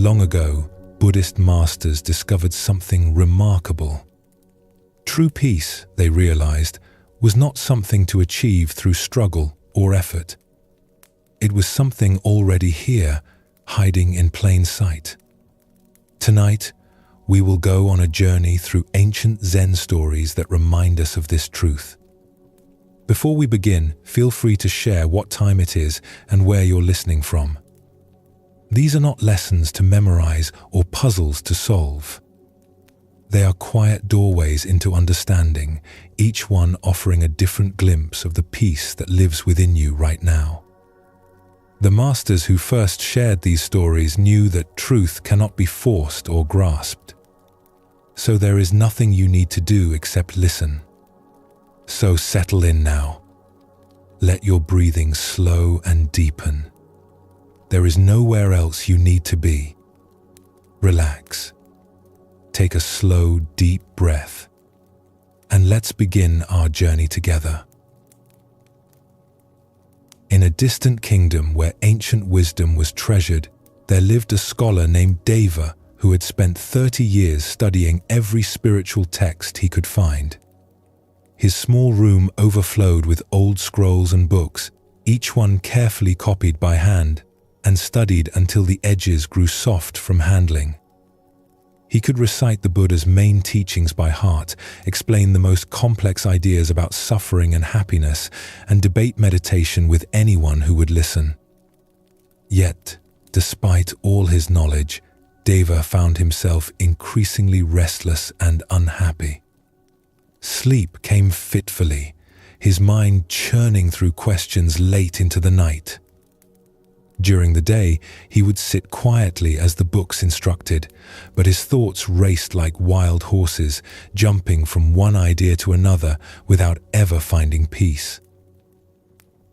Long ago, Buddhist masters discovered something remarkable. True peace, they realized, was not something to achieve through struggle or effort. It was something already here, hiding in plain sight. Tonight, we will go on a journey through ancient Zen stories that remind us of this truth. Before we begin, feel free to share what time it is and where you're listening from. These are not lessons to memorize or puzzles to solve. They are quiet doorways into understanding, each one offering a different glimpse of the peace that lives within you right now. The masters who first shared these stories knew that truth cannot be forced or grasped. So there is nothing you need to do except listen. So settle in now. Let your breathing slow and deepen. There is nowhere else you need to be. Relax. Take a slow, deep breath. And let's begin our journey together. In a distant kingdom where ancient wisdom was treasured, there lived a scholar named Deva who had spent 30 years studying every spiritual text he could find. His small room overflowed with old scrolls and books, each one carefully copied by hand and studied until the edges grew soft from handling. He could recite the Buddha's main teachings by heart, explain the most complex ideas about suffering and happiness, and debate meditation with anyone who would listen. Yet, despite all his knowledge, Deva found himself increasingly restless and unhappy. Sleep came fitfully, his mind churning through questions late into the night. During the day, he would sit quietly as the books instructed, but his thoughts raced like wild horses, jumping from one idea to another without ever finding peace.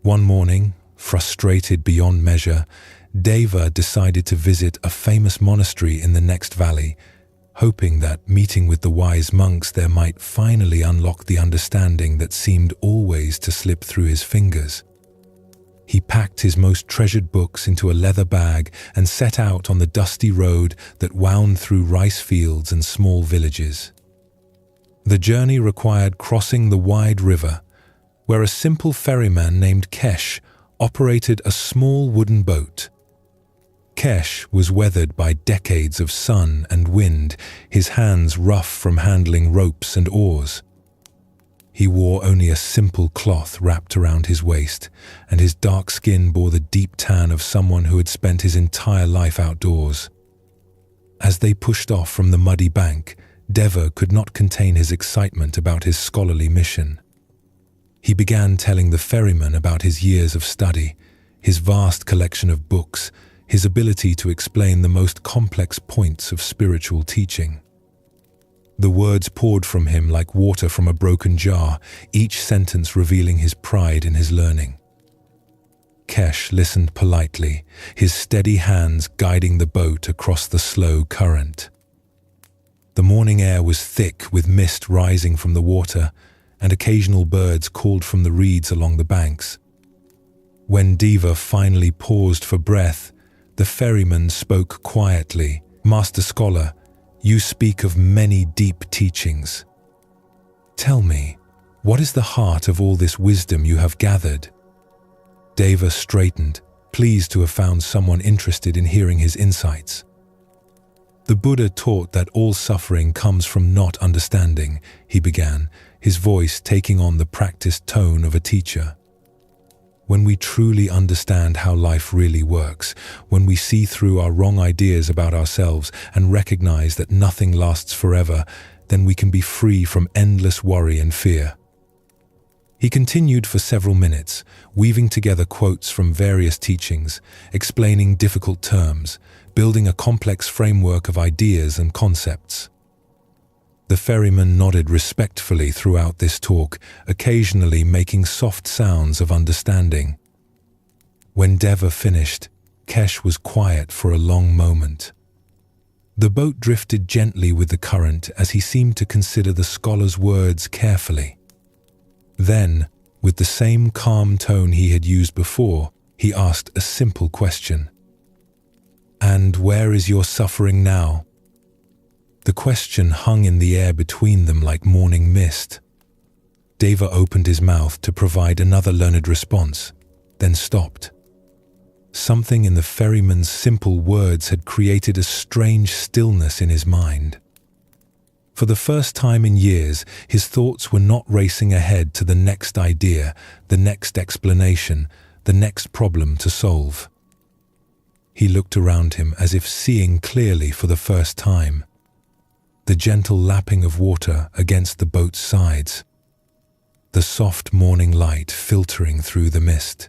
One morning, frustrated beyond measure, Deva decided to visit a famous monastery in the next valley, hoping that meeting with the wise monks there might finally unlock the understanding that seemed always to slip through his fingers. He packed his most treasured books into a leather bag and set out on the dusty road that wound through rice fields and small villages. The journey required crossing the wide river, where a simple ferryman named Kesh operated a small wooden boat. Kesh was weathered by decades of sun and wind, his hands rough from handling ropes and oars. He wore only a simple cloth wrapped around his waist, and his dark skin bore the deep tan of someone who had spent his entire life outdoors. As they pushed off from the muddy bank, Deva could not contain his excitement about his scholarly mission. He began telling the ferryman about his years of study, his vast collection of books, his ability to explain the most complex points of spiritual teaching. The words poured from him like water from a broken jar, each sentence revealing his pride in his learning. Kesh listened politely, his steady hands guiding the boat across the slow current. The morning air was thick with mist rising from the water, and occasional birds called from the reeds along the banks. When Deva finally paused for breath, the ferryman spoke quietly. "Master Scholar, you speak of many deep teachings. Tell me, what is the heart of all this wisdom you have gathered?" Deva straightened, pleased to have found someone interested in hearing his insights. "The Buddha taught that all suffering comes from not understanding," he began, his voice taking on the practiced tone of a teacher. "When we truly understand how life really works, when we see through our wrong ideas about ourselves and recognize that nothing lasts forever, then we can be free from endless worry and fear." He continued for several minutes, weaving together quotes from various teachings, explaining difficult terms, building a complex framework of ideas and concepts. The ferryman nodded respectfully throughout this talk, occasionally making soft sounds of understanding. When Deva finished, Kesh was quiet for a long moment. The boat drifted gently with the current as he seemed to consider the scholar's words carefully. Then, with the same calm tone he had used before, he asked a simple question. "And where is your suffering now?" The question hung in the air between them like morning mist. Deva opened his mouth to provide another learned response, then stopped. Something in the ferryman's simple words had created a strange stillness in his mind. For the first time in years, his thoughts were not racing ahead to the next idea, the next explanation, the next problem to solve. He looked around him as if seeing clearly for the first time. The gentle lapping of water against the boat's sides. The soft morning light filtering through the mist.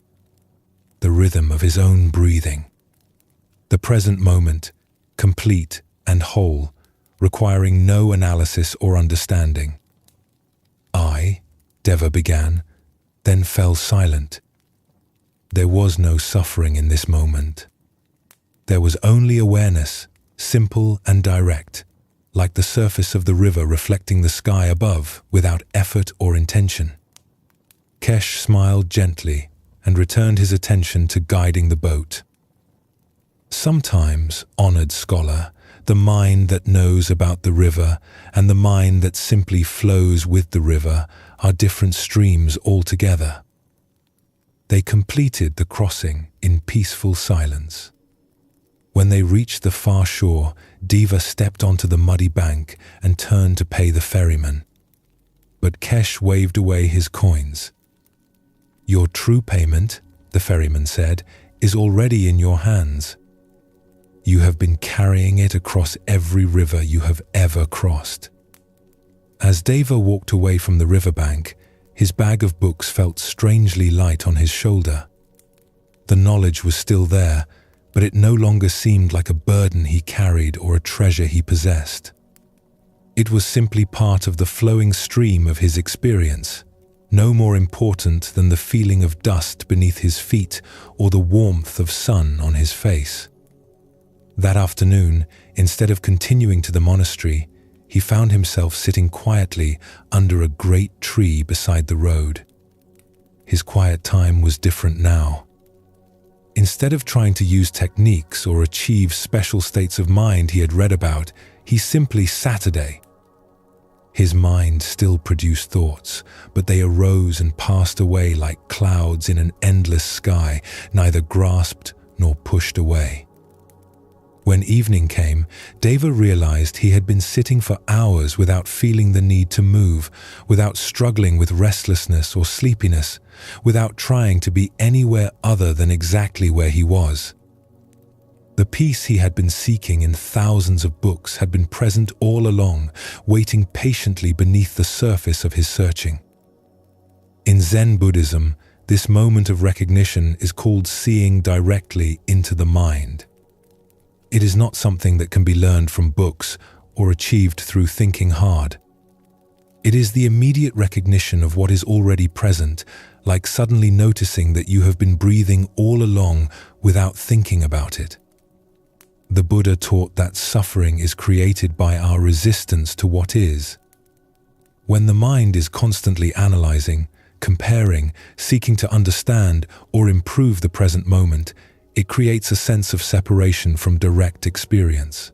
The rhythm of his own breathing. The present moment, complete and whole, requiring no analysis or understanding. Deva began, then fell silent. There was no suffering in this moment. There was only awareness, simple and direct, like the surface of the river reflecting the sky above without effort or intention. Kesh smiled gently and returned his attention to guiding the boat. Sometimes, honored scholar, the mind that knows about the river and the mind that simply flows with the river are different streams altogether. They completed the crossing in peaceful silence. When they reached the far shore, Deva stepped onto the muddy bank and turned to pay the ferryman. But Kesh waved away his coins. "Your true payment," the ferryman said, "is already in your hands. You have been carrying it across every river you have ever crossed." As Deva walked away from the riverbank, his bag of books felt strangely light on his shoulder. The knowledge was still there, but it no longer seemed like a burden he carried or a treasure he possessed. It was simply part of the flowing stream of his experience, no more important than the feeling of dust beneath his feet or the warmth of sun on his face. That afternoon, instead of continuing to the monastery, he found himself sitting quietly under a great tree beside the road. His quiet time was different now. Instead of trying to use techniques or achieve special states of mind he had read about, he simply sat a day. His mind still produced thoughts, but they arose and passed away like clouds in an endless sky, neither grasped nor pushed away. When evening came, Deva realized he had been sitting for hours without feeling the need to move, without struggling with restlessness or sleepiness, without trying to be anywhere other than exactly where he was. The peace he had been seeking in thousands of books had been present all along, waiting patiently beneath the surface of his searching. In Zen Buddhism, this moment of recognition is called seeing directly into the mind. It is not something that can be learned from books or achieved through thinking hard. It is the immediate recognition of what is already present, like suddenly noticing that you have been breathing all along without thinking about it. The Buddha taught that suffering is created by our resistance to what is. When the mind is constantly analyzing, comparing, seeking to understand or improve the present moment, it creates a sense of separation from direct experience.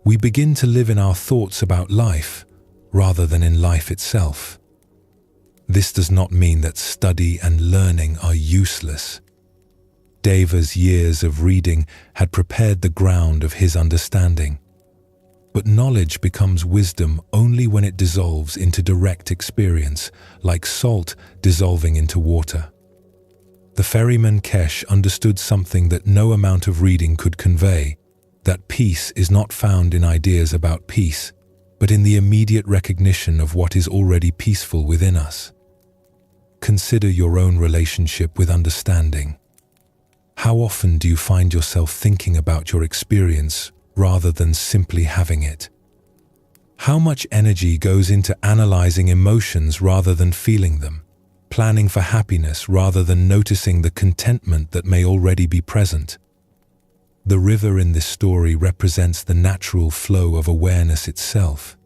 We begin to live in our thoughts about life, rather than in life itself. This does not mean that study and learning are useless. Deva's years of reading had prepared the ground of his understanding. But knowledge becomes wisdom only when it dissolves into direct experience, like salt dissolving into water. The ferryman Kesh understood something that no amount of reading could convey, that peace is not found in ideas about peace, but in the immediate recognition of what is already peaceful within us. Consider your own relationship with understanding. How often do you find yourself thinking about your experience rather than simply having it? How much energy goes into analyzing emotions rather than feeling them? Planning for happiness rather than noticing the contentment that may already be present? The river in this story represents the natural flow of awareness itself.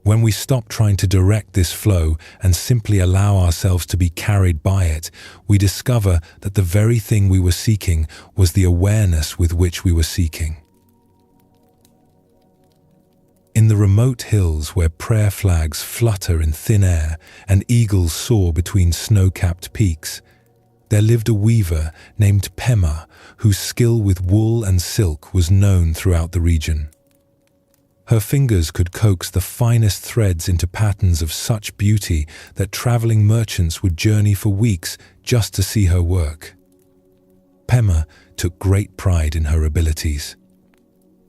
When we stop trying to direct this flow and simply allow ourselves to be carried by it, we discover that the very thing we were seeking was the awareness with which we were seeking. In the remote hills where prayer flags flutter in thin air and eagles soar between snow-capped peaks, there lived a weaver named Pema, whose skill with wool and silk was known throughout the region. Her fingers could coax the finest threads into patterns of such beauty that traveling merchants would journey for weeks just to see her work. Pema took great pride in her abilities.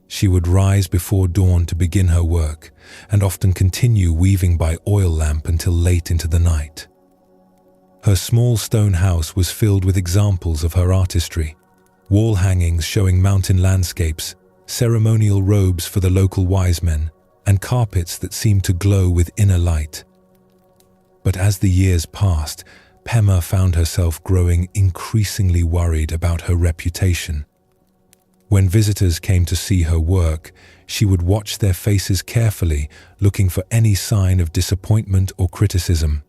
She would rise before dawn to begin her work, and often continue weaving by oil lamp until late into the night. Her small stone house was filled with examples of her artistry, wall hangings showing mountain landscapes, ceremonial robes for the local wise men, and carpets that seemed to glow with inner light. But as the years passed, Pema found herself growing increasingly worried about her reputation. When visitors came to see her work, she would watch their faces carefully, looking for any sign of disappointment or criticism.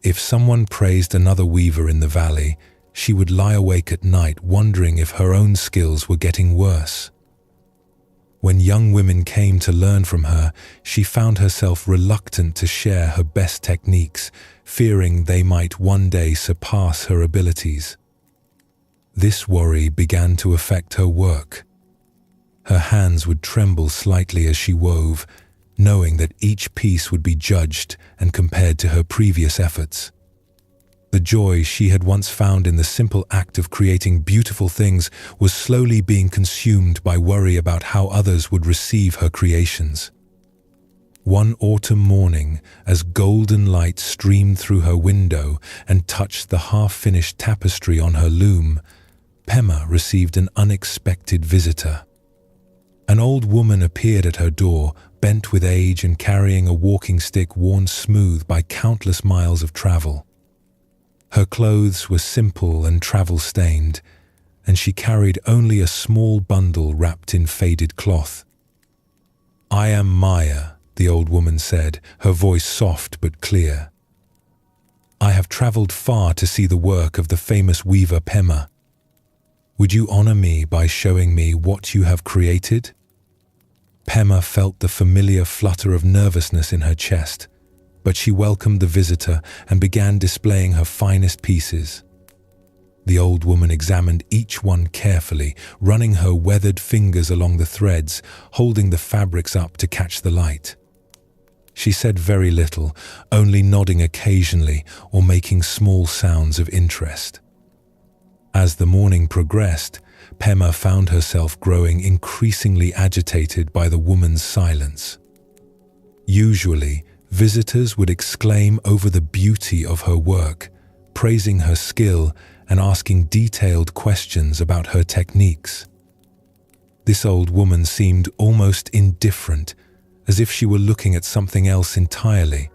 If someone praised another weaver in the valley, she would lie awake at night wondering if her own skills were getting worse. When young women came to learn from her, she found herself reluctant to share her best techniques, fearing they might one day surpass her abilities. This worry began to affect her work. Her hands would tremble slightly as she wove, knowing that each piece would be judged and compared to her previous efforts. The joy she had once found in the simple act of creating beautiful things was slowly being consumed by worry about how others would receive her creations. One autumn morning, as golden light streamed through her window and touched the half-finished tapestry on her loom, Pema received an unexpected visitor. An old woman appeared at her door, bent with age and carrying a walking stick worn smooth by countless miles of travel. Her clothes were simple and travel-stained, and she carried only a small bundle wrapped in faded cloth. "I am Maya," the old woman said, her voice soft but clear. "I have traveled far to see the work of the famous weaver Pema. Would you honor me by showing me what you have created?" Pema felt the familiar flutter of nervousness in her chest, but she welcomed the visitor and began displaying her finest pieces. The old woman examined each one carefully, running her weathered fingers along the threads, holding the fabrics up to catch the light. She said very little, only nodding occasionally or making small sounds of interest. As the morning progressed, Pema found herself growing increasingly agitated by the woman's silence. Usually, visitors would exclaim over the beauty of her work, praising her skill and asking detailed questions about her techniques. This old woman seemed almost indifferent, as if she were looking at something else entirely.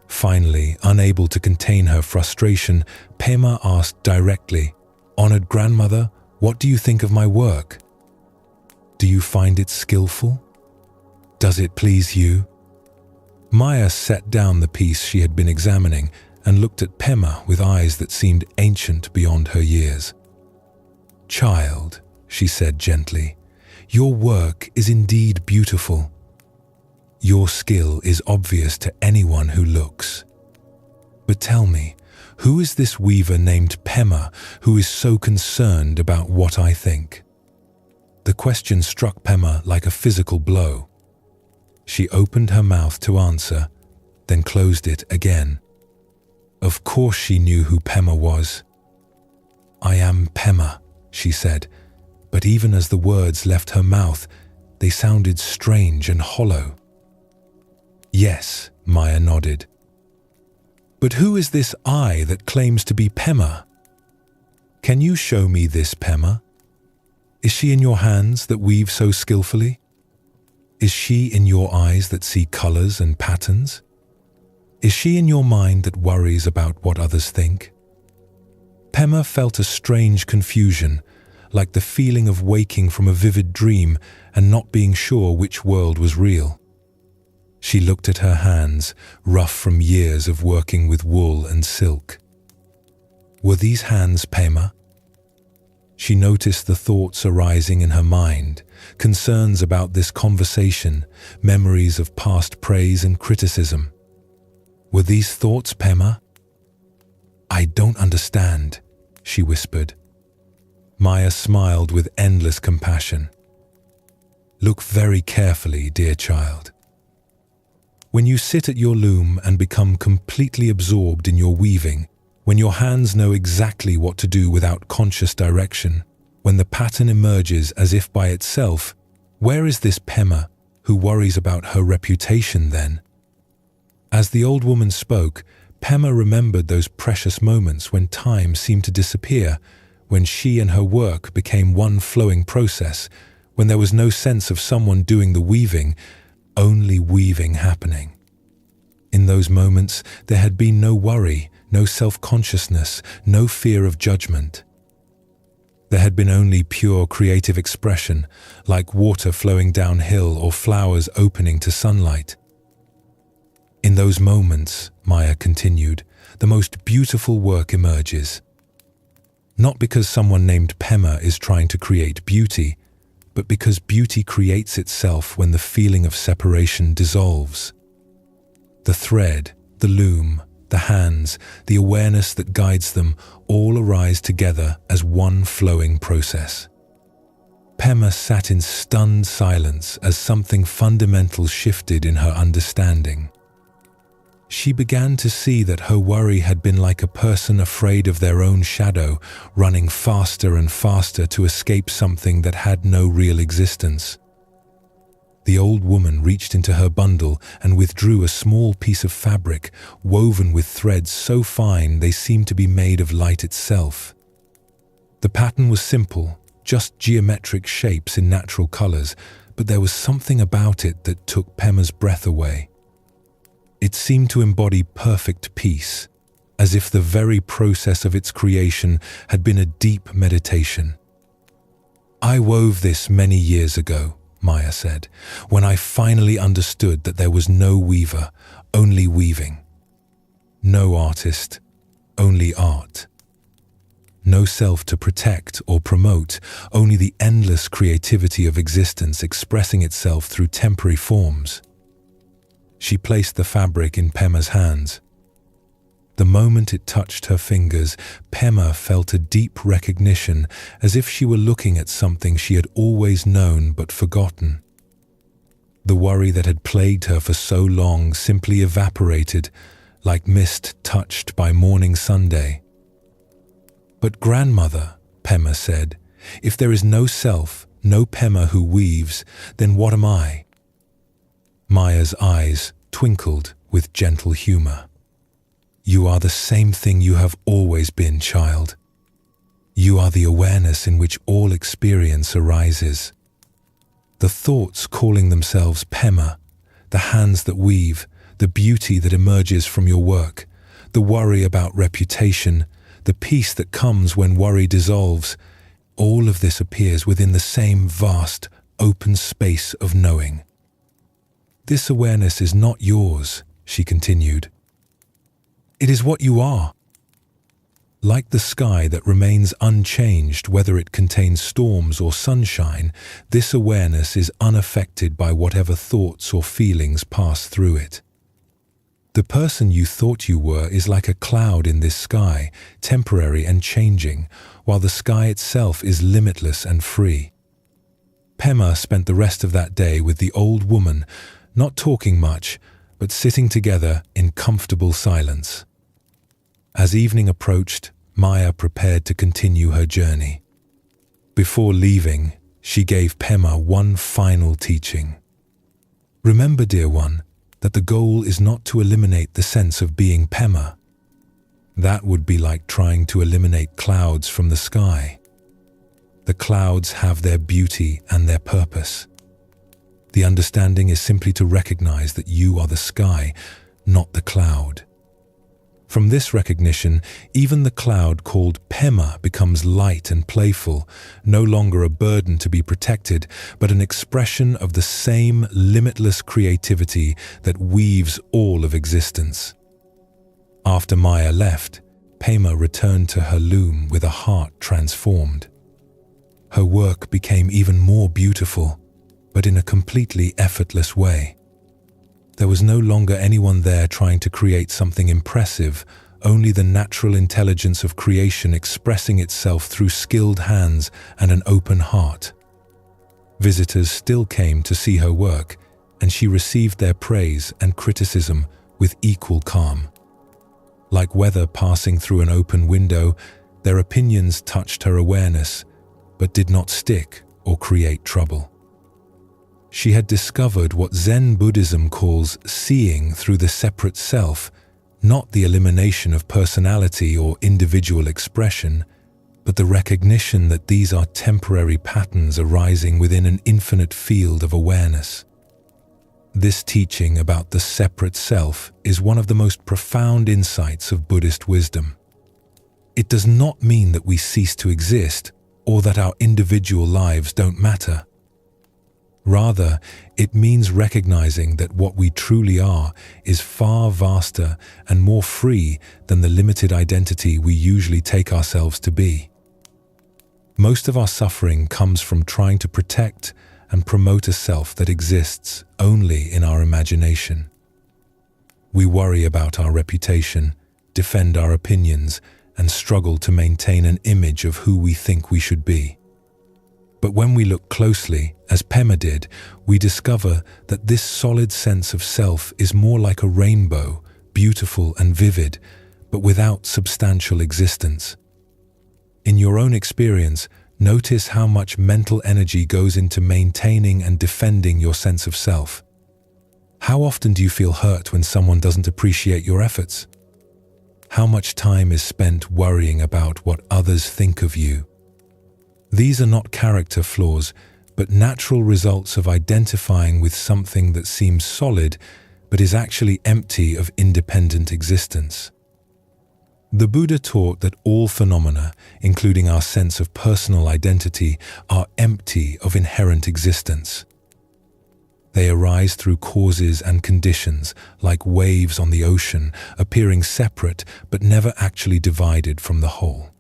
Finally, unable to contain her frustration, Pema asked directly, "Honored grandmother, what do you think of my work? Do you find it skillful? Does it please you?" Maya set down the piece she had been examining and looked at Pema with eyes that seemed ancient beyond her years. "Child," she said gently, "your work is indeed beautiful. Your skill is obvious to anyone who looks. But tell me, who is this weaver named Pema who is so concerned about what I think?" The question struck Pema like a physical blow. She opened her mouth to answer, then closed it again. Of course she knew who Pema was. "I am Pema," she said, but even as the words left her mouth, they sounded strange and hollow. "Yes," Maya nodded. "But who is this I that claims to be Pema? Can you show me this Pema? Is she in your hands that weave so skillfully? Is she in your eyes that see colors and patterns? Is she in your mind that worries about what others think?" Pema felt a strange confusion, like the feeling of waking from a vivid dream and not being sure which world was real. She looked at her hands, rough from years of working with wool and silk. Were these hands Pema? She noticed the thoughts arising in her mind, concerns about this conversation, memories of past praise and criticism. Were these thoughts Pema? "I don't understand," she whispered. Maya smiled with endless compassion. "Look very carefully, dear child. When you sit at your loom and become completely absorbed in your weaving, when your hands know exactly what to do without conscious direction, when the pattern emerges as if by itself, where is this Pema who worries about her reputation then?" As the old woman spoke, Pema remembered those precious moments when time seemed to disappear, when she and her work became one flowing process, when there was no sense of someone doing the weaving, only weaving happening. In those moments, there had been no worry, no self-consciousness, no fear of judgment. There had been only pure creative expression, like water flowing downhill or flowers opening to sunlight. In those moments, Maya continued, the most beautiful work emerges. Not because someone named Pema is trying to create beauty, but because beauty creates itself when the feeling of separation dissolves. The thread, the loom, the hands, the awareness that guides them all arise together as one flowing process. Pema sat in stunned silence as something fundamental shifted in her understanding. She began to see that her worry had been like a person afraid of their own shadow, running faster and faster to escape something that had no real existence. The old woman reached into her bundle and withdrew a small piece of fabric, woven with threads so fine they seemed to be made of light itself. The pattern was simple, just geometric shapes in natural colors, but there was something about it that took Pema's breath away. It seemed to embody perfect peace, as if the very process of its creation had been a deep meditation. "I wove this many years ago," Maya said, "when I finally understood that there was no weaver, only weaving. No artist, only art. No self to protect or promote, only the endless creativity of existence expressing itself through temporary forms." She placed the fabric in Pema's hands. The moment it touched her fingers, Pema felt a deep recognition, as if she were looking at something she had always known but forgotten. The worry that had plagued her for so long simply evaporated, like mist touched by morning Sunday. "But grandmother," Pema said, "if there is no self, no Pema who weaves, then what am I?" Maya's eyes twinkled with gentle humor. "You are the same thing you have always been, child. You are the awareness in which all experience arises. The thoughts calling themselves Pema, the hands that weave, the beauty that emerges from your work, the worry about reputation, the peace that comes when worry dissolves, all of this appears within the same vast, open space of knowing. This awareness is not yours," she continued. "It is what you are. Like the sky that remains unchanged whether it contains storms or sunshine, this awareness is unaffected by whatever thoughts or feelings pass through it. The person you thought you were is like a cloud in this sky, temporary and changing, while the sky itself is limitless and free." Pema spent the rest of that day with the old woman, not talking much, but sitting together in comfortable silence. As evening approached, Maya prepared to continue her journey. Before leaving, she gave Pema one final teaching. "Remember, dear one, that the goal is not to eliminate the sense of being Pema. That would be like trying to eliminate clouds from the sky. The clouds have their beauty and their purpose. The understanding is simply to recognize that you are the sky, not the cloud. From this recognition, even the cloud called Pema becomes light and playful, no longer a burden to be protected, but an expression of the same limitless creativity that weaves all of existence. After Maya left, Pema returned to her loom with a heart transformed. Her work became even more beautiful, but in a completely effortless way. There was no longer anyone there trying to create something impressive, only the natural intelligence of creation expressing itself through skilled hands and an open heart. Visitors still came to see her work, and she received their praise and criticism with equal calm. Like weather passing through an open window, their opinions touched her awareness, but did not stick or create trouble. She had discovered what Zen Buddhism calls seeing through the separate self, not the elimination of personality or individual expression, but the recognition that these are temporary patterns arising within an infinite field of awareness. This teaching about the separate self is one of the most profound insights of Buddhist wisdom. It does not mean that we cease to exist or that our individual lives don't matter. Rather, it means recognizing that what we truly are is far vaster and more free than the limited identity we usually take ourselves to be. Most of our suffering comes from trying to protect and promote a self that exists only in our imagination. We worry about our reputation, defend our opinions, and struggle to maintain an image of who we think we should be. But when we look closely, as Pema did, we discover that this solid sense of self is more like a rainbow, beautiful and vivid, but without substantial existence. In your own experience, notice how much mental energy goes into maintaining and defending your sense of self. How often do you feel hurt when someone doesn't appreciate your efforts? How much time is spent worrying about what others think of you? These are not character flaws, but natural results of identifying with something that seems solid, but is actually empty of independent existence. The Buddha taught that all phenomena, including our sense of personal identity, are empty of inherent existence. They arise through causes and conditions, like waves on the ocean, appearing separate but never actually divided from the whole.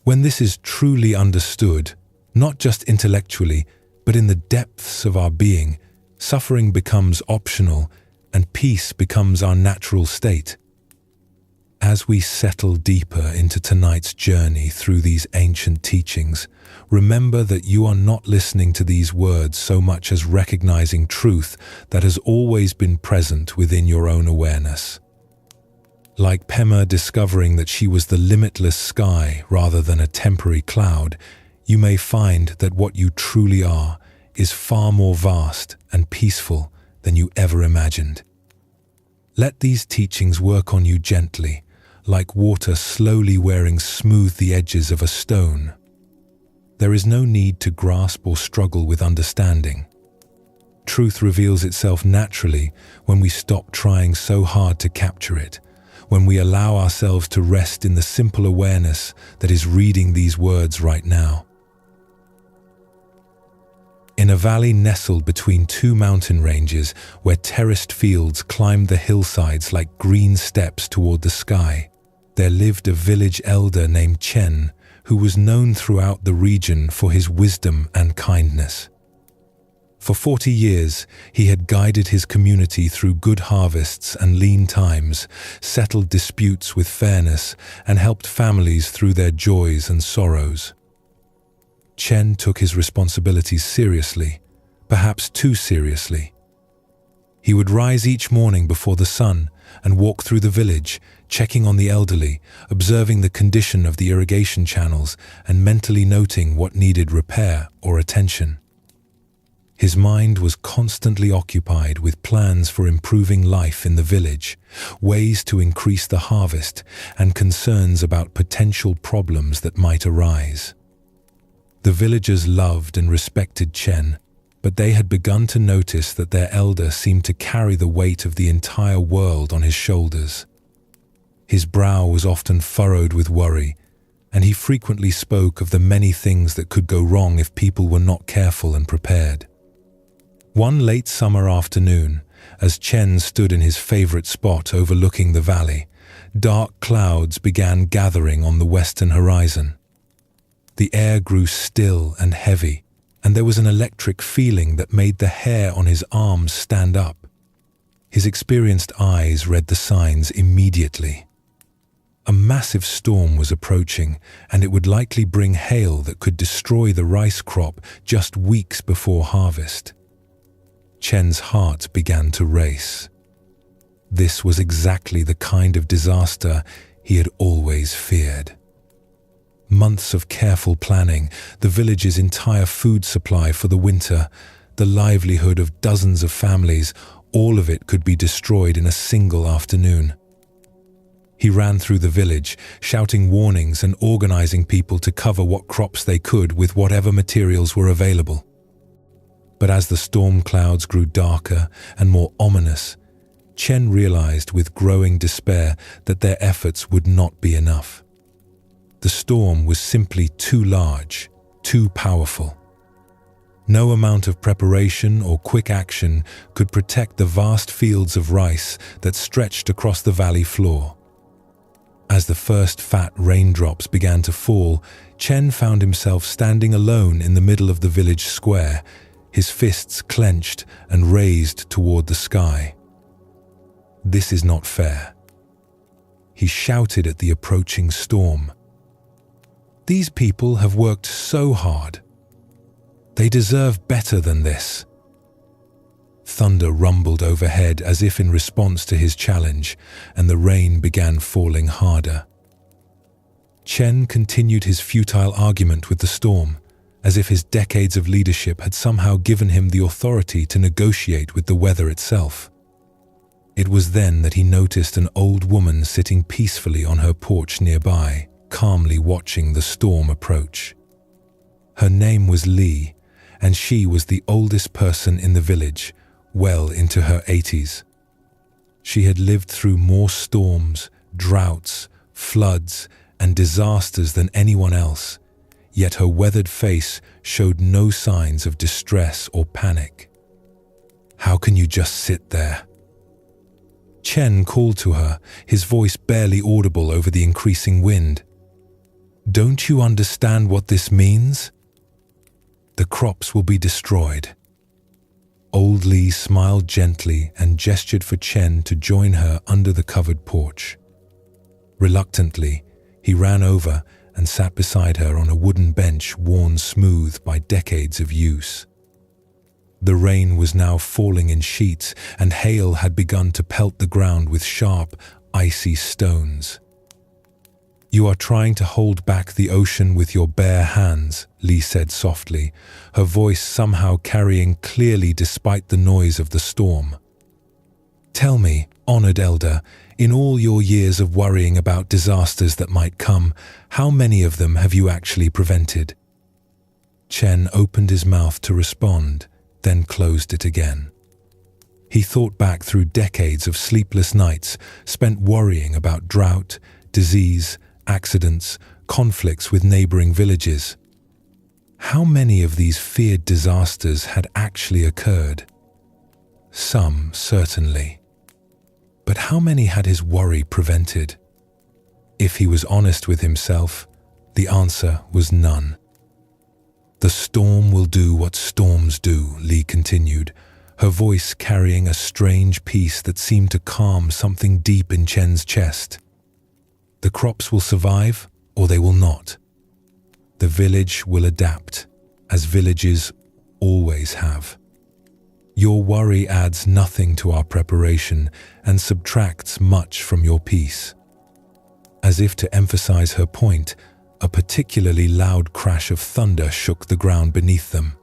When this is truly understood, not just intellectually, but in the depths of our being, suffering becomes optional and peace becomes our natural state. As we settle deeper into tonight's journey through these ancient teachings, remember that you are not listening to these words so much as recognizing truth that has always been present within your own awareness. Like Pema discovering that she was the limitless sky rather than a temporary cloud, you may find that what you truly are is far more vast and peaceful than you ever imagined. Let these teachings work on you gently, like water slowly wearing smooth the edges of a stone. There is no need to grasp or struggle with understanding. Truth reveals itself naturally when we stop trying so hard to capture it, when we allow ourselves to rest in the simple awareness that is reading these words right now. In a valley nestled between two mountain ranges where terraced fields climbed the hillsides like green steps toward the sky, there lived a village elder named Chen, who was known throughout the region for his wisdom and kindness. For 40 years, he had guided his community through good harvests and lean times, settled disputes with fairness, and helped families through their joys and sorrows. Chen took his responsibilities seriously, perhaps too seriously. He would rise each morning before the sun and walk through the village, checking on the elderly, observing the condition of the irrigation channels, and mentally noting what needed repair or attention. His mind was constantly occupied with plans for improving life in the village, ways to increase the harvest, and concerns about potential problems that might arise. The villagers loved and respected Chen, but they had begun to notice that their elder seemed to carry the weight of the entire world on his shoulders. His brow was often furrowed with worry, and he frequently spoke of the many things that could go wrong if people were not careful and prepared. One late summer afternoon, as Chen stood in his favorite spot overlooking the valley, dark clouds began gathering on the western horizon. The air grew still and heavy, and there was an electric feeling that made the hair on his arms stand up. His experienced eyes read the signs immediately. A massive storm was approaching, and it would likely bring hail that could destroy the rice crop just weeks before harvest. Chen's heart began to race. This was exactly the kind of disaster he had always feared. Months of careful planning, the village's entire food supply for the winter, the livelihood of dozens of families, all of it could be destroyed in a single afternoon. He ran through the village, shouting warnings and organizing people to cover what crops they could with whatever materials were available. But as the storm clouds grew darker and more ominous, Chen realized with growing despair that their efforts would not be enough. The storm was simply too large, too powerful. No amount of preparation or quick action could protect the vast fields of rice that stretched across the valley floor. As the first fat raindrops began to fall, Chen found himself standing alone in the middle of the village square, his fists clenched and raised toward the sky. This is not fair. He shouted at the approaching storm. These people have worked so hard. They deserve better than this. Thunder rumbled overhead as if in response to his challenge, and the rain began falling harder. Chen continued his futile argument with the storm, as if his decades of leadership had somehow given him the authority to negotiate with the weather itself. It was then that he noticed an old woman sitting peacefully on her porch nearby, calmly watching the storm approach. Her name was Li, and she was the oldest person in the village, well into her 80s. She had lived through more storms, droughts, floods, and disasters than anyone else, yet her weathered face showed no signs of distress or panic. "How can you just sit there?" Chen called to her, his voice barely audible over the increasing wind. "Don't you understand what this means? The crops will be destroyed." Old Li smiled gently and gestured for Chen to join her under the covered porch. Reluctantly, he ran over and sat beside her on a wooden bench worn smooth by decades of use. The rain was now falling in sheets, and hail had begun to pelt the ground with sharp, icy stones. "You are trying to hold back the ocean with your bare hands," Li said softly, her voice somehow carrying clearly despite the noise of the storm. "Tell me, honored elder, in all your years of worrying about disasters that might come, how many of them have you actually prevented?" Chen opened his mouth to respond, then closed it again. He thought back through decades of sleepless nights spent worrying about drought, disease, accidents, conflicts with neighboring villages. How many of these feared disasters had actually occurred? Some, certainly. But how many had his worry prevented? If he was honest with himself, the answer was none. "The storm will do what storms do," Li continued, her voice carrying a strange peace that seemed to calm something deep in Chen's chest. "The crops will survive, or they will not. The village will adapt, as villages always have. Your worry adds nothing to our preparation and subtracts much from your peace." As if to emphasize her point, a particularly loud crash of thunder shook the ground beneath them.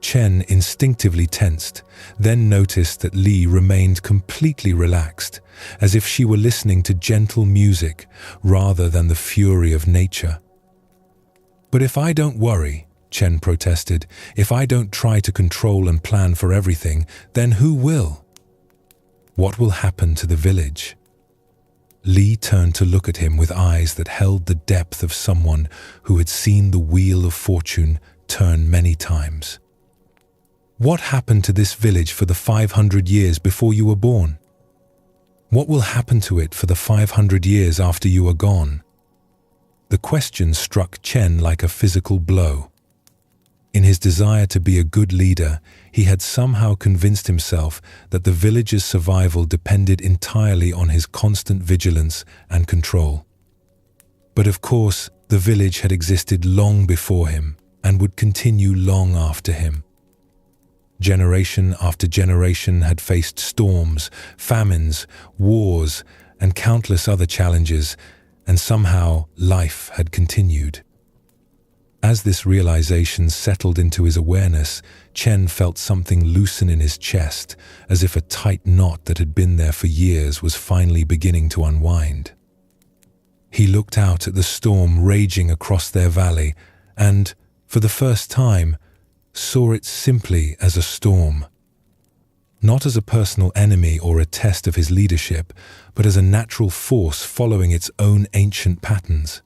Chen instinctively tensed, then noticed that Li remained completely relaxed, as if she were listening to gentle music rather than the fury of nature. "But if I don't worry," Chen protested, "if I don't try to control and plan for everything, then who will? What will happen to the village?" Li turned to look at him with eyes that held the depth of someone who had seen the wheel of fortune turn many times. "What happened to this village for the 500 years before you were born? What will happen to it for the 500 years after you are gone?" The question struck Chen like a physical blow. In his desire to be a good leader, he had somehow convinced himself that the village's survival depended entirely on his constant vigilance and control. But of course, the village had existed long before him and would continue long after him. Generation after generation had faced storms, famines, wars, and countless other challenges, and somehow life had continued. As this realization settled into his awareness, Chen felt something loosen in his chest, as if a tight knot that had been there for years was finally beginning to unwind. He looked out at the storm raging across their valley and, for the first time, saw it simply as a storm. Not as a personal enemy or a test of his leadership, but as a natural force following its own ancient patterns.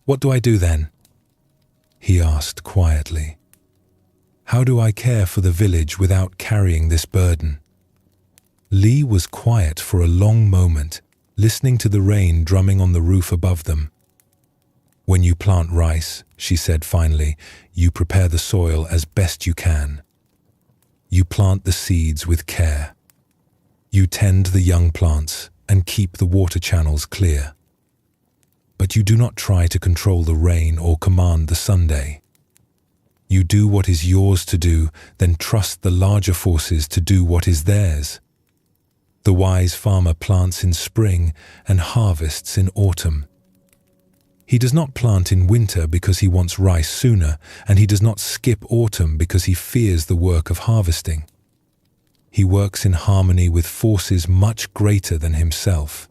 "What do I do then?" he asked quietly. "How do I care for the village without carrying this burden?" Li was quiet for a long moment, listening to the rain drumming on the roof above them. "When you plant rice," she said finally, "you prepare the soil as best you can. You plant the seeds with care. You tend the young plants and keep the water channels clear. But you do not try to control the rain or command the Sunday. You do what is yours to do, then trust the larger forces to do what is theirs. The wise farmer plants in spring and harvests in autumn. He does not plant in winter because he wants rice sooner, and he does not skip autumn because he fears the work of harvesting. He works in harmony with forces much greater than himself."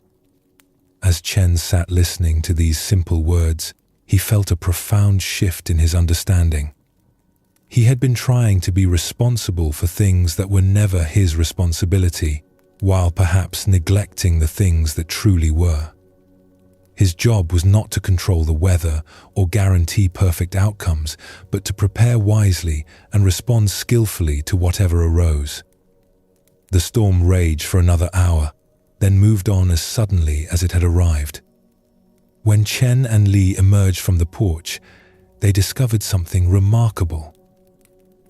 As Chen sat listening to these simple words, he felt a profound shift in his understanding. He had been trying to be responsible for things that were never his responsibility, while perhaps neglecting the things that truly were. His job was not to control the weather or guarantee perfect outcomes, but to prepare wisely and respond skillfully to whatever arose. The storm raged for another hour, then moved on as suddenly as it had arrived. When Chen and Li emerged from the porch, they discovered something remarkable.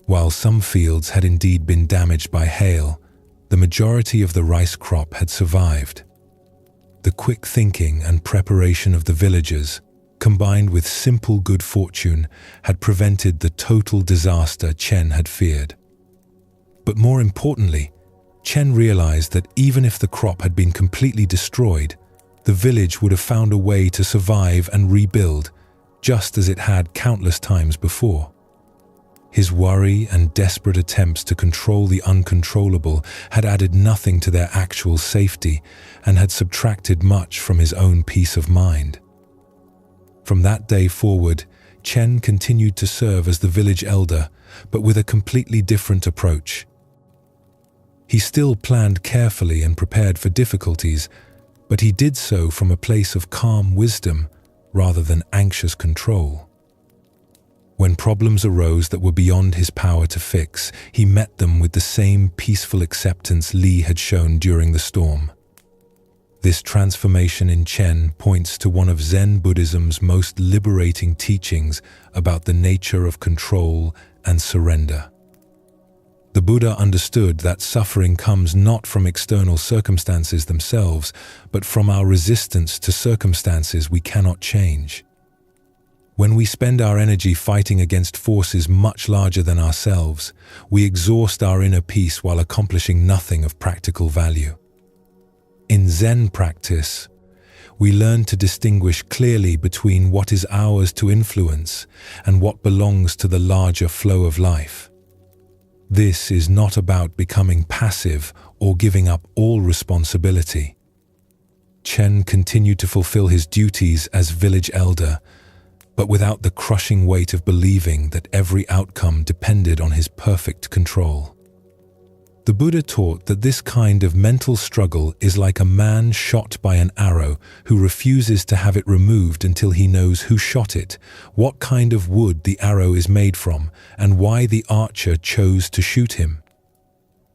While some fields had indeed been damaged by hail, the majority of the rice crop had survived. The quick thinking and preparation of the villagers, combined with simple good fortune, had prevented the total disaster Chen had feared. But more importantly, Chen realized that even if the crop had been completely destroyed, the village would have found a way to survive and rebuild, just as it had countless times before. His worry and desperate attempts to control the uncontrollable had added nothing to their actual safety and had subtracted much from his own peace of mind. From that day forward, Chen continued to serve as the village elder, but with a completely different approach. He still planned carefully and prepared for difficulties, but he did so from a place of calm wisdom rather than anxious control. When problems arose that were beyond his power to fix, he met them with the same peaceful acceptance Li had shown during the storm. This transformation in Chen points to one of Zen Buddhism's most liberating teachings about the nature of control and surrender. The Buddha understood that suffering comes not from external circumstances themselves, but from our resistance to circumstances we cannot change. When we spend our energy fighting against forces much larger than ourselves, we exhaust our inner peace while accomplishing nothing of practical value. In Zen practice, we learn to distinguish clearly between what is ours to influence and what belongs to the larger flow of life. This is not about becoming passive or giving up all responsibility. Chen continued to fulfill his duties as village elder, but without the crushing weight of believing that every outcome depended on his perfect control. The Buddha taught that this kind of mental struggle is like a man shot by an arrow who refuses to have it removed until he knows who shot it, what kind of wood the arrow is made from, and why the archer chose to shoot him.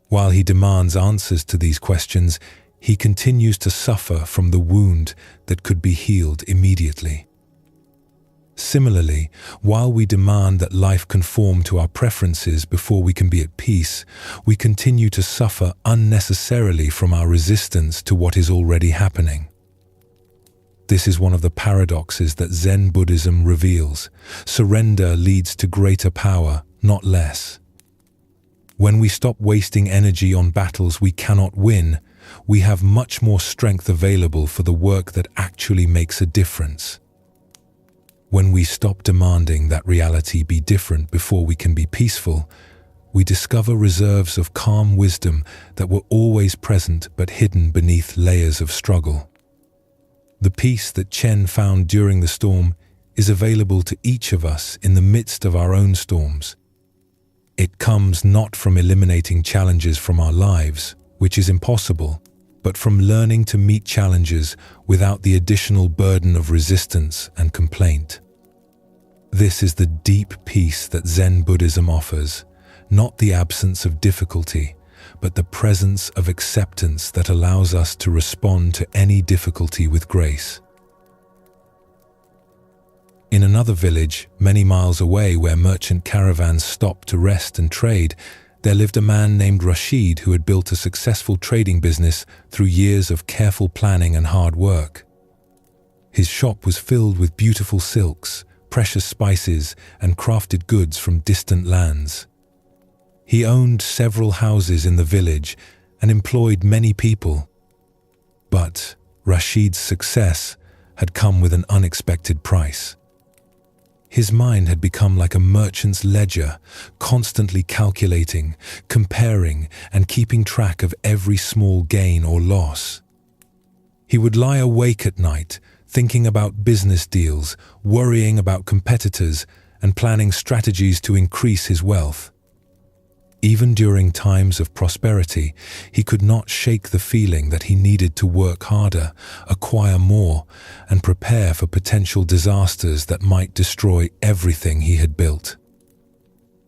While he demands answers to these questions, he continues to suffer from the wound that could be healed immediately. Similarly, while we demand that life conform to our preferences before we can be at peace, we continue to suffer unnecessarily from our resistance to what is already happening. This is one of the paradoxes that Zen Buddhism reveals. Surrender leads to greater power, not less. When we stop wasting energy on battles we cannot win, we have much more strength available for the work that actually makes a difference. When we stop demanding that reality be different before we can be peaceful, we discover reserves of calm wisdom that were always present but hidden beneath layers of struggle. The peace that Chen found during the storm is available to each of us in the midst of our own storms. It comes not from eliminating challenges from our lives, which is impossible, but from learning to meet challenges without the additional burden of resistance and complaint. This is the deep peace that Zen Buddhism offers, not the absence of difficulty, but the presence of acceptance that allows us to respond to any difficulty with grace. In another village, many miles away where merchant caravans stopped to rest and trade, there lived a man named Rashid who had built a successful trading business through years of careful planning and hard work. His shop was filled with beautiful silks, precious spices, and crafted goods from distant lands. He owned several houses in the village and employed many people. But Rashid's success had come with an unexpected price. His mind had become like a merchant's ledger, constantly calculating, comparing, and keeping track of every small gain or loss. He would lie awake at night, thinking about business deals, worrying about competitors, and planning strategies to increase his wealth. Even during times of prosperity, he could not shake the feeling that he needed to work harder, acquire more, and prepare for potential disasters that might destroy everything he had built.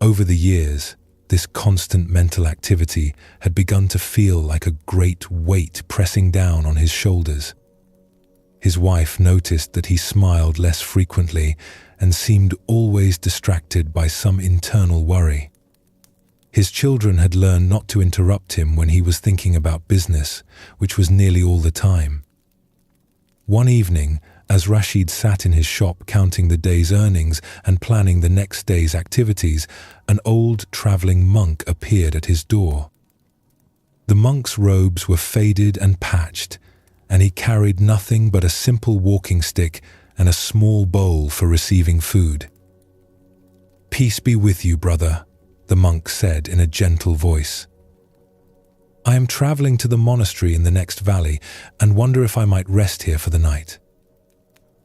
Over the years, this constant mental activity had begun to feel like a great weight pressing down on his shoulders. His wife noticed that he smiled less frequently and seemed always distracted by some internal worry. His children had learned not to interrupt him when he was thinking about business, which was nearly all the time. One evening, as Rashid sat in his shop counting the day's earnings and planning the next day's activities, an old traveling monk appeared at his door. The monk's robes were faded and patched, and he carried nothing but a simple walking stick and a small bowl for receiving food. "Peace be with you, brother," the monk said in a gentle voice. "I am traveling to the monastery in the next valley and wonder if I might rest here for the night.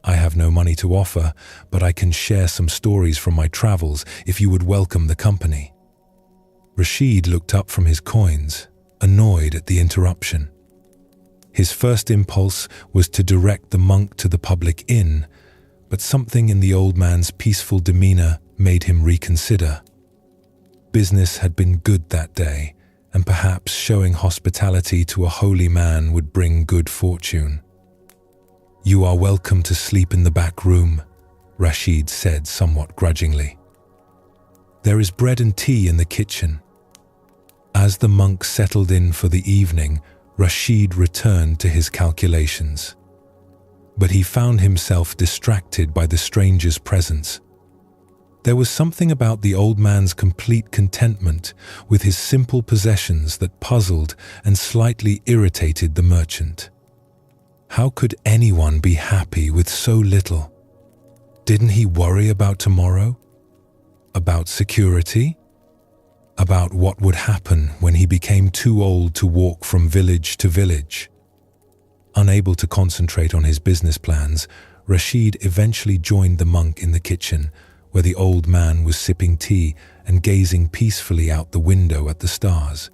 I have no money to offer, but I can share some stories from my travels if you would welcome the company." Rashid looked up from his coins, annoyed at the interruption. His first impulse was to direct the monk to the public inn, but something in the old man's peaceful demeanor made him reconsider. Business had been good that day, and perhaps showing hospitality to a holy man would bring good fortune. "You are welcome to sleep in the back room," Rashid said somewhat grudgingly. "There is bread and tea in the kitchen." As the monk settled in for the evening, Rashid returned to his calculations. But he found himself distracted by the stranger's presence. There was something about the old man's complete contentment with his simple possessions that puzzled and slightly irritated the merchant. How could anyone be happy with so little? Didn't he worry about tomorrow? About security? About what would happen when he became too old to walk from village to village? Unable to concentrate on his business plans, Rashid eventually joined the monk in the kitchen, where the old man was sipping tea and gazing peacefully out the window at the stars.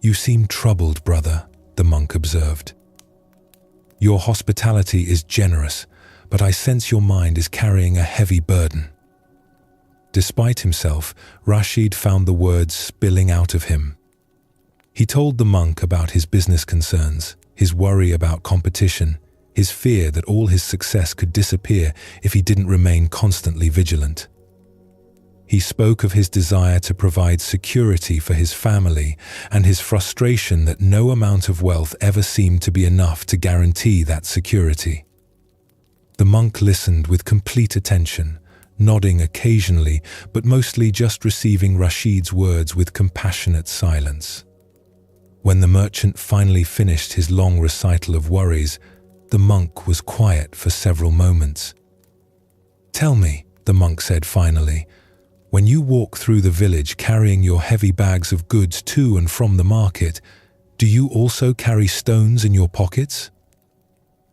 "You seem troubled, brother," the monk observed. "Your hospitality is generous, but I sense your mind is carrying a heavy burden." Despite himself, Rashid found the words spilling out of him. He told the monk about his business concerns, his worry about competition, his fear that all his success could disappear if he didn't remain constantly vigilant. He spoke of his desire to provide security for his family and his frustration that no amount of wealth ever seemed to be enough to guarantee that security. The monk listened with complete attention, nodding occasionally, but mostly just receiving Rashid's words with compassionate silence. When the merchant finally finished his long recital of worries, the monk was quiet for several moments. "Tell me," the monk said finally, "when you walk through the village carrying your heavy bags of goods to and from the market, do you also carry stones in your pockets?"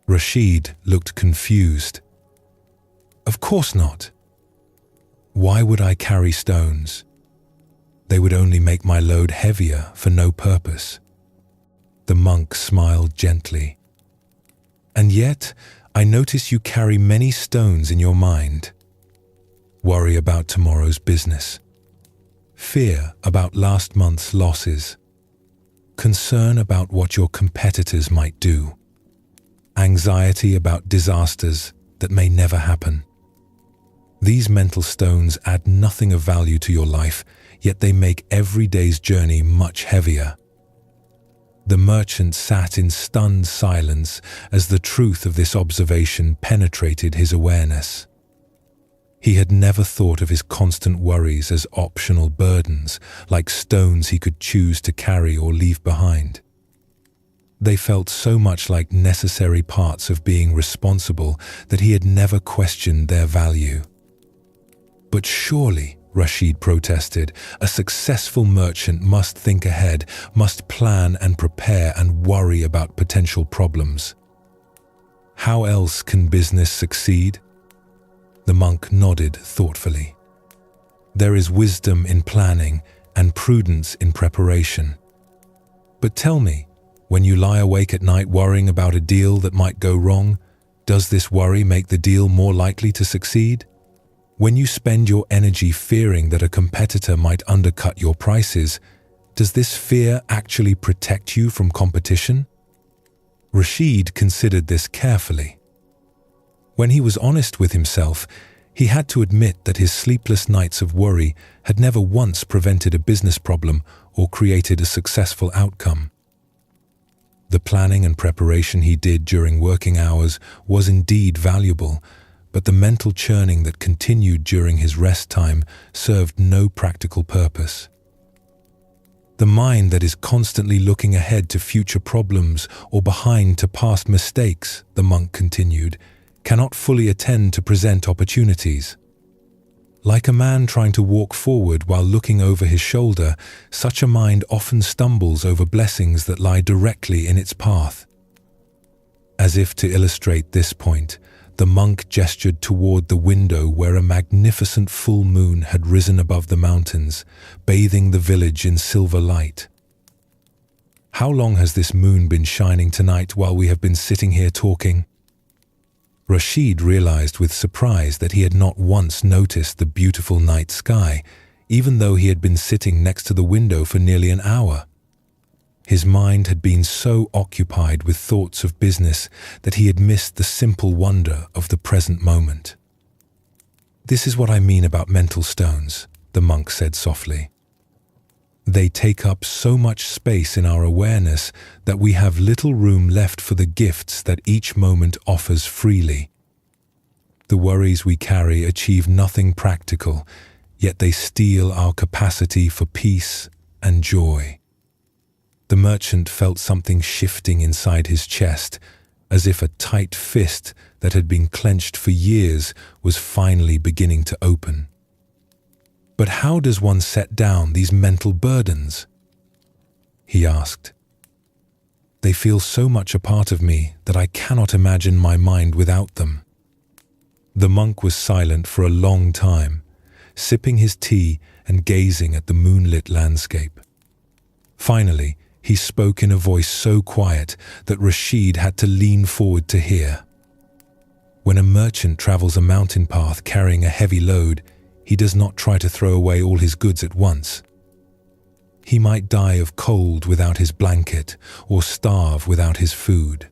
Rashid looked confused. "Of course not. Why would I carry stones? They would only make my load heavier for no purpose." The monk smiled gently. "And yet, I notice you carry many stones in your mind. Worry about tomorrow's business, fear about last month's losses, concern about what your competitors might do, anxiety about disasters that may never happen. These mental stones add nothing of value to your life, yet they make every day's journey much heavier." The merchant sat in stunned silence as the truth of this observation penetrated his awareness. He had never thought of his constant worries as optional burdens, like stones he could choose to carry or leave behind. They felt so much like necessary parts of being responsible that he had never questioned their value. "But surely," Rashid protested, "a successful merchant must think ahead, must plan and prepare and worry about potential problems. How else can business succeed?" The monk nodded thoughtfully. "There is wisdom in planning and prudence in preparation. But tell me, when you lie awake at night worrying about a deal that might go wrong, does this worry make the deal more likely to succeed? When you spend your energy fearing that a competitor might undercut your prices, does this fear actually protect you from competition?" Rashid considered this carefully. When he was honest with himself, he had to admit that his sleepless nights of worry had never once prevented a business problem or created a successful outcome. The planning and preparation he did during working hours was indeed valuable, but the mental churning that continued during his rest time served no practical purpose. The mind that is constantly looking ahead to future problems or behind to past mistakes, the monk continued, cannot fully attend to present opportunities. Like a man trying to walk forward while looking over his shoulder, such a mind often stumbles over blessings that lie directly in its path. As if to illustrate this point, the monk gestured toward the window where a magnificent full moon had risen above the mountains, bathing the village in silver light. "How long has this moon been shining tonight while we have been sitting here talking?" Rashid realized with surprise that he had not once noticed the beautiful night sky, even though he had been sitting next to the window for nearly an hour. His mind had been so occupied with thoughts of business that he had missed the simple wonder of the present moment. "This is what I mean about mental stones," the monk said softly. "They take up so much space in our awareness that we have little room left for the gifts that each moment offers freely. The worries we carry achieve nothing practical, yet they steal our capacity for peace and joy." The merchant felt something shifting inside his chest, as if a tight fist that had been clenched for years was finally beginning to open. "But how does one set down these mental burdens?" he asked. "They feel so much a part of me that I cannot imagine my mind without them." The monk was silent for a long time, sipping his tea and gazing at the moonlit landscape. Finally, He spoke in a voice so quiet that Rashid had to lean forward to hear. When a merchant travels a mountain path carrying a heavy load, he does not try to throw away all his goods at once. He might die of cold without his blanket or starve without his food.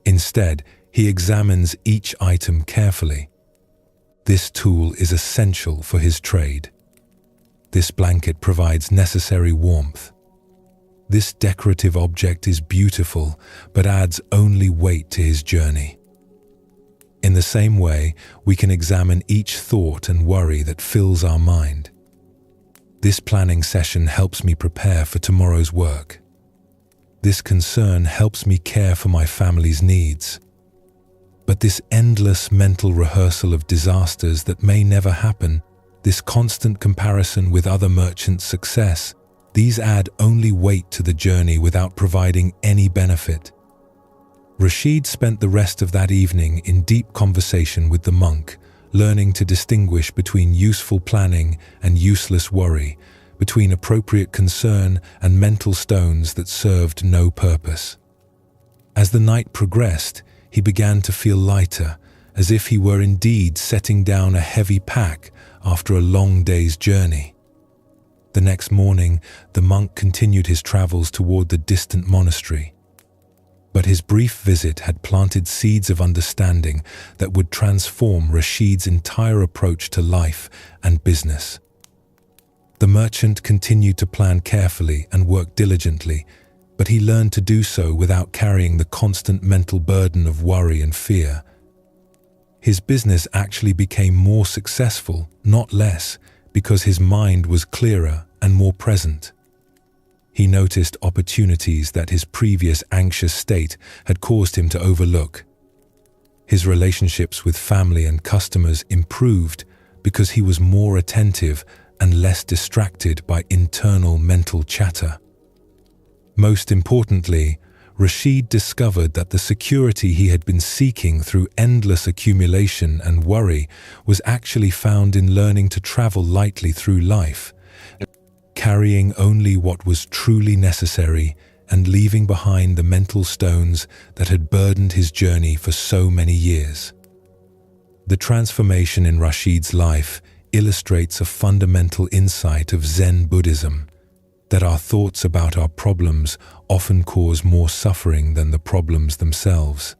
Instead, he examines each item carefully. This tool is essential for his trade. This blanket provides necessary warmth. This decorative object is beautiful, but adds only weight to his journey. In the same way, we can examine each thought and worry that fills our mind. This planning session helps me prepare for tomorrow's work. This concern helps me care for my family's needs. But this endless mental rehearsal of disasters that may never happen, this constant comparison with other merchants' success, these add only weight to the journey without providing any benefit. Rashid spent the rest of that evening in deep conversation with the monk, learning to distinguish between useful planning and useless worry, between appropriate concern and mental stones that served no purpose. As the night progressed, he began to feel lighter, as if he were indeed setting down a heavy pack after a long day's journey. The next morning, the monk continued his travels toward the distant monastery. But his brief visit had planted seeds of understanding that would transform Rashid's entire approach to life and business. The merchant continued to plan carefully and work diligently, but he learned to do so without carrying the constant mental burden of worry and fear. His business actually became more successful, not less, because his mind was clearer and more present. He noticed opportunities that his previous anxious state had caused him to overlook. His relationships with family and customers improved because he was more attentive and less distracted by internal mental chatter. Most importantly, Rashid discovered that the security he had been seeking through endless accumulation and worry was actually found in learning to travel lightly through life, carrying only what was truly necessary and leaving behind the mental stones that had burdened his journey for so many years. The transformation in Rashid's life illustrates a fundamental insight of Zen Buddhism, that our thoughts about our problems often cause more suffering than the problems themselves.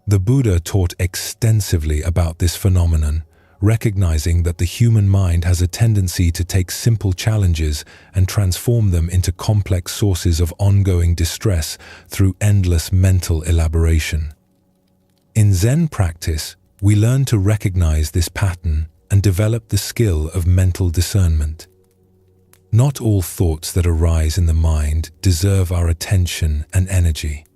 The Buddha taught extensively about this phenomenon, recognizing that the human mind has a tendency to take simple challenges and transform them into complex sources of ongoing distress through endless mental elaboration. In Zen practice, we learn to recognize this pattern and develop the skill of mental discernment. Not all thoughts that arise in the mind deserve our attention and energy.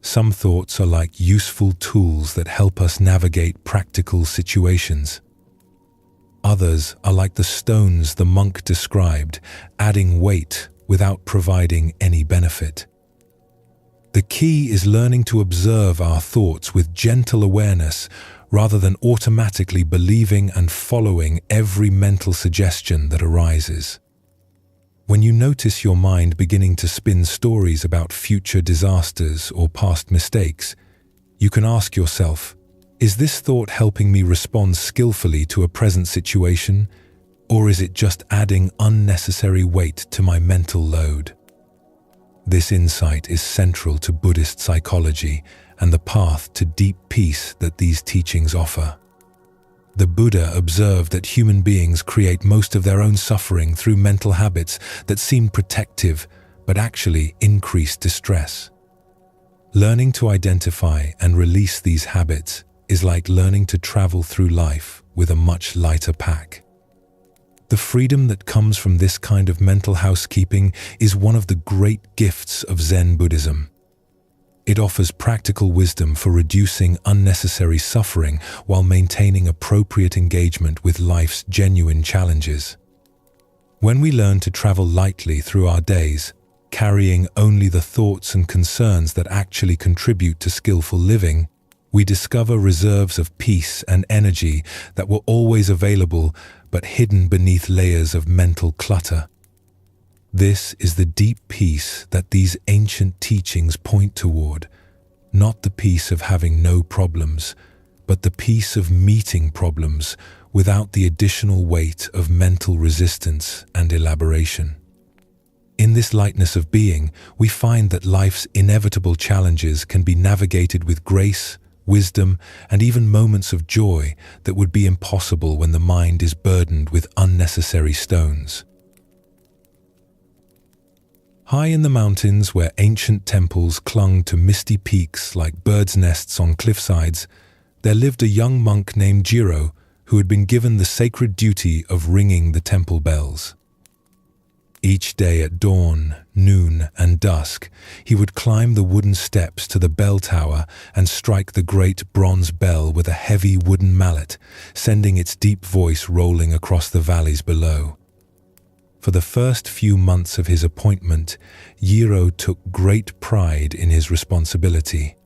Some thoughts are like useful tools that help us navigate practical situations. Others are like the stones the monk described, adding weight without providing any benefit. The key is learning to observe our thoughts with gentle awareness rather than automatically believing and following every mental suggestion that arises. When you notice your mind beginning to spin stories about future disasters or past mistakes, you can ask yourself, is this thought helping me respond skillfully to a present situation, or is it just adding unnecessary weight to my mental load? This insight is central to Buddhist psychology and the path to deep peace that these teachings offer. The Buddha observed that human beings create most of their own suffering through mental habits that seem protective but actually increase distress. Learning to identify and release these habits is like learning to travel through life with a much lighter pack. The freedom that comes from this kind of mental housekeeping is one of the great gifts of Zen Buddhism. It offers practical wisdom for reducing unnecessary suffering while maintaining appropriate engagement with life's genuine challenges. When we learn to travel lightly through our days, carrying only the thoughts and concerns that actually contribute to skillful living, we discover reserves of peace and energy that were always available but hidden beneath layers of mental clutter. This is the deep peace that these ancient teachings point toward, not the peace of having no problems, but the peace of meeting problems without the additional weight of mental resistance and elaboration. In this lightness of being, we find that life's inevitable challenges can be navigated with grace, wisdom, and even moments of joy that would be impossible when the mind is burdened with unnecessary stones. High in the mountains, where ancient temples clung to misty peaks like birds' nests on cliffsides, there lived a young monk named Jiro who had been given the sacred duty of ringing the temple bells. Each day at dawn, noon, and dusk, he would climb the wooden steps to the bell tower and strike the great bronze bell with a heavy wooden mallet, sending its deep voice rolling across the valleys below. For the first few months of his appointment, Jiro took great pride in his responsibility.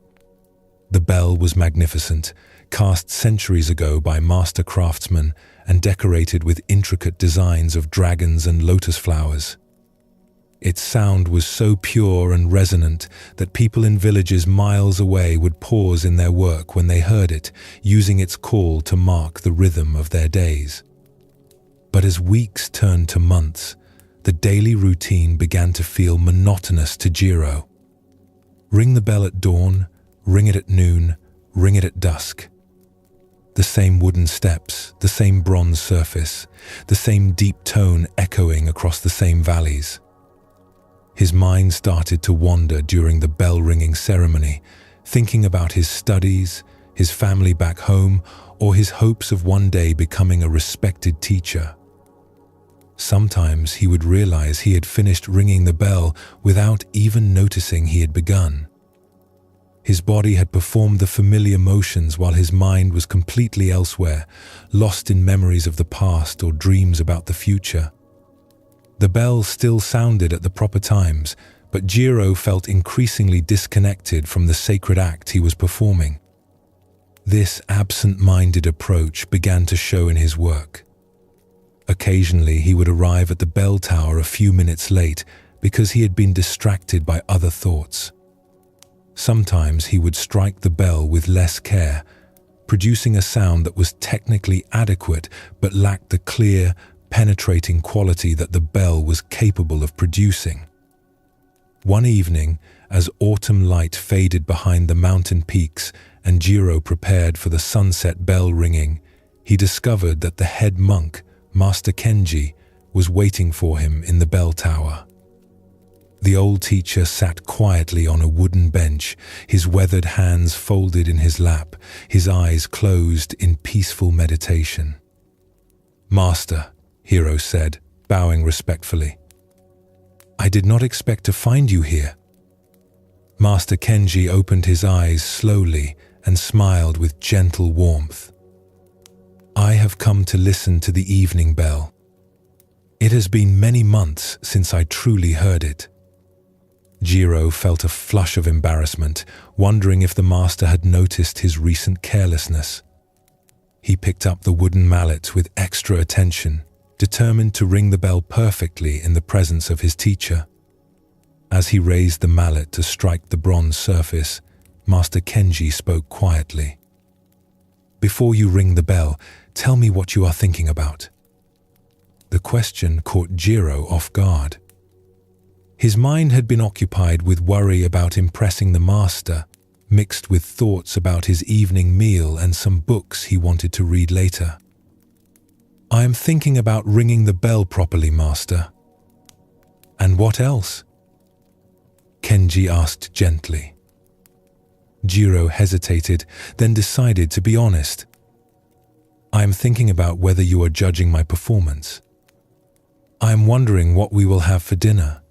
The bell was magnificent, cast centuries ago by master craftsmen and decorated with intricate designs of dragons and lotus flowers. Its sound was so pure and resonant that people in villages miles away would pause in their work when they heard it, using its call to mark the rhythm of their days. But as weeks turned to months, the daily routine began to feel monotonous to Jiro. Ring the bell at dawn, ring it at noon, ring it at dusk. The same wooden steps, the same bronze surface, the same deep tone echoing across the same valleys. His mind started to wander during the bell-ringing ceremony, thinking about his studies, his family back home, or his hopes of one day becoming a respected teacher. Sometimes he would realize he had finished ringing the bell without even noticing he had begun. His body had performed the familiar motions while his mind was completely elsewhere, lost in memories of the past or dreams about the future. The bell still sounded at the proper times, but Jiro felt increasingly disconnected from the sacred act he was performing. This absent-minded approach began to show in his work. Occasionally, he would arrive at the bell tower a few minutes late because he had been distracted by other thoughts. Sometimes he would strike the bell with less care, producing a sound that was technically adequate but lacked the clear, penetrating quality that the bell was capable of producing. One evening, as autumn light faded behind the mountain peaks and Jiro prepared for the sunset bell ringing, he discovered that the head monk, Master Kenji, was waiting for him in the bell tower. The old teacher sat quietly on a wooden bench, his weathered hands folded in his lap, his eyes closed in peaceful meditation. "Master," Jiro said, bowing respectfully, "I did not expect to find you here." Master Kenji opened his eyes slowly and smiled with gentle warmth. "I have come to listen to the evening bell. It has been many months since I truly heard it." Jiro felt a flush of embarrassment, wondering if the master had noticed his recent carelessness. He picked up the wooden mallet with extra attention, determined to ring the bell perfectly in the presence of his teacher. As he raised the mallet to strike the bronze surface, Master Kenji spoke quietly. "Before you ring the bell, tell me what you are thinking about." The question caught Jiro off guard. His mind had been occupied with worry about impressing the master, mixed with thoughts about his evening meal and some books he wanted to read later. "I am thinking about ringing the bell properly, master." "And what else?" Kenji asked gently. Jiro hesitated, then decided to be honest. "I am thinking about whether you are judging my performance. I am wondering what we will have for dinner.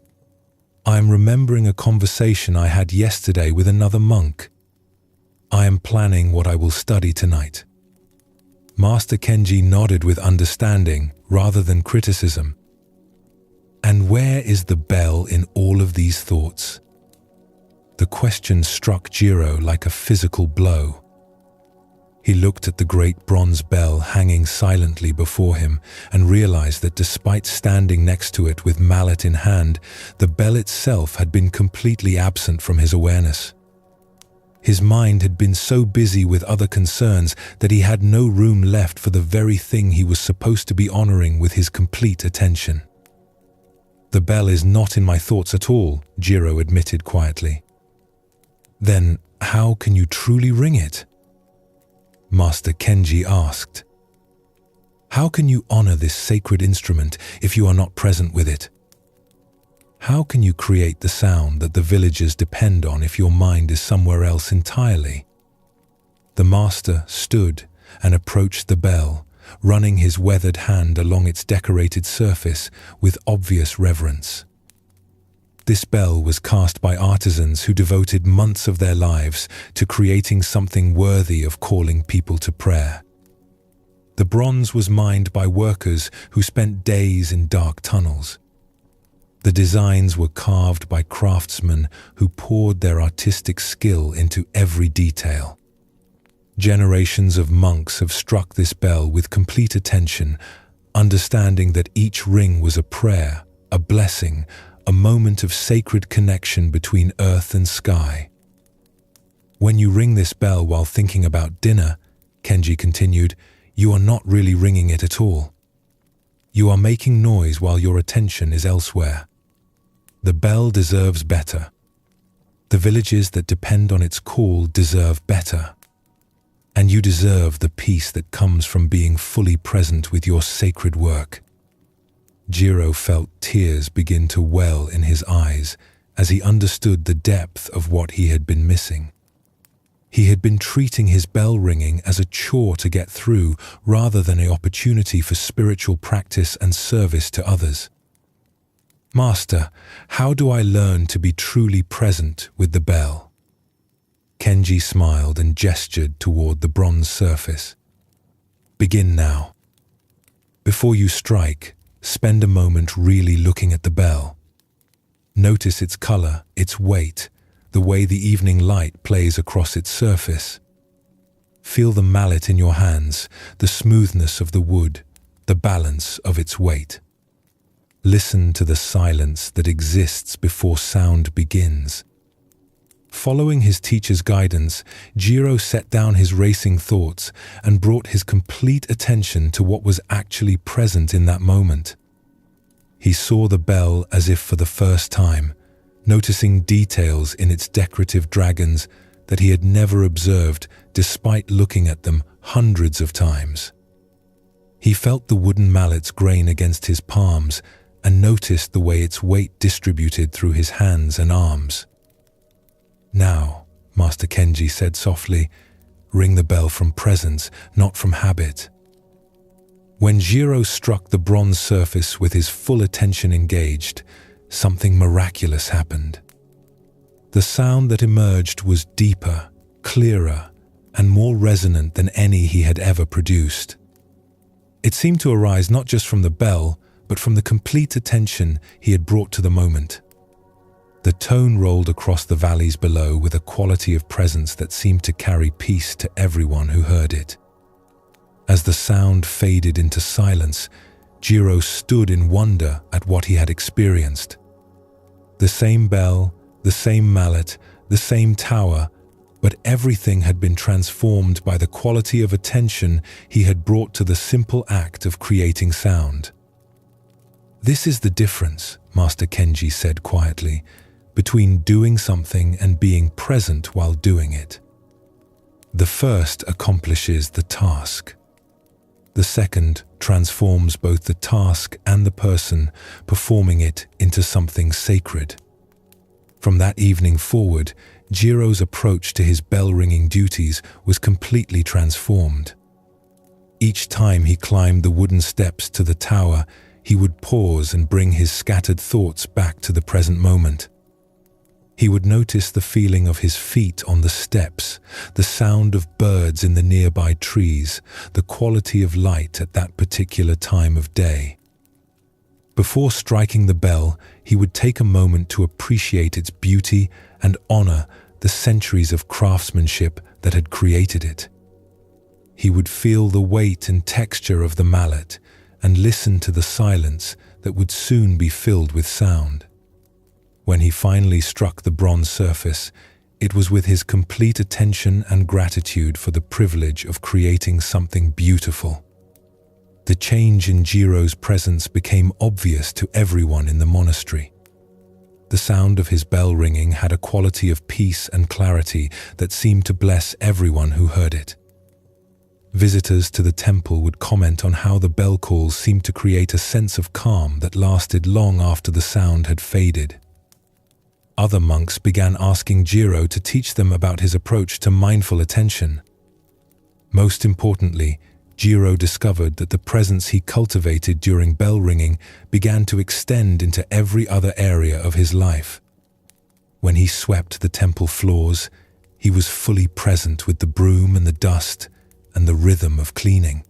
I am remembering a conversation I had yesterday with another monk. I am planning what I will study tonight." Master Kenji nodded with understanding rather than criticism. "And where is the bell in all of these thoughts?" The question struck Jiro like a physical blow. He looked at the great bronze bell hanging silently before him and realized that despite standing next to it with mallet in hand, the bell itself had been completely absent from his awareness. His mind had been so busy with other concerns that he had no room left for the very thing he was supposed to be honoring with his complete attention. "The bell is not in my thoughts at all," Jiro admitted quietly. "Then how can you truly ring it?" Master Kenji asked. "How can you honor this sacred instrument if you are not present with it? How can you create the sound that the villagers depend on if your mind is somewhere else entirely?" The master stood and approached the bell, running his weathered hand along its decorated surface with obvious reverence. This bell was cast by artisans who devoted months of their lives to creating something worthy of calling people to prayer. The bronze was mined by workers who spent days in dark tunnels. The designs were carved by craftsmen who poured their artistic skill into every detail. Generations of monks have struck this bell with complete attention, understanding that each ring was a prayer, a blessing, a moment of sacred connection between earth and sky. "When you ring this bell while thinking about dinner," Kenji continued, "you are not really ringing it at all. You are making noise while your attention is elsewhere. The bell deserves better. The villages that depend on its call deserve better. And you deserve the peace that comes from being fully present with your sacred work." Jiro felt tears begin to well in his eyes as he understood the depth of what he had been missing. He had been treating his bell ringing as a chore to get through rather than an opportunity for spiritual practice and service to others. "Master, how do I learn to be truly present with the bell?" Kenji smiled and gestured toward the bronze surface. "Begin now. Before you strike, spend a moment really looking at the bell. Notice its color, its weight, the way the evening light plays across its surface. Feel the mallet in your hands, the smoothness of the wood, the balance of its weight. Listen to the silence that exists before sound begins." Following his teacher's guidance, Jiro set down his racing thoughts and brought his complete attention to what was actually present in that moment. He saw the bell as if for the first time, noticing details in its decorative dragons that he had never observed despite looking at them hundreds of times. He felt the wooden mallets grain against his palms and noticed the way its weight distributed through his hands and arms. "Now," Master Kenji said softly, "ring the bell from presence, not from habit." When Jiro struck the bronze surface with his full attention engaged, something miraculous happened. The sound that emerged was deeper, clearer, and more resonant than any he had ever produced. It seemed to arise not just from the bell, but from the complete attention he had brought to the moment. The tone rolled across the valleys below with a quality of presence that seemed to carry peace to everyone who heard it. As the sound faded into silence, Jiro stood in wonder at what he had experienced. The same bell, the same mallet, the same tower, but everything had been transformed by the quality of attention he had brought to the simple act of creating sound. "This is the difference," Master Kenji said quietly, "between doing something and being present while doing it. The first accomplishes the task. The second transforms both the task and the person performing it into something sacred." From that evening forward, Jiro's approach to his bell-ringing duties was completely transformed. Each time he climbed the wooden steps to the tower, he would pause and bring his scattered thoughts back to the present moment. He would notice the feeling of his feet on the steps, the sound of birds in the nearby trees, the quality of light at that particular time of day. Before striking the bell, he would take a moment to appreciate its beauty and honor the centuries of craftsmanship that had created it. He would feel the weight and texture of the mallet and listen to the silence that would soon be filled with sound. When he finally struck the bronze surface, it was with his complete attention and gratitude for the privilege of creating something beautiful. The change in Jiro's presence became obvious to everyone in the monastery. The sound of his bell ringing had a quality of peace and clarity that seemed to bless everyone who heard it. Visitors to the temple would comment on how the bell calls seemed to create a sense of calm that lasted long after the sound had faded. Other monks began asking Jiro to teach them about his approach to mindful attention. Most importantly, Jiro discovered that the presence he cultivated during bell ringing began to extend into every other area of his life. When he swept the temple floors, he was fully present with the broom and the dust and the rhythm of cleaning.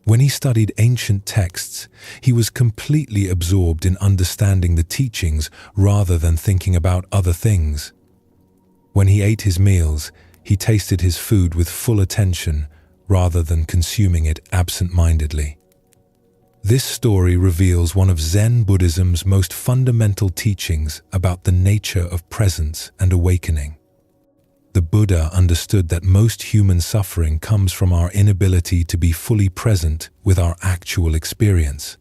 When he studied ancient texts, he was completely absorbed in understanding the teachings rather than thinking about other things. When he ate his meals, he tasted his food with full attention rather than consuming it absent-mindedly. This story reveals one of Zen Buddhism's most fundamental teachings about the nature of presence and awakening. The Buddha understood that most human suffering comes from our inability to be fully present with our actual experience.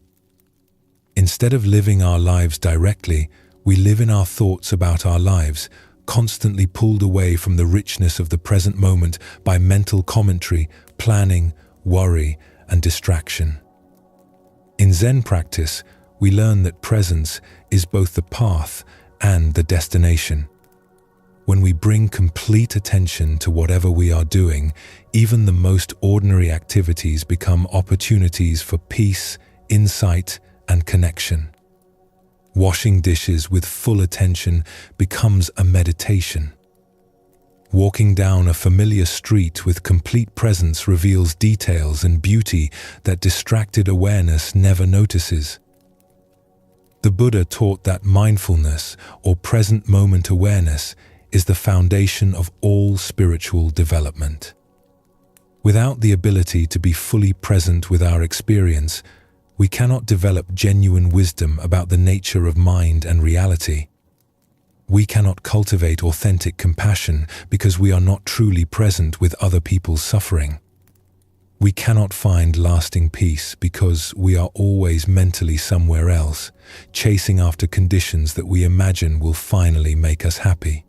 Instead of living our lives directly, we live in our thoughts about our lives, constantly pulled away from the richness of the present moment by mental commentary, planning, worry, and distraction. In Zen practice, we learn that presence is both the path and the destination. When we bring complete attention to whatever we are doing, even the most ordinary activities become opportunities for peace, insight, and connection. Washing dishes with full attention becomes a meditation. Walking down a familiar street with complete presence reveals details and beauty that distracted awareness never notices. The Buddha taught that mindfulness, or present moment awareness, is the foundation of all spiritual development. Without the ability to be fully present with our experience, we cannot develop genuine wisdom about the nature of mind and reality. We cannot cultivate authentic compassion because we are not truly present with other people's suffering. We cannot find lasting peace because we are always mentally somewhere else, chasing after conditions that we imagine will finally make us happy.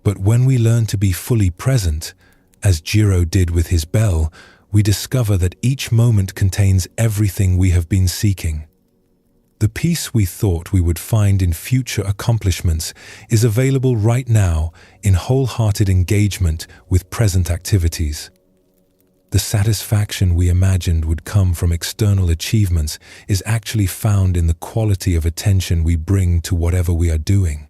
But when we learn to be fully present, as Jiro did with his bell, we discover that each moment contains everything we have been seeking. The peace we thought we would find in future accomplishments is available right now in wholehearted engagement with present activities. The satisfaction we imagined would come from external achievements is actually found in the quality of attention we bring to whatever we are doing.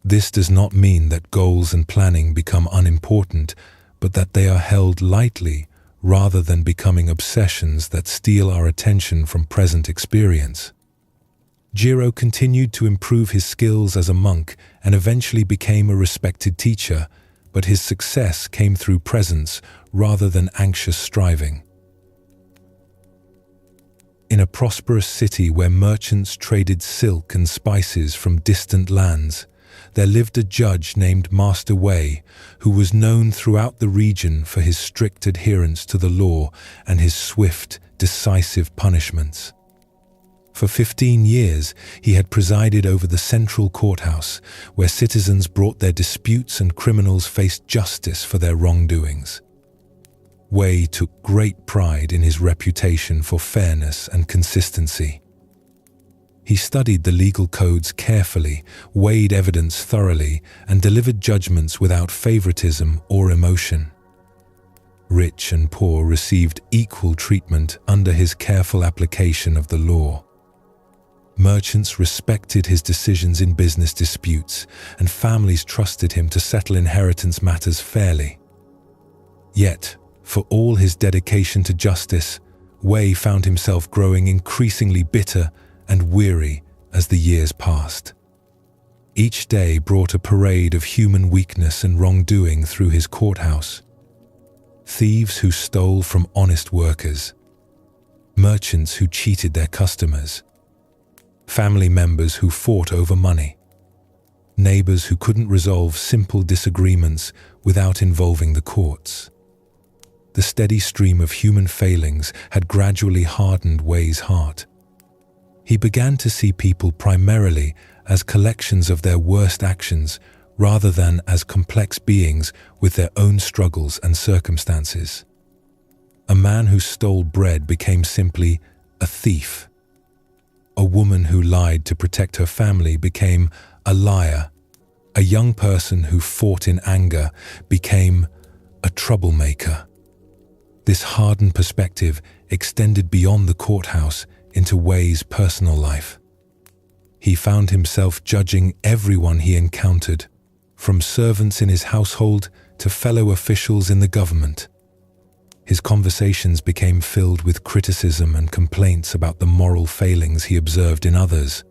This does not mean that goals and planning become unimportant, but that they are held lightly rather than becoming obsessions that steal our attention from present experience. Jiro continued to improve his skills as a monk and eventually became a respected teacher, but his success came through presence rather than anxious striving. In a prosperous city where merchants traded silk and spices from distant lands, there lived a judge named Master Wei, who was known throughout the region for his strict adherence to the law and his swift, decisive punishments. For 15 years, he had presided over the central courthouse, where citizens brought their disputes and criminals faced justice for their wrongdoings. Wei took great pride in his reputation for fairness and consistency. He studied the legal codes carefully, weighed evidence thoroughly, and delivered judgments without favoritism or emotion. Rich and poor received equal treatment under his careful application of the law. Merchants respected his decisions in business disputes, and families trusted him to settle inheritance matters fairly. Yet, for all his dedication to justice, Wei found himself growing increasingly bitter and weary as the years passed. Each day brought a parade of human weakness and wrongdoing through his courthouse. thieves who stole from honest workers, merchants who cheated their customers, family members who fought over money, neighbors who couldn't resolve simple disagreements without involving the courts. The steady stream of human failings had gradually hardened Wei's heart. He began to see people primarily as collections of their worst actions rather than as complex beings with their own struggles and circumstances. A man who stole bread became simply a thief. A woman who lied to protect her family became a liar. A young person who fought in anger became a troublemaker. This hardened perspective extended beyond the courthouse into Wei's personal life. He found himself judging everyone he encountered, from servants in his household to fellow officials in the government. His conversations became filled with criticism and complaints about the moral failings he observed in others.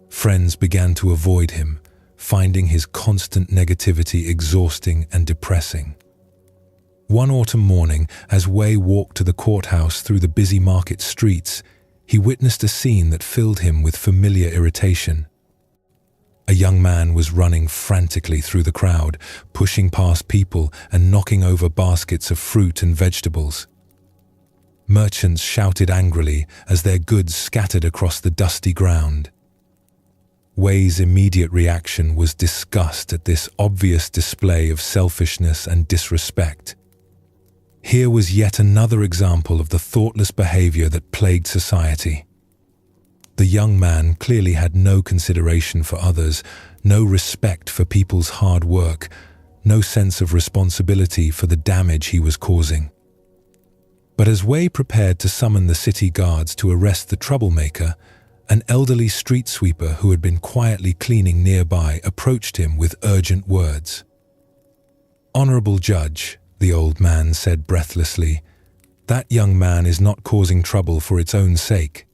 Friends began to avoid him, finding his constant negativity exhausting and depressing. One autumn morning, as Wei walked to the courthouse through the busy market streets, he witnessed a scene that filled him with familiar irritation. A young man was running frantically through the crowd, pushing past people and knocking over baskets of fruit and vegetables. Merchants shouted angrily as their goods scattered across the dusty ground. Wei's immediate reaction was disgust at this obvious display of selfishness and disrespect. Here was yet another example of the thoughtless behavior that plagued society. The young man clearly had no consideration for others, no respect for people's hard work, no sense of responsibility for the damage he was causing. But as Wei prepared to summon the city guards to arrest the troublemaker, an elderly street sweeper who had been quietly cleaning nearby approached him with urgent words. "Honorable Judge," the old man said breathlessly, "that young man is not causing trouble for its own sake.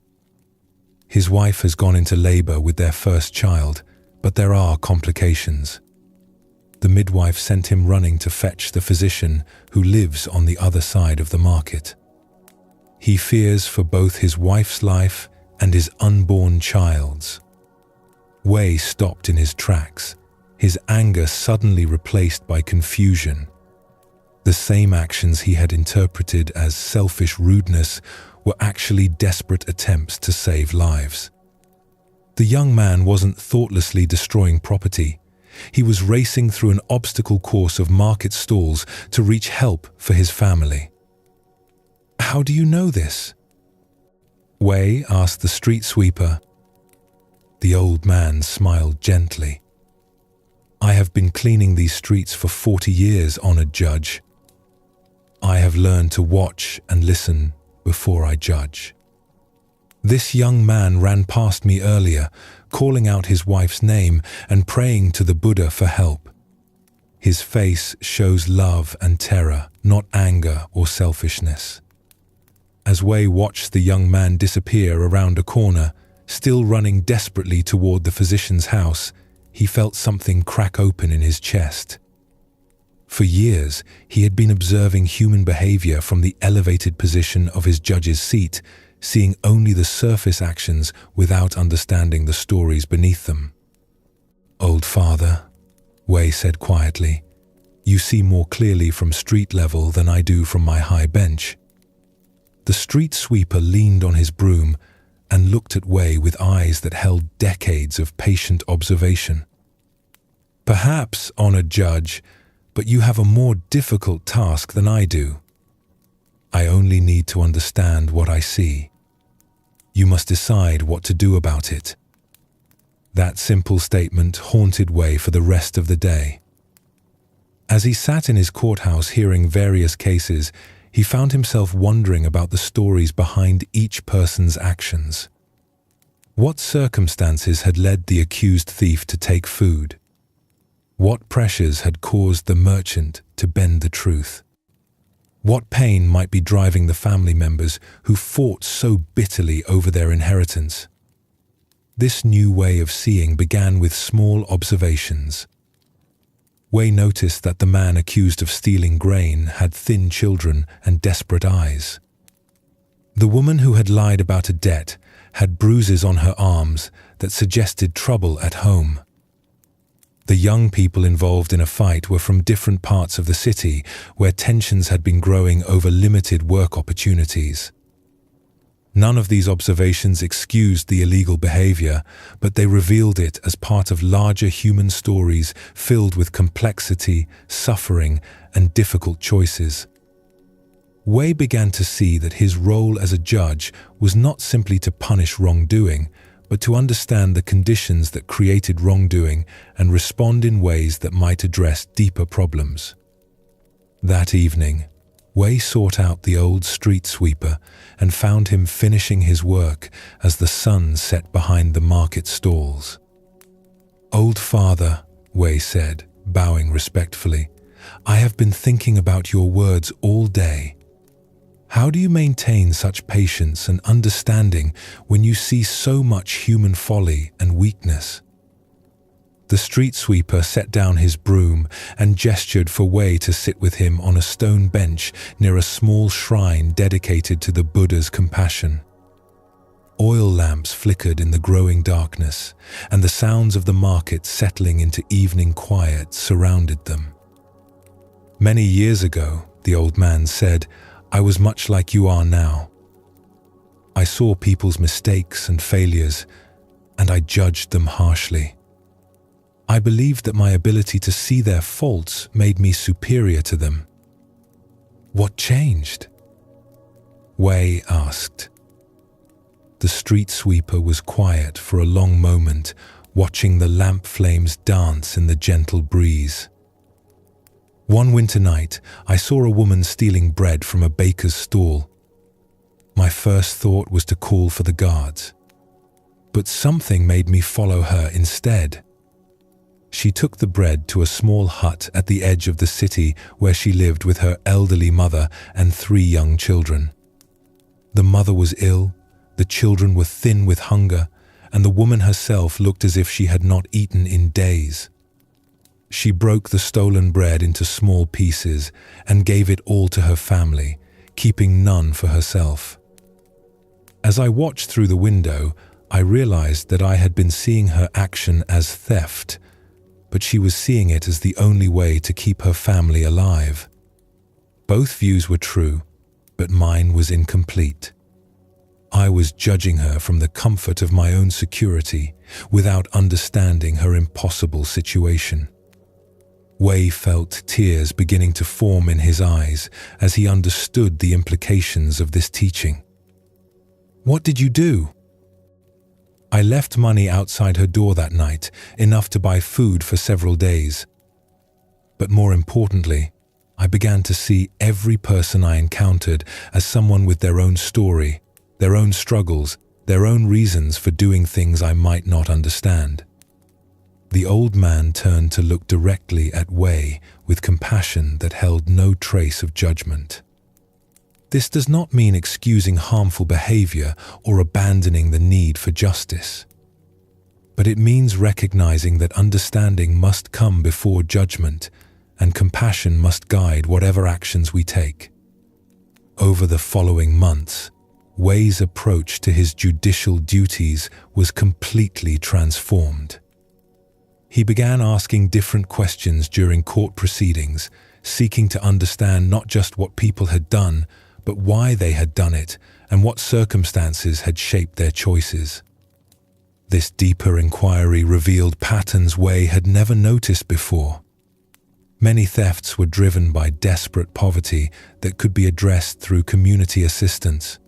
His wife has gone into labor with their first child, but there are complications." The midwife sent him running to fetch the physician who lives on the other side of the market. He fears for both his wife's life and his unborn child's. Wei stopped in his tracks, his anger suddenly replaced by confusion. The same actions he had interpreted as selfish rudeness were actually desperate attempts to save lives. The young man wasn't thoughtlessly destroying property. He was racing through an obstacle course of market stalls to reach help for his family. "How do you know this?" Wei asked the street sweeper. The old man smiled gently. "I have been cleaning these streets for 40 years, honored judge. I have learned to watch and listen before I judge. This young man ran past me earlier, calling out his wife's name and praying to the Buddha for help. His face shows love and terror, not anger or selfishness." As Wei watched the young man disappear around a corner, still running desperately toward the physician's house, he felt something crack open in his chest. For years, he had been observing human behavior from the elevated position of his judge's seat, seeing only the surface actions without understanding the stories beneath them. "Old father," Wei said quietly, "you see more clearly from street level than I do from my high bench." The street sweeper leaned on his broom and looked at Wei with eyes that held decades of patient observation. "Perhaps, honored judge, but you have a more difficult task than I do. I only need to understand what I see. You must decide what to do about it." That simple statement haunted Wei for the rest of the day. As he sat in his courthouse hearing various cases, he found himself wondering about the stories behind each person's actions. What circumstances had led the accused thief to take food? What pressures had caused the merchant to bend the truth? What pain might be driving the family members who fought so bitterly over their inheritance? This new way of seeing began with small observations. Wei noticed that the man accused of stealing grain had thin children and desperate eyes. The woman who had lied about a debt had bruises on her arms that suggested trouble at home. The young people involved in a fight were from different parts of the city where tensions had been growing over limited work opportunities. None of these observations excused the illegal behavior, but they revealed it as part of larger human stories filled with complexity, suffering, and difficult choices. Wei began to see that his role as a judge was not simply to punish wrongdoing, but to understand the conditions that created wrongdoing and respond in ways that might address deeper problems. That evening, Wei sought out the old street sweeper and found him finishing his work as the sun set behind the market stalls. "Old father," Wei said, bowing respectfully, "I have been thinking about your words all day. How do you maintain such patience and understanding when you see so much human folly and weakness?" The street sweeper set down his broom and gestured for Wei to sit with him on a stone bench near a small shrine dedicated to the Buddha's compassion. Oil lamps flickered in the growing darkness, and the sounds of the market settling into evening quiet surrounded them. "Many years ago," the old man said, "I was much like you are now. I saw people's mistakes and failures, and I judged them harshly. I believed that my ability to see their faults made me superior to them. What changed?" Wei asked. The street sweeper was quiet for a long moment, watching the lamp flames dance in the gentle breeze. "One winter night, I saw a woman stealing bread from a baker's stall. My first thought was to call for the guards, but something made me follow her instead. She took the bread to a small hut at the edge of the city where she lived with her elderly mother and 3 young children. The mother was ill, the children were thin with hunger, and the woman herself looked as if she had not eaten in days. She broke the stolen bread into small pieces and gave it all to her family, keeping none for herself. As I watched through the window, I realized that I had been seeing her action as theft, but she was seeing it as the only way to keep her family alive. Both views were true, but mine was incomplete. I was judging her from the comfort of my own security without understanding her impossible situation." Wei felt tears beginning to form in his eyes as he understood the implications of this teaching. "What did you do?" "I left money outside her door that night, enough to buy food for several days. But more importantly, I began to see every person I encountered as someone with their own story, their own struggles, their own reasons for doing things I might not understand." The old man turned to look directly at Wei with compassion that held no trace of judgment. This does not mean excusing harmful behavior or abandoning the need for justice. But it means recognizing that understanding must come before judgment, and compassion must guide whatever actions we take. Over the following months, Wei's approach to his judicial duties was completely transformed. He began asking different questions during court proceedings, seeking to understand not just what people had done, but why they had done it and what circumstances had shaped their choices. This deeper inquiry revealed patterns Wei had never noticed before. Many thefts were driven by desperate poverty that could be addressed through community assistance.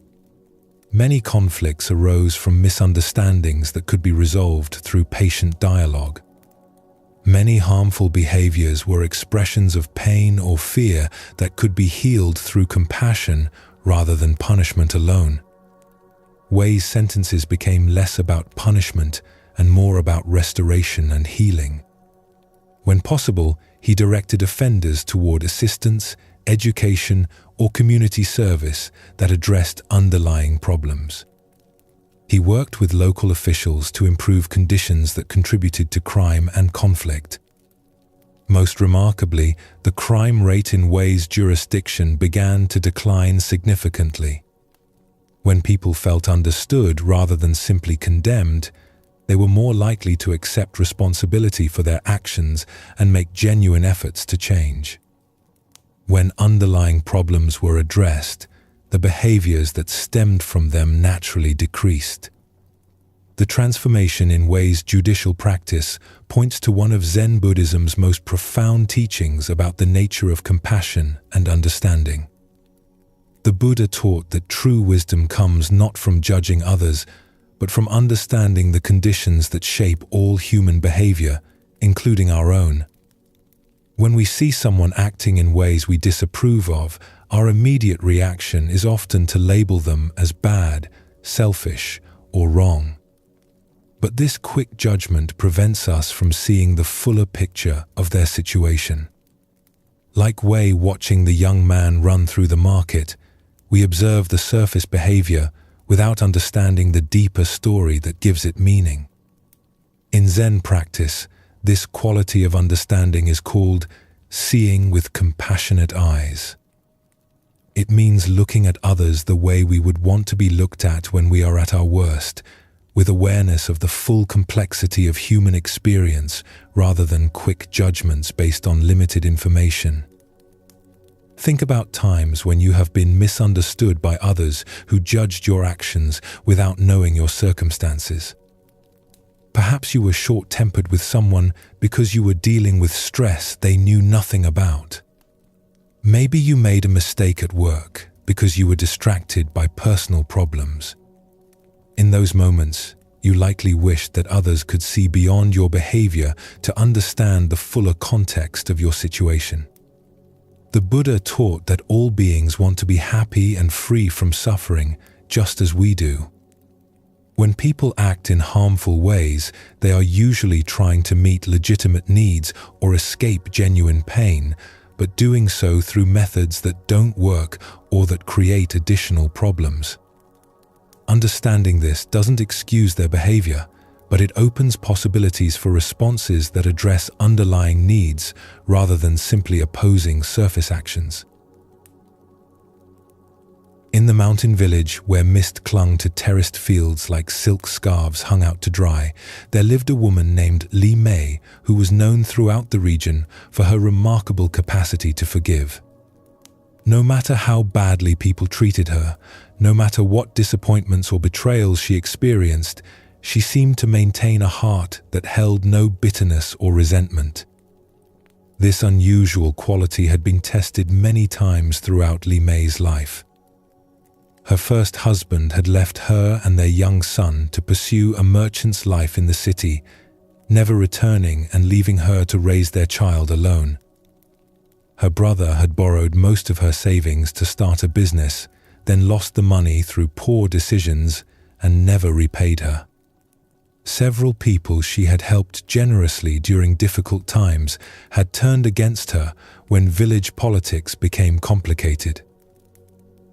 Many conflicts arose from misunderstandings that could be resolved through patient dialogue. Many harmful behaviors were expressions of pain or fear that could be healed through compassion rather than punishment alone. Wei's sentences became less about punishment and more about restoration and healing. When possible, he directed offenders toward assistance, education, or community service that addressed underlying problems. He worked with local officials to improve conditions that contributed to crime and conflict. Most remarkably, the crime rate in Wei's jurisdiction began to decline significantly. When people felt understood rather than simply condemned, they were more likely to accept responsibility for their actions and make genuine efforts to change. When underlying problems were addressed, the behaviors that stemmed from them naturally decreased. The transformation in Wei's judicial practice points to one of Zen Buddhism's most profound teachings about the nature of compassion and understanding. The Buddha taught that true wisdom comes not from judging others, but from understanding the conditions that shape all human behavior, including our own. When we see someone acting in ways we disapprove of, our immediate reaction is often to label them as bad, selfish, or wrong. But this quick judgment prevents us from seeing the fuller picture of their situation. Like Wei watching the young man run through the market, we observe the surface behavior without understanding the deeper story that gives it meaning. In Zen practice, this quality of understanding is called seeing with compassionate eyes. It means looking at others the way we would want to be looked at when we are at our worst, with awareness of the full complexity of human experience rather than quick judgments based on limited information. Think about times when you have been misunderstood by others who judged your actions without knowing your circumstances. Perhaps you were short-tempered with someone because you were dealing with stress they knew nothing about. Maybe you made a mistake at work because you were distracted by personal problems. In those moments, you likely wished that others could see beyond your behavior to understand the fuller context of your situation. The Buddha taught that all beings want to be happy and free from suffering, just as we do. When people act in harmful ways, they are usually trying to meet legitimate needs or escape genuine pain, but doing so through methods that don't work or that create additional problems. Understanding this doesn't excuse their behavior, but it opens possibilities for responses that address underlying needs rather than simply opposing surface actions. In the mountain village where mist clung to terraced fields like silk scarves hung out to dry, there lived a woman named Li Mei who was known throughout the region for her remarkable capacity to forgive. No matter how badly people treated her, no matter what disappointments or betrayals she experienced, she seemed to maintain a heart that held no bitterness or resentment. This unusual quality had been tested many times throughout Li Mei's life. Her first husband had left her and their young son to pursue a merchant's life in the city, never returning and leaving her to raise their child alone. Her brother had borrowed most of her savings to start a business, then lost the money through poor decisions and never repaid her. Several people she had helped generously during difficult times had turned against her when village politics became complicated.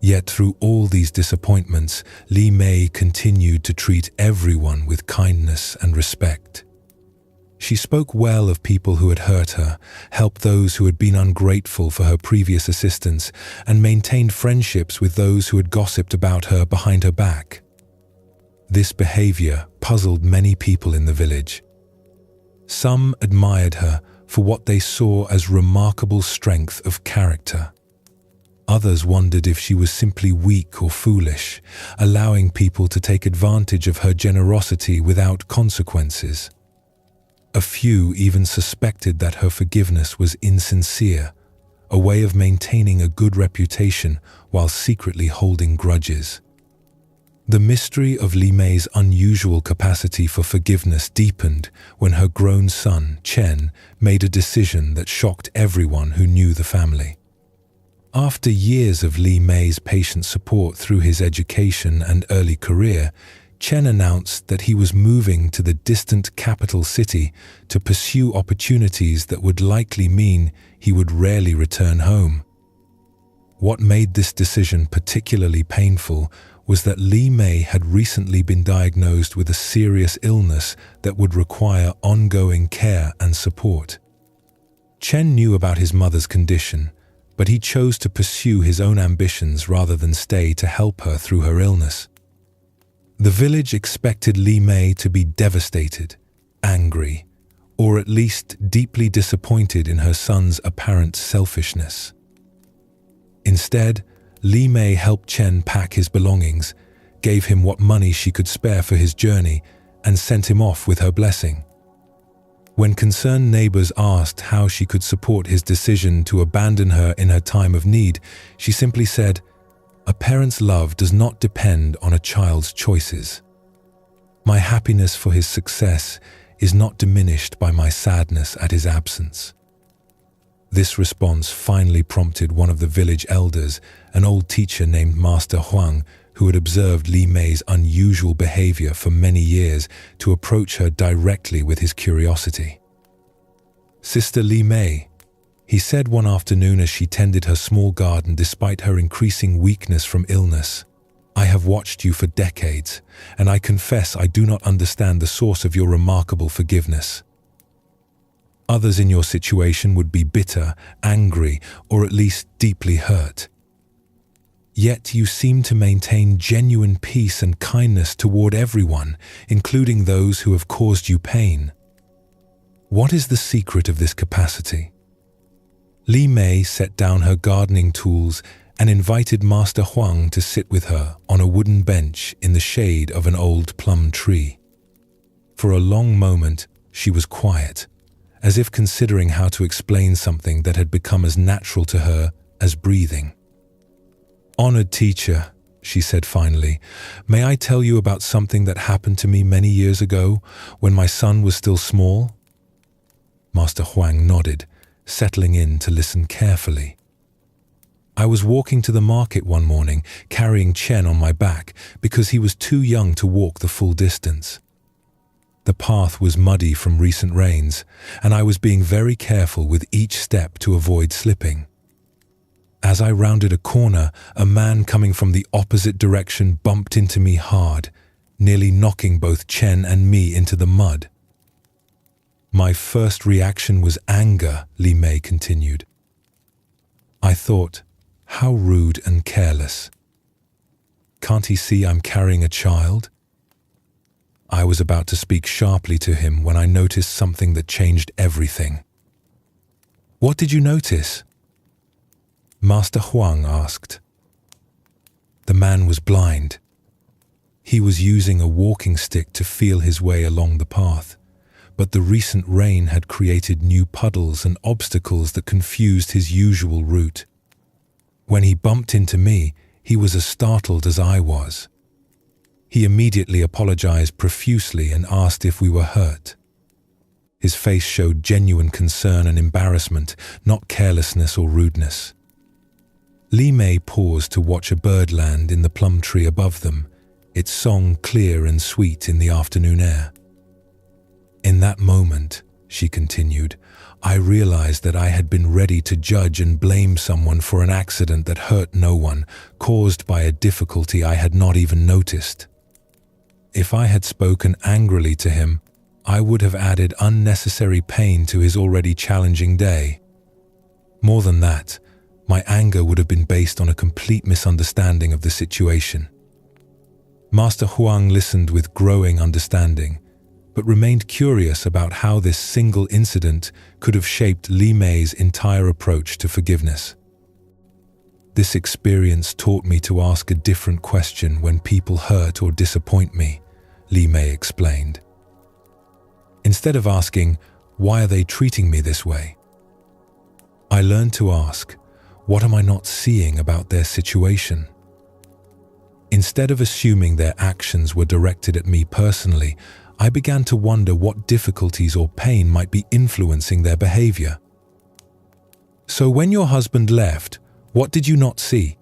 Yet through all these disappointments, Li Mei continued to treat everyone with kindness and respect. She spoke well of people who had hurt her, helped those who had been ungrateful for her previous assistance, and maintained friendships with those who had gossiped about her behind her back. This behavior puzzled many people in the village. Some admired her for what they saw as remarkable strength of character. Others wondered if she was simply weak or foolish, allowing people to take advantage of her generosity without consequences. A few even suspected that her forgiveness was insincere, a way of maintaining a good reputation while secretly holding grudges. The mystery of Li Mei's unusual capacity for forgiveness deepened when her grown son, Chen, made a decision that shocked everyone who knew the family. After years of Li Mei's patient support through his education and early career, Chen announced that he was moving to the distant capital city to pursue opportunities that would likely mean he would rarely return home. What made this decision particularly painful was that Li Mei had recently been diagnosed with a serious illness that would require ongoing care and support. Chen knew about his mother's condition, but he chose to pursue his own ambitions rather than stay to help her through her illness. The village expected Li Mei to be devastated, angry, or at least deeply disappointed in her son's apparent selfishness. Instead, Li Mei helped Chen pack his belongings, gave him what money she could spare for his journey, and sent him off with her blessing. When concerned neighbors asked how she could support his decision to abandon her in her time of need, she simply said, "A parent's love does not depend on a child's choices. My happiness for his success is not diminished by my sadness at his absence." This response finally prompted one of the village elders, an old teacher named Master Huang, who had observed Li Mei's unusual behavior for many years, to approach her directly with his curiosity. "Sister Li Mei," he said one afternoon as she tended her small garden despite her increasing weakness from illness, "I have watched you for decades, and I confess I do not understand the source of your remarkable forgiveness. Others in your situation would be bitter, angry, or at least deeply hurt. Yet you seem to maintain genuine peace and kindness toward everyone, including those who have caused you pain. What is the secret of this capacity?" Li Mei set down her gardening tools and invited Master Huang to sit with her on a wooden bench in the shade of an old plum tree. For a long moment, she was quiet, as if considering how to explain something that had become as natural to her as breathing. "Honored teacher," she said finally, "may I tell you about something that happened to me many years ago when my son was still small?" Master Huang nodded, settling in to listen carefully. "I was walking to the market one morning, carrying Chen on my back because he was too young to walk the full distance. The path was muddy from recent rains, and I was being very careful with each step to avoid slipping. As I rounded a corner, a man coming from the opposite direction bumped into me hard, nearly knocking both Chen and me into the mud. My first reaction was anger," Li Mei continued. "I thought, how rude and careless. Can't he see I'm carrying a child?" I was about to speak sharply to him when I noticed something that changed everything. "What did you notice?" Master Huang asked. The man was blind. He was using a walking stick to feel his way along the path, but the recent rain had created new puddles and obstacles that confused his usual route. When he bumped into me, he was as startled as I was. He immediately apologized profusely and asked if we were hurt. His face showed genuine concern and embarrassment, not carelessness or rudeness. Li Mei paused to watch a bird land in the plum tree above them, its song clear and sweet in the afternoon air. "In that moment," she continued, "I realized that I had been ready to judge and blame someone for an accident that hurt no one, caused by a difficulty I had not even noticed. If I had spoken angrily to him, I would have added unnecessary pain to his already challenging day. More than that, my anger would have been based on a complete misunderstanding of the situation." Master Huang listened with growing understanding, but remained curious about how this single incident could have shaped Li Mei's entire approach to forgiveness. "This experience taught me to ask a different question when people hurt or disappoint me," Li Mei explained. "Instead of asking, 'Why are they treating me this way?' I learned to ask, 'What am I not seeing about their situation?' Instead of assuming their actions were directed at me personally, I began to wonder what difficulties or pain might be influencing their behavior." "So when your husband left, what did you not see?"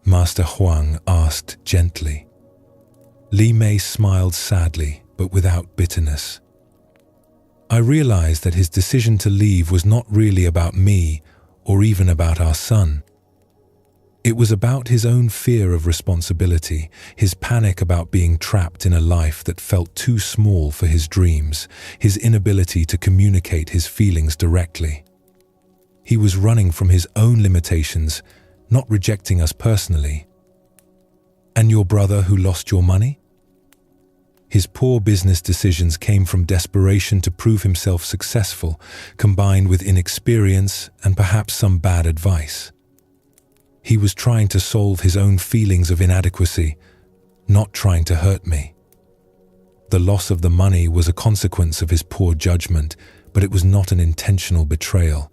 Master Huang asked gently. Li Mei smiled sadly, but without bitterness. "I realized that his decision to leave was not really about me or even about our son. It was about his own fear of responsibility, his panic about being trapped in a life that felt too small for his dreams, his inability to communicate his feelings directly. He was running from his own limitations, not rejecting us personally. And your brother who lost your money? His poor business decisions came from desperation to prove himself successful, combined with inexperience and perhaps some bad advice. He was trying to solve his own feelings of inadequacy, not trying to hurt me. The loss of the money was a consequence of his poor judgment, but it was not an intentional betrayal.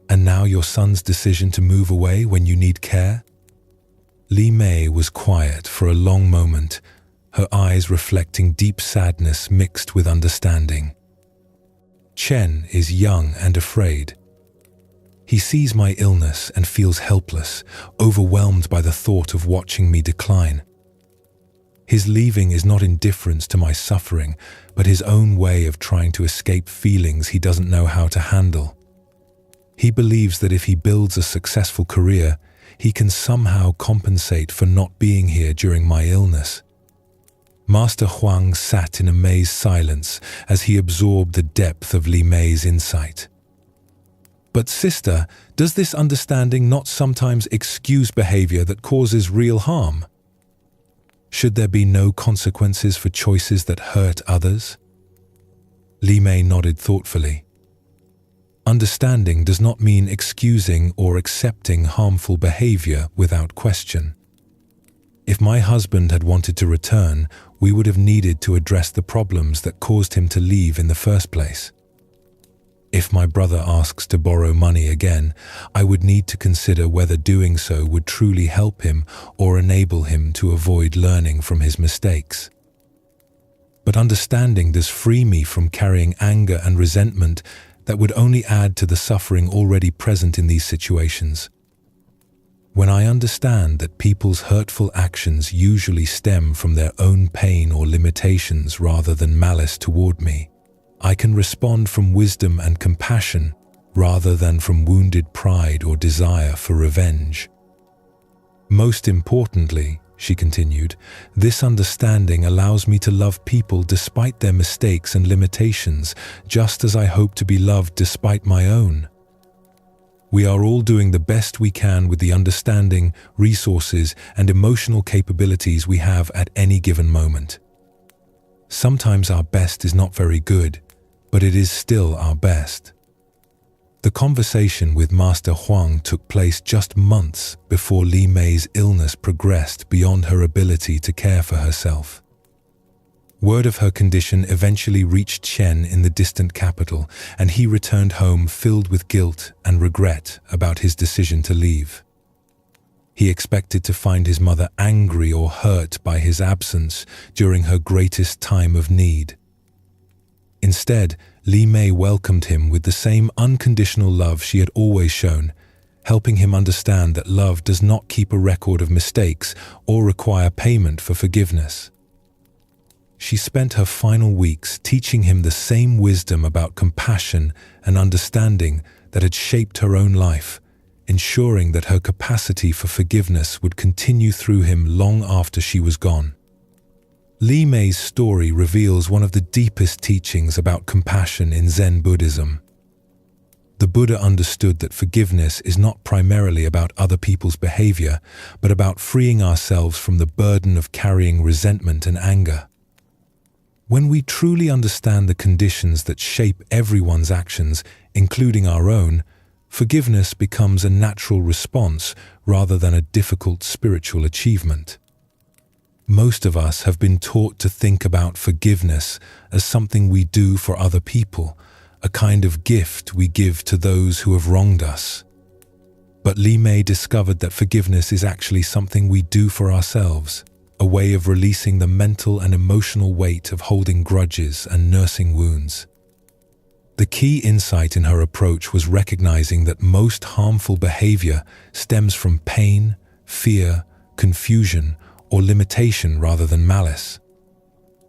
And now your son's decision to move away when you need care? Li Mei was quiet for a long moment, her eyes reflecting deep sadness mixed with understanding. Chen is young and afraid. He sees my illness and feels helpless, overwhelmed by the thought of watching me decline. His leaving is not indifference to my suffering, but his own way of trying to escape feelings he doesn't know how to handle. He believes that if he builds a successful career, he can somehow compensate for not being here during my illness. Master Huang sat in amazed silence as he absorbed the depth of Li Mei's insight. But sister, does this understanding not sometimes excuse behavior that causes real harm? Should there be no consequences for choices that hurt others? Li Mei nodded thoughtfully. Understanding does not mean excusing or accepting harmful behavior without question. If my husband had wanted to return, we would have needed to address the problems that caused him to leave in the first place. If my brother asks to borrow money again, I would need to consider whether doing so would truly help him or enable him to avoid learning from his mistakes. But understanding does free me from carrying anger and resentment that would only add to the suffering already present in these situations. When I understand that people's hurtful actions usually stem from their own pain or limitations rather than malice toward me, I can respond from wisdom and compassion rather than from wounded pride or desire for revenge. Most importantly, she continued, this understanding allows me to love people despite their mistakes and limitations, just as I hope to be loved despite my own. We are all doing the best we can with the understanding, resources, and emotional capabilities we have at any given moment. Sometimes our best is not very good, but it is still our best. The conversation with Master Huang took place just months before Li Mei's illness progressed beyond her ability to care for herself. Word of her condition eventually reached Chen in the distant capital, and he returned home filled with guilt and regret about his decision to leave. He expected to find his mother angry or hurt by his absence during her greatest time of need. Instead, Li Mei welcomed him with the same unconditional love she had always shown, helping him understand that love does not keep a record of mistakes or require payment for forgiveness. She spent her final weeks teaching him the same wisdom about compassion and understanding that had shaped her own life, ensuring that her capacity for forgiveness would continue through him long after she was gone. Li Mei's story reveals one of the deepest teachings about compassion in Zen Buddhism. The Buddha understood that forgiveness is not primarily about other people's behavior, but about freeing ourselves from the burden of carrying resentment and anger. When we truly understand the conditions that shape everyone's actions, including our own, forgiveness becomes a natural response rather than a difficult spiritual achievement. Most of us have been taught to think about forgiveness as something we do for other people, a kind of gift we give to those who have wronged us. But Li Mei discovered that forgiveness is actually something we do for ourselves, a way of releasing the mental and emotional weight of holding grudges and nursing wounds. The key insight in her approach was recognizing that most harmful behavior stems from pain, fear, confusion, or limitation rather than malice.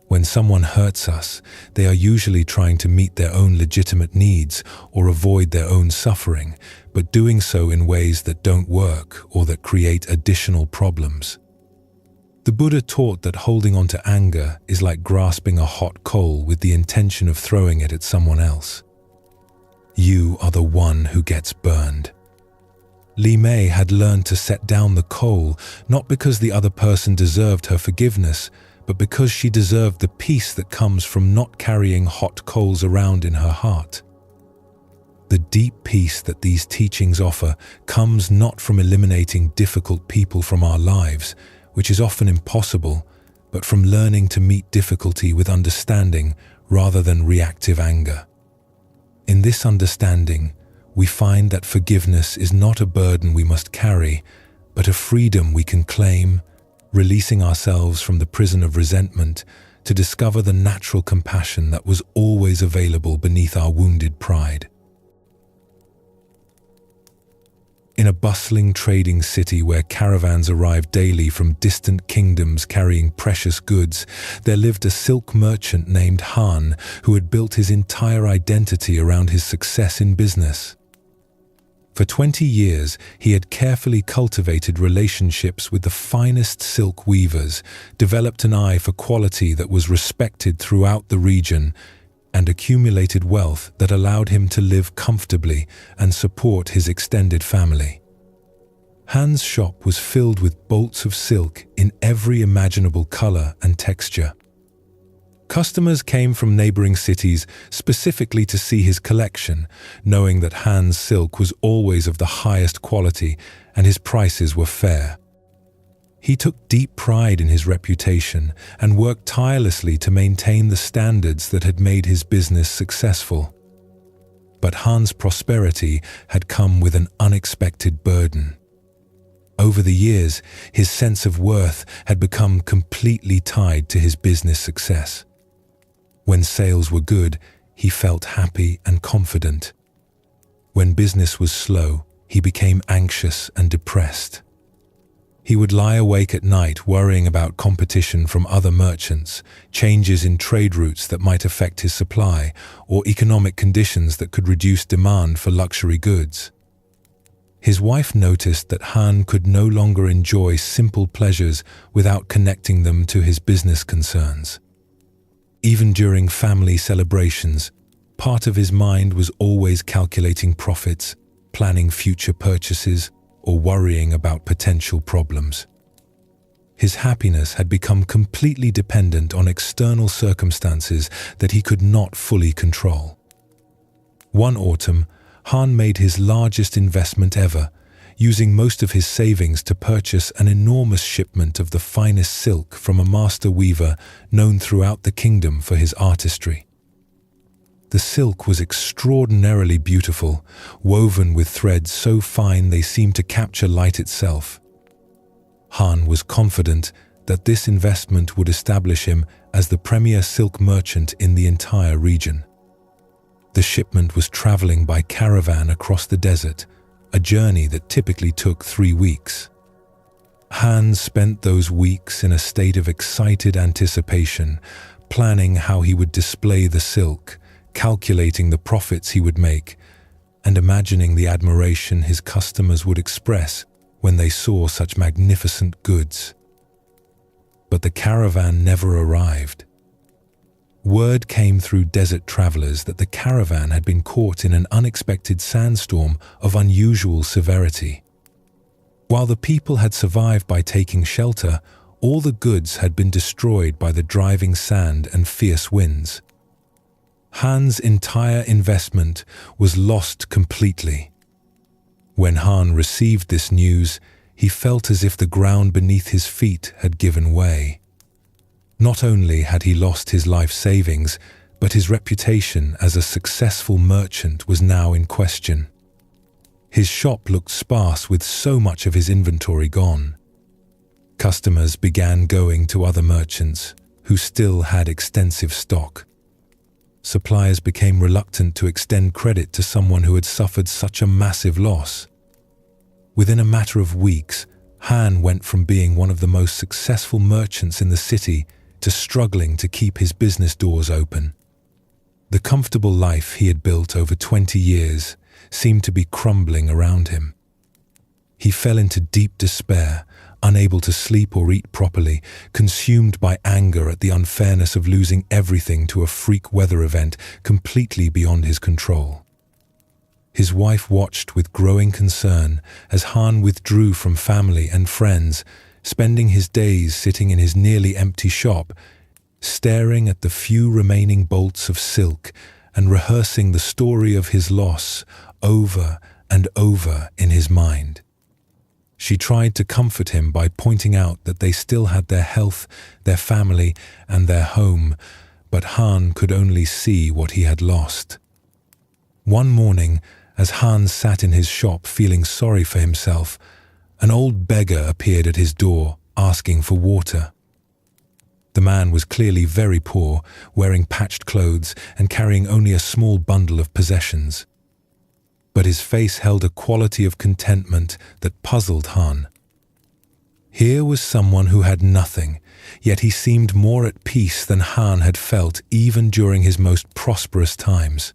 When someone hurts us, they are usually trying to meet their own legitimate needs or avoid their own suffering, but doing so in ways that don't work or that create additional problems. The Buddha taught that holding on to anger is like grasping a hot coal with the intention of throwing it at someone else. You are the one who gets burned. Li Mei had learned to set down the coal, not because the other person deserved her forgiveness, but because she deserved the peace that comes from not carrying hot coals around in her heart. The deep peace that these teachings offer comes not from eliminating difficult people from our lives, which is often impossible, but from learning to meet difficulty with understanding rather than reactive anger. In this understanding, we find that forgiveness is not a burden we must carry, but a freedom we can claim, releasing ourselves from the prison of resentment to discover the natural compassion that was always available beneath our wounded pride. In a bustling trading city where caravans arrived daily from distant kingdoms carrying precious goods, there lived a silk merchant named Han who had built his entire identity around his success in business. For 20 years, he had carefully cultivated relationships with the finest silk weavers, developed an eye for quality that was respected throughout the region, and accumulated wealth that allowed him to live comfortably and support his extended family. Han's shop was filled with bolts of silk in every imaginable color and texture. Customers came from neighboring cities specifically to see his collection, knowing that Han's silk was always of the highest quality and his prices were fair. He took deep pride in his reputation and worked tirelessly to maintain the standards that had made his business successful. But Han's prosperity had come with an unexpected burden. Over the years, his sense of worth had become completely tied to his business success. When sales were good, he felt happy and confident. When business was slow, he became anxious and depressed. He would lie awake at night worrying about competition from other merchants, changes in trade routes that might affect his supply, or economic conditions that could reduce demand for luxury goods. His wife noticed that Han could no longer enjoy simple pleasures without connecting them to his business concerns. Even during family celebrations, part of his mind was always calculating profits, planning future purchases, or worrying about potential problems. His happiness had become completely dependent on external circumstances that he could not fully control. One autumn, Han made his largest investment ever, using most of his savings to purchase an enormous shipment of the finest silk from a master weaver known throughout the kingdom for his artistry. The silk was extraordinarily beautiful, woven with threads so fine they seemed to capture light itself. Han was confident that this investment would establish him as the premier silk merchant in the entire region. The shipment was traveling by caravan across the desert, a journey that typically took 3 weeks. Han spent those weeks in a state of excited anticipation, planning how he would display the silk, calculating the profits he would make, and imagining the admiration his customers would express when they saw such magnificent goods. But the caravan never arrived. Word came through desert travelers that the caravan had been caught in an unexpected sandstorm of unusual severity. While the people had survived by taking shelter, all the goods had been destroyed by the driving sand and fierce winds. Han's entire investment was lost completely. When Han received this news, he felt as if the ground beneath his feet had given way. Not only had he lost his life savings, but his reputation as a successful merchant was now in question. His shop looked sparse with so much of his inventory gone. Customers began going to other merchants who still had extensive stock. Suppliers became reluctant to extend credit to someone who had suffered such a massive loss. Within a matter of weeks, Han went from being one of the most successful merchants in the city to struggling to keep his business doors open. The comfortable life he had built over 20 years seemed to be crumbling around him. He fell into deep despair, unable to sleep or eat properly, consumed by anger at the unfairness of losing everything to a freak weather event completely beyond his control. His wife watched with growing concern as Han withdrew from family and friends, spending his days sitting in his nearly empty shop, staring at the few remaining bolts of silk and rehearsing the story of his loss over and over in his mind. She tried to comfort him by pointing out that they still had their health, their family, and their home, but Han could only see what he had lost. One morning, as Han sat in his shop feeling sorry for himself, an old beggar appeared at his door, asking for water. The man was clearly very poor, wearing patched clothes and carrying only a small bundle of possessions. But his face held a quality of contentment that puzzled Han. Here was someone who had nothing, yet he seemed more at peace than Han had felt even during his most prosperous times.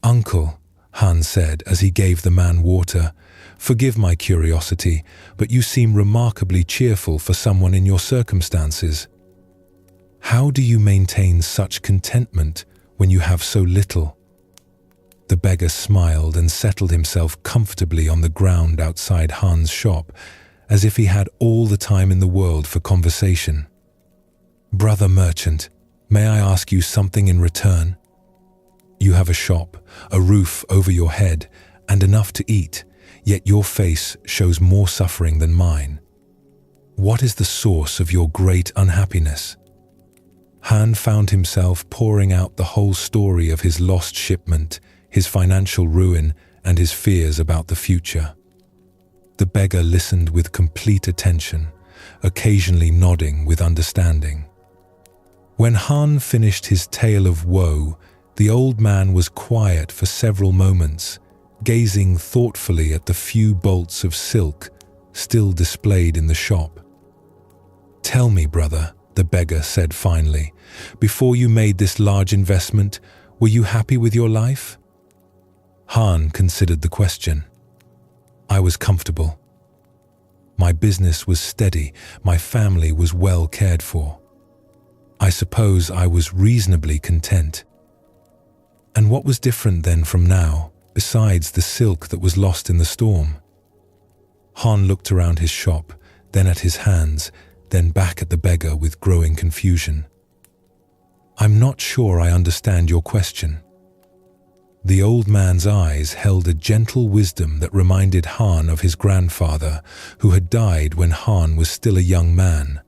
"Uncle," Han said as he gave the man water, "forgive my curiosity, but you seem remarkably cheerful for someone in your circumstances. How do you maintain such contentment when you have so little?" The beggar smiled and settled himself comfortably on the ground outside Han's shop, as if he had all the time in the world for conversation. "Brother merchant, may I ask you something in return? You have a shop, a roof over your head, and enough to eat, yet your face shows more suffering than mine. What is the source of your great unhappiness?" Han found himself pouring out the whole story of his lost shipment, his financial ruin, and his fears about the future. The beggar listened with complete attention, occasionally nodding with understanding. When Han finished his tale of woe, the old man was quiet for several moments, gazing thoughtfully at the few bolts of silk still displayed in the shop. "Tell me, brother," the beggar said finally, "before you made this large investment, were you happy with your life?" Han considered the question. "I was comfortable. My business was steady, my family was well cared for. I suppose I was reasonably content. And what was different then from now, besides the silk that was lost in the storm?" Han looked around his shop, then at his hands, then back at the beggar with growing confusion. "I'm not sure I understand your question." The old man's eyes held a gentle wisdom that reminded Han of his grandfather, who had died when Han was still a young man.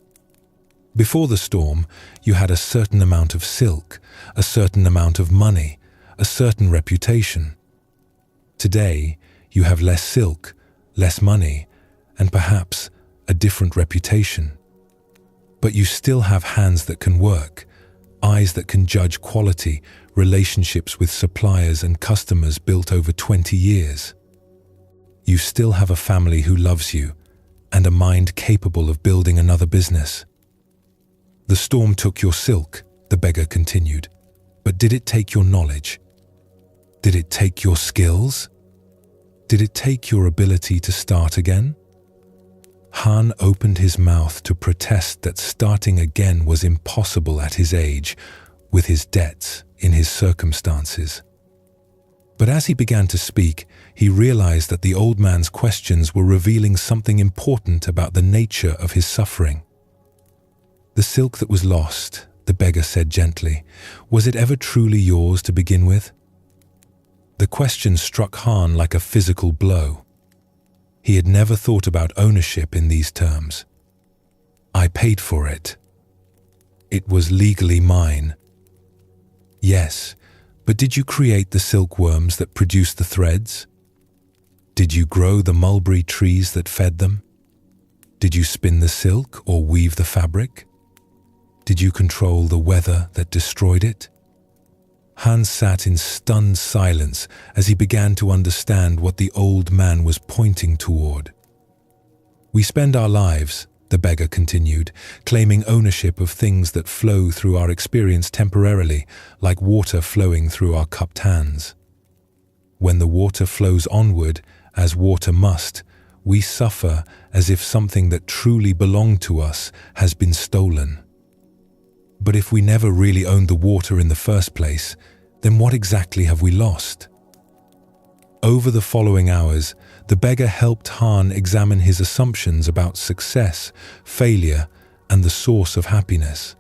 Before the storm, you had a certain amount of silk, a certain amount of money, a certain reputation. Today, you have less silk, less money, and perhaps a different reputation. But you still have hands that can work, eyes that can judge quality, relationships with suppliers and customers built over 20 years. You still have a family who loves you, and a mind capable of building another business. The storm took your silk, the beggar continued, but did it take your knowledge? Did it take your skills? Did it take your ability to start again? Han opened his mouth to protest that starting again was impossible at his age, with his debts, in his circumstances. But as he began to speak, he realized that the old man's questions were revealing something important about the nature of his suffering. "The silk that was lost," the beggar said gently, "was it ever truly yours to begin with?" The question struck Han like a physical blow. He had never thought about ownership in these terms. "I paid for it. It was legally mine." "Yes, but did you create the silkworms that produced the threads? Did you grow the mulberry trees that fed them? Did you spin the silk or weave the fabric? Did you control the weather that destroyed it?" Han sat in stunned silence as he began to understand what the old man was pointing toward. "We spend our lives," the beggar continued, "claiming ownership of things that flow through our experience temporarily, like water flowing through our cupped hands. When the water flows onward, as water must, we suffer as if something that truly belonged to us has been stolen. But if we never really owned the water in the first place, then what exactly have we lost? Over the following hours, the beggar helped Han examine his assumptions about success, failure, and the source of happiness.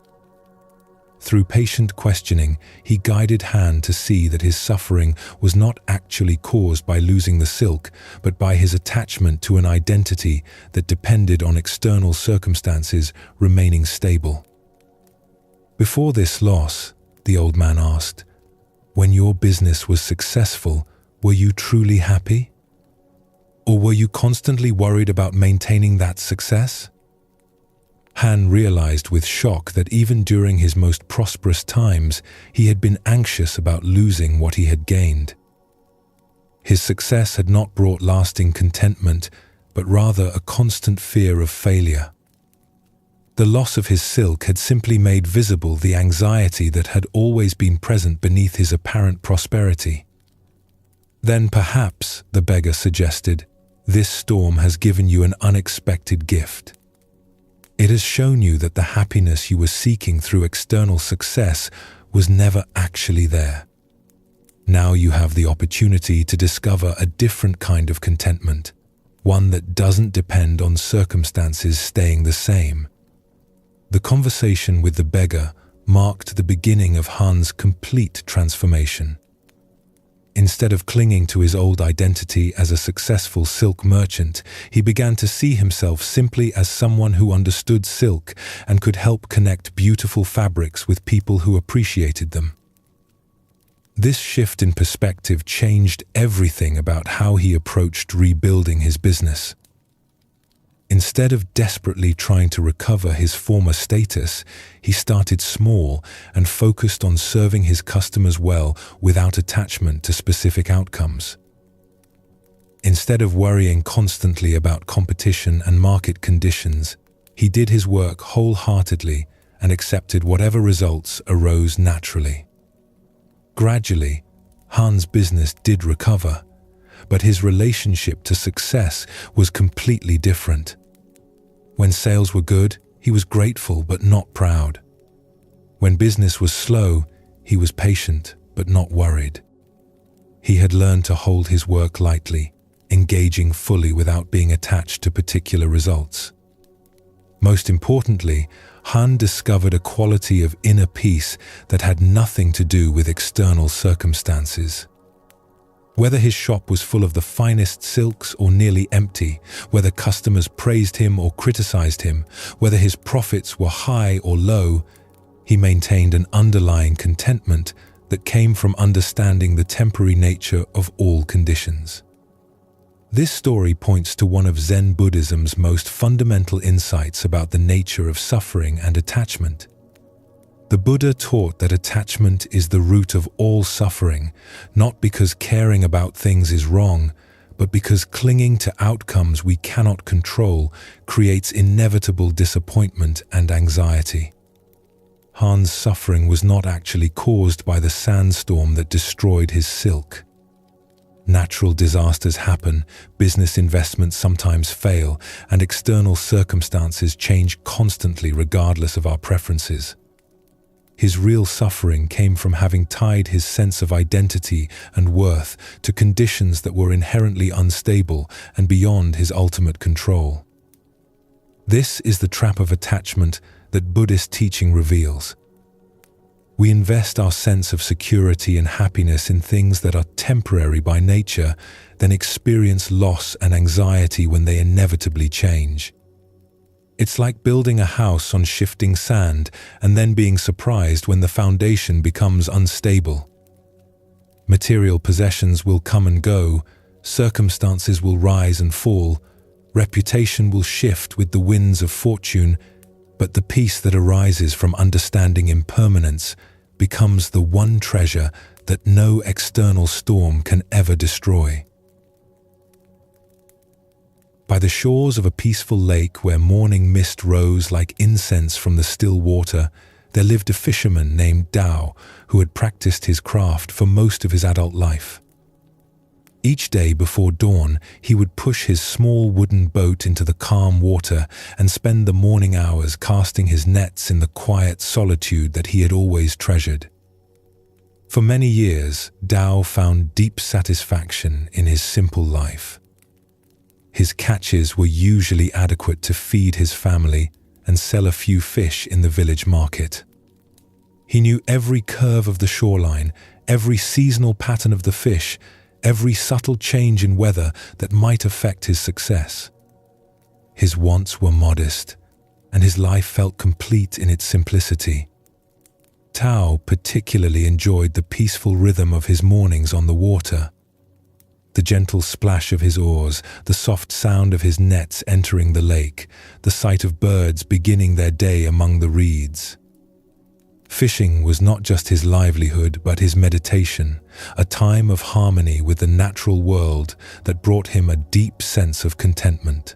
Through patient questioning, he guided Han to see that his suffering was not actually caused by losing the silk, but by his attachment to an identity that depended on external circumstances remaining stable. Before this loss, the old man asked, "When your business was successful, were you truly happy? Or were you constantly worried about maintaining that success?" Han realized with shock that even during his most prosperous times, he had been anxious about losing what he had gained. His success had not brought lasting contentment, but rather a constant fear of failure. The loss of his silk had simply made visible the anxiety that had always been present beneath his apparent prosperity. "Then perhaps," the beggar suggested, "this storm has given you an unexpected gift. It has shown you that the happiness you were seeking through external success was never actually there. Now you have the opportunity to discover a different kind of contentment, one that doesn't depend on circumstances staying the same." The conversation with the beggar marked the beginning of Han's complete transformation. Instead of clinging to his old identity as a successful silk merchant, he began to see himself simply as someone who understood silk and could help connect beautiful fabrics with people who appreciated them. This shift in perspective changed everything about how he approached rebuilding his business. Instead of desperately trying to recover his former status, he started small and focused on serving his customers well without attachment to specific outcomes. Instead of worrying constantly about competition and market conditions, he did his work wholeheartedly and accepted whatever results arose naturally. Gradually, Han's business did recover, but his relationship to success was completely different. When sales were good, he was grateful but not proud. When business was slow, he was patient but not worried. He had learned to hold his work lightly, engaging fully without being attached to particular results. Most importantly, Han discovered a quality of inner peace that had nothing to do with external circumstances. Whether his shop was full of the finest silks or nearly empty, whether customers praised him or criticized him, whether his profits were high or low, he maintained an underlying contentment that came from understanding the temporary nature of all conditions. This story points to one of Zen Buddhism's most fundamental insights about the nature of suffering and attachment. The Buddha taught that attachment is the root of all suffering, not because caring about things is wrong, but because clinging to outcomes we cannot control creates inevitable disappointment and anxiety. Han's suffering was not actually caused by the sandstorm that destroyed his silk. Natural disasters happen, business investments sometimes fail, and external circumstances change constantly regardless of our preferences. His real suffering came from having tied his sense of identity and worth to conditions that were inherently unstable and beyond his ultimate control. This is the trap of attachment that Buddhist teaching reveals. We invest our sense of security and happiness in things that are temporary by nature, then experience loss and anxiety when they inevitably change. It's like building a house on shifting sand and then being surprised when the foundation becomes unstable. Material possessions will come and go, circumstances will rise and fall, reputation will shift with the winds of fortune, but the peace that arises from understanding impermanence becomes the one treasure that no external storm can ever destroy. By the shores of a peaceful lake where morning mist rose like incense from the still water, there lived a fisherman named Tao who had practiced his craft for most of his adult life. Each day before dawn, he would push his small wooden boat into the calm water and spend the morning hours casting his nets in the quiet solitude that he had always treasured. For many years, Tao found deep satisfaction in his simple life. His catches were usually adequate to feed his family and sell a few fish in the village market. He knew every curve of the shoreline, every seasonal pattern of the fish, every subtle change in weather that might affect his success. His wants were modest, and his life felt complete in its simplicity. Tao particularly enjoyed the peaceful rhythm of his mornings on the water. The gentle splash of his oars, the soft sound of his nets entering the lake, the sight of birds beginning their day among the reeds. Fishing was not just his livelihood but his meditation, a time of harmony with the natural world that brought him a deep sense of contentment.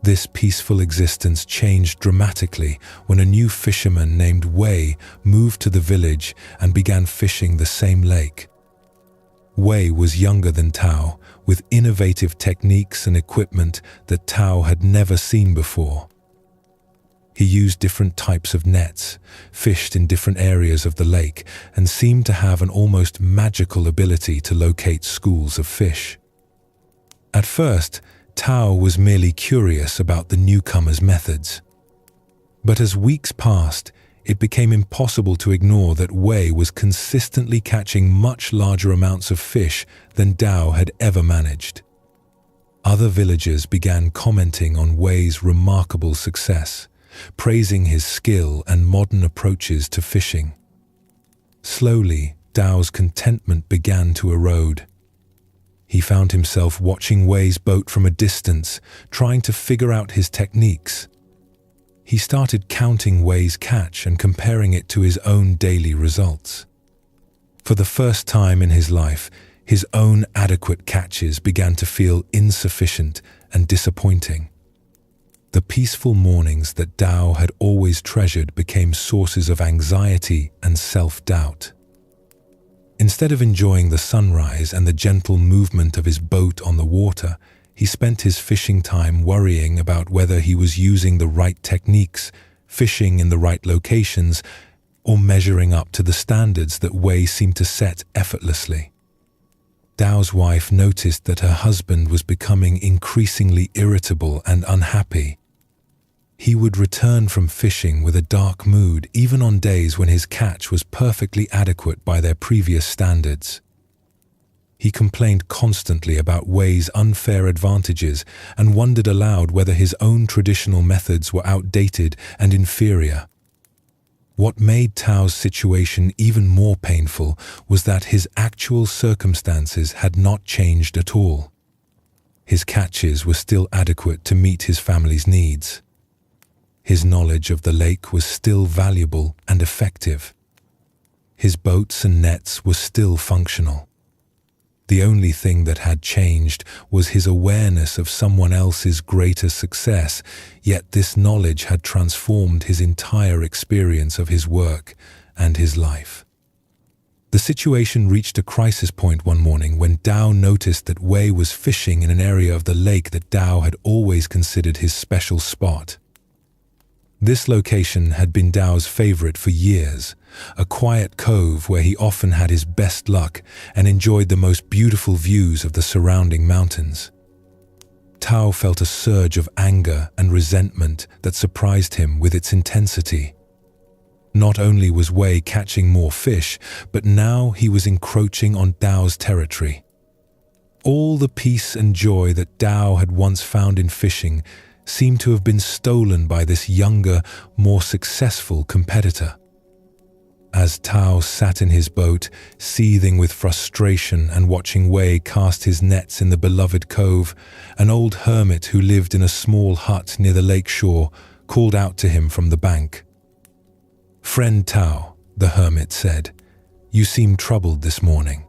This peaceful existence changed dramatically when a new fisherman named Wei moved to the village and began fishing the same lake. Wei was younger than Tao, with innovative techniques and equipment that Tao had never seen before. He used different types of nets, fished in different areas of the lake, and seemed to have an almost magical ability to locate schools of fish. At first, Tao was merely curious about the newcomer's methods. But as weeks passed, it became impossible to ignore that Wei was consistently catching much larger amounts of fish than Tao had ever managed. Other villagers began commenting on Wei's remarkable success, praising his skill and modern approaches to fishing. Slowly, Tao's contentment began to erode. He found himself watching Wei's boat from a distance, trying to figure out his techniques. He started counting Wei's catch and comparing it to his own daily results. For the first time in his life, his own adequate catches began to feel insufficient and disappointing. The peaceful mornings that Tao had always treasured became sources of anxiety and self-doubt. Instead of enjoying the sunrise and the gentle movement of his boat on the water, he spent his fishing time worrying about whether he was using the right techniques, fishing in the right locations, or measuring up to the standards that Wei seemed to set effortlessly. Tao's wife noticed that her husband was becoming increasingly irritable and unhappy. He would return from fishing with a dark mood even on days when his catch was perfectly adequate by their previous standards. He complained constantly about Wei's unfair advantages and wondered aloud whether his own traditional methods were outdated and inferior. What made Tao's situation even more painful was that his actual circumstances had not changed at all. His catches were still adequate to meet his family's needs. His knowledge of the lake was still valuable and effective. His boats and nets were still functional. The only thing that had changed was his awareness of someone else's greater success, yet this knowledge had transformed his entire experience of his work and his life. The situation reached a crisis point one morning when Tao noticed that Wei was fishing in an area of the lake that Tao had always considered his special spot. This location had been Tao's favorite for years, a quiet cove where he often had his best luck and enjoyed the most beautiful views of the surrounding mountains. Tao felt a surge of anger and resentment that surprised him with its intensity. Not only was Wei catching more fish, but now he was encroaching on Tao's territory. All the peace and joy that Tao had once found in fishing seemed to have been stolen by this younger, more successful competitor. As Tao sat in his boat, seething with frustration and watching Wei cast his nets in the beloved cove, an old hermit who lived in a small hut near the lake shore called out to him from the bank. "Friend Tao," the hermit said, "you seem troubled this morning.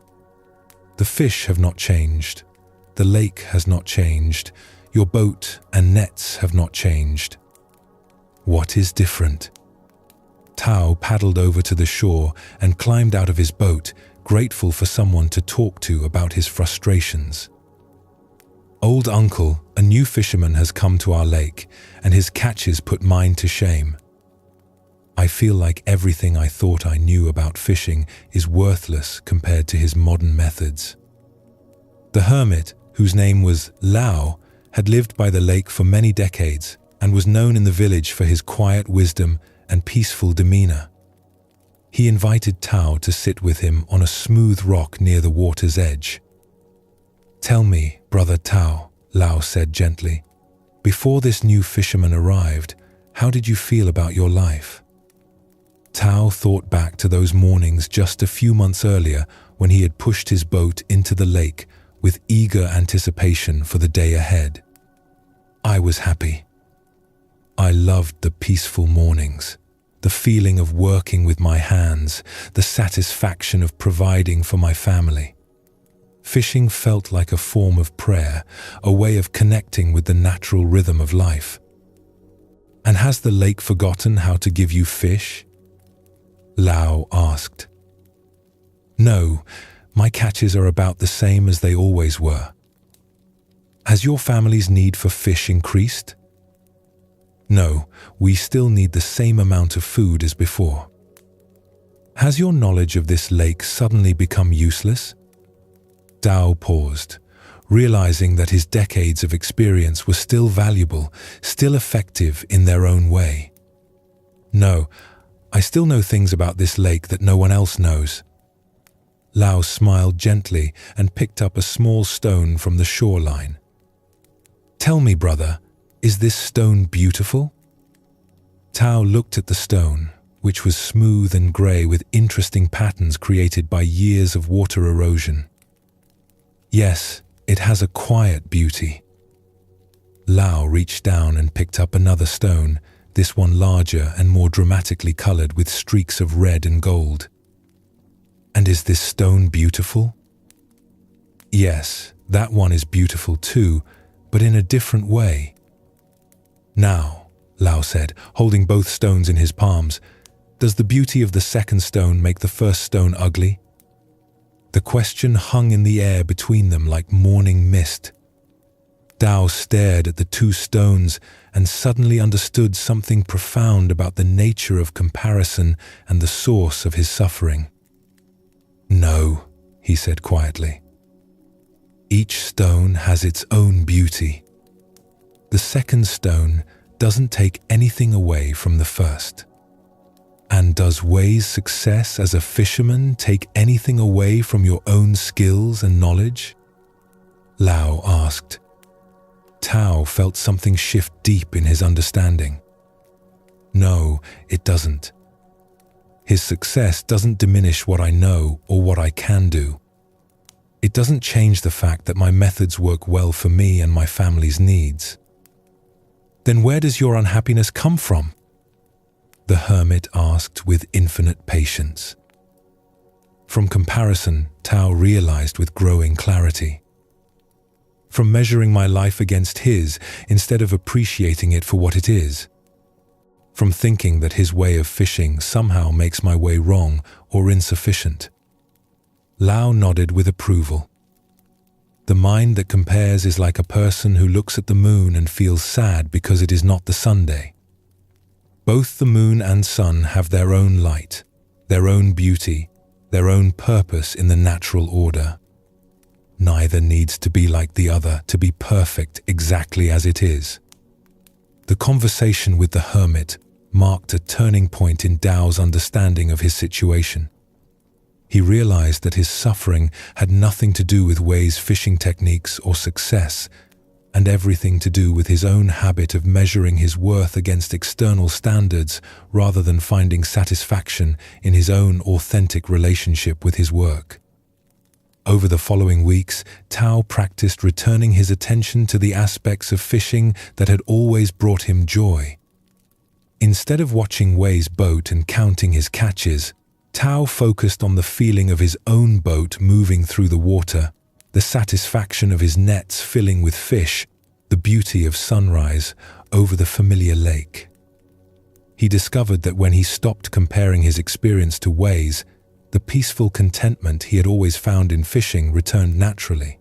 The fish have not changed. The lake has not changed. Your boat and nets have not changed. What is different?" Tao paddled over to the shore and climbed out of his boat, grateful for someone to talk to about his frustrations. "Old uncle, a new fisherman has come to our lake, and his catches put mine to shame." I feel like everything I thought I knew about fishing is worthless compared to his modern methods." The hermit, whose name was Lao, had lived by the lake for many decades and was known in the village for his quiet wisdom and peaceful demeanor. He invited Tao to sit with him on a smooth rock near the water's edge. "Tell me, brother Tao," Lao said gently, "before this new fisherman arrived, how did you feel about your life?" Tao thought back to those mornings just a few months earlier when he had pushed his boat into the lake with eager anticipation for the day ahead. "I was happy. I loved the peaceful mornings, the feeling of working with my hands, the satisfaction of providing for my family. Fishing felt like a form of prayer, a way of connecting with the natural rhythm of life." "And has the lake forgotten how to give you fish?" Lao asked. "No, my catches are about the same as they always were." "Has your family's need for fish increased?" "No, we still need the same amount of food as before." "Has your knowledge of this lake suddenly become useless?" Tao paused, realizing that his decades of experience were still valuable, still effective in their own way. "No, I still know things about this lake that no one else knows." Lao smiled gently and picked up a small stone from the shoreline. "Tell me, brother, is this stone beautiful?" Tao looked at the stone, which was smooth and grey with interesting patterns created by years of water erosion. "Yes, it has a quiet beauty." Lao reached down and picked up another stone, this one larger and more dramatically colored with streaks of red and gold. "And is this stone beautiful?" "Yes, that one is beautiful too, but in a different way." "Now," Lao said, holding both stones in his palms, "does the beauty of the second stone make the first stone ugly?" The question hung in the air between them like morning mist. Tao stared at the two stones and suddenly understood something profound about the nature of comparison and the source of his suffering. "No," he said quietly. "Each stone has its own beauty. The second stone doesn't take anything away from the first." "And does Wei's success as a fisherman take anything away from your own skills and knowledge?" Lao asked. Tao felt something shift deep in his understanding. "No, it doesn't. His success doesn't diminish what I know or what I can do. It doesn't change the fact that my methods work well for me and my family's needs." "Then where does your unhappiness come from?" the hermit asked with infinite patience. From comparison, Tao realized with growing clarity. From measuring my life against his instead of appreciating it for what it is. From thinking that his way of fishing somehow makes my way wrong or insufficient. Lao nodded with approval. "The mind that compares is like a person who looks at the moon and feels sad because it is not the Sunday. Both the moon and sun have their own light, their own beauty, their own purpose in the natural order. Neither needs to be like the other to be perfect exactly as it is." The conversation with the hermit marked a turning point in Tao's understanding of his situation. He realized that his suffering had nothing to do with Wei's fishing techniques or success, and everything to do with his own habit of measuring his worth against external standards rather than finding satisfaction in his own authentic relationship with his work. Over the following weeks, Tao practiced returning his attention to the aspects of fishing that had always brought him joy. Instead of watching Wei's boat and counting his catches, Tao focused on the feeling of his own boat moving through the water, the satisfaction of his nets filling with fish, the beauty of sunrise over the familiar lake. He discovered that when he stopped comparing his experience to Wei's, the peaceful contentment he had always found in fishing returned naturally.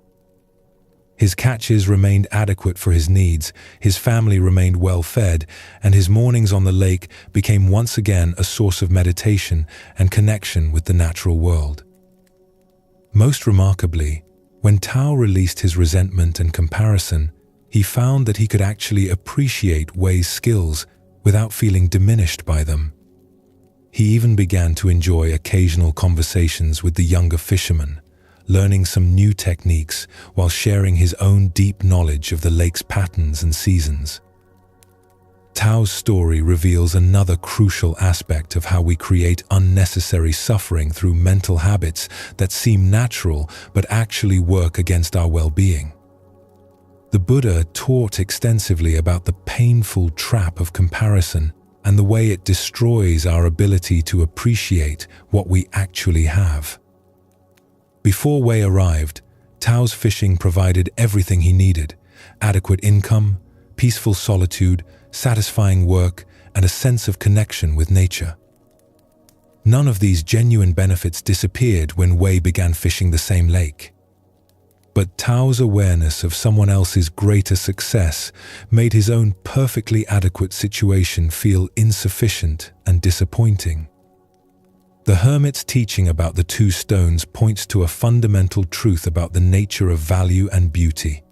His catches remained adequate for his needs, his family remained well-fed, and his mornings on the lake became once again a source of meditation and connection with the natural world. Most remarkably, when Tao released his resentment and comparison, he found that he could actually appreciate Wei's skills without feeling diminished by them. He even began to enjoy occasional conversations with the younger fishermen, learning some new techniques while sharing his own deep knowledge of the lake's patterns and seasons. Tao's story reveals another crucial aspect of how we create unnecessary suffering through mental habits that seem natural but actually work against our well-being. The Buddha taught extensively about the painful trap of comparison and the way it destroys our ability to appreciate what we actually have. Before Wei arrived, Tao's fishing provided everything he needed: adequate income, peaceful solitude, satisfying work, and a sense of connection with nature. None of these genuine benefits disappeared when Wei began fishing the same lake. But Tao's awareness of someone else's greater success made his own perfectly adequate situation feel insufficient and disappointing. The hermit's teaching about the two stones points to a fundamental truth about the nature of value and beauty.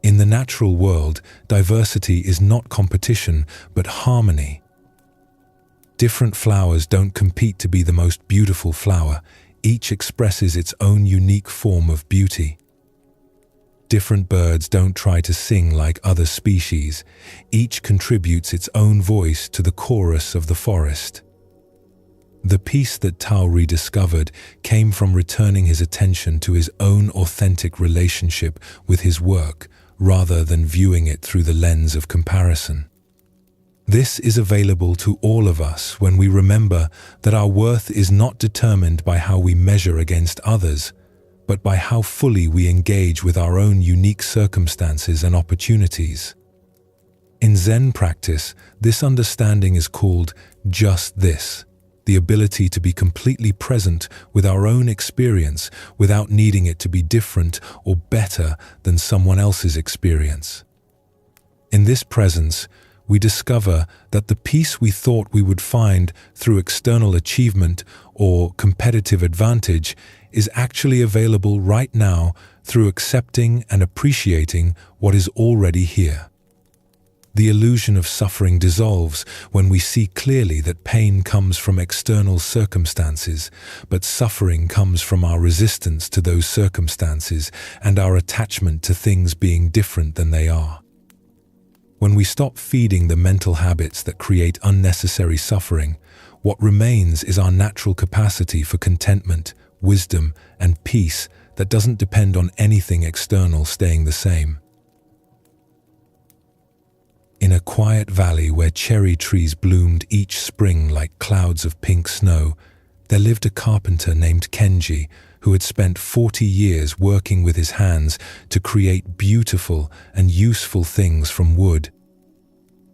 In the natural world, diversity is not competition, but harmony. Different flowers don't compete to be the most beautiful flower. Each expresses its own unique form of beauty. Different birds don't try to sing like other species. Each contributes its own voice to the chorus of the forest. The peace that Tao rediscovered came from returning his attention to his own authentic relationship with his work, rather than viewing it through the lens of comparison. This is available to all of us when we remember that our worth is not determined by how we measure against others, but by how fully we engage with our own unique circumstances and opportunities. In Zen practice, this understanding is called just this: the ability to be completely present with our own experience without needing it to be different or better than someone else's experience. In this presence, we discover that the peace we thought we would find through external achievement or competitive advantage is actually available right now through accepting and appreciating what is already here. The illusion of suffering dissolves when we see clearly that pain comes from external circumstances, but suffering comes from our resistance to those circumstances and our attachment to things being different than they are. When we stop feeding the mental habits that create unnecessary suffering, what remains is our natural capacity for contentment, wisdom, and peace that doesn't depend on anything external staying the same. In a quiet valley where cherry trees bloomed each spring like clouds of pink snow, there lived a carpenter named Kenji who had spent 40 years working with his hands to create beautiful and useful things from wood.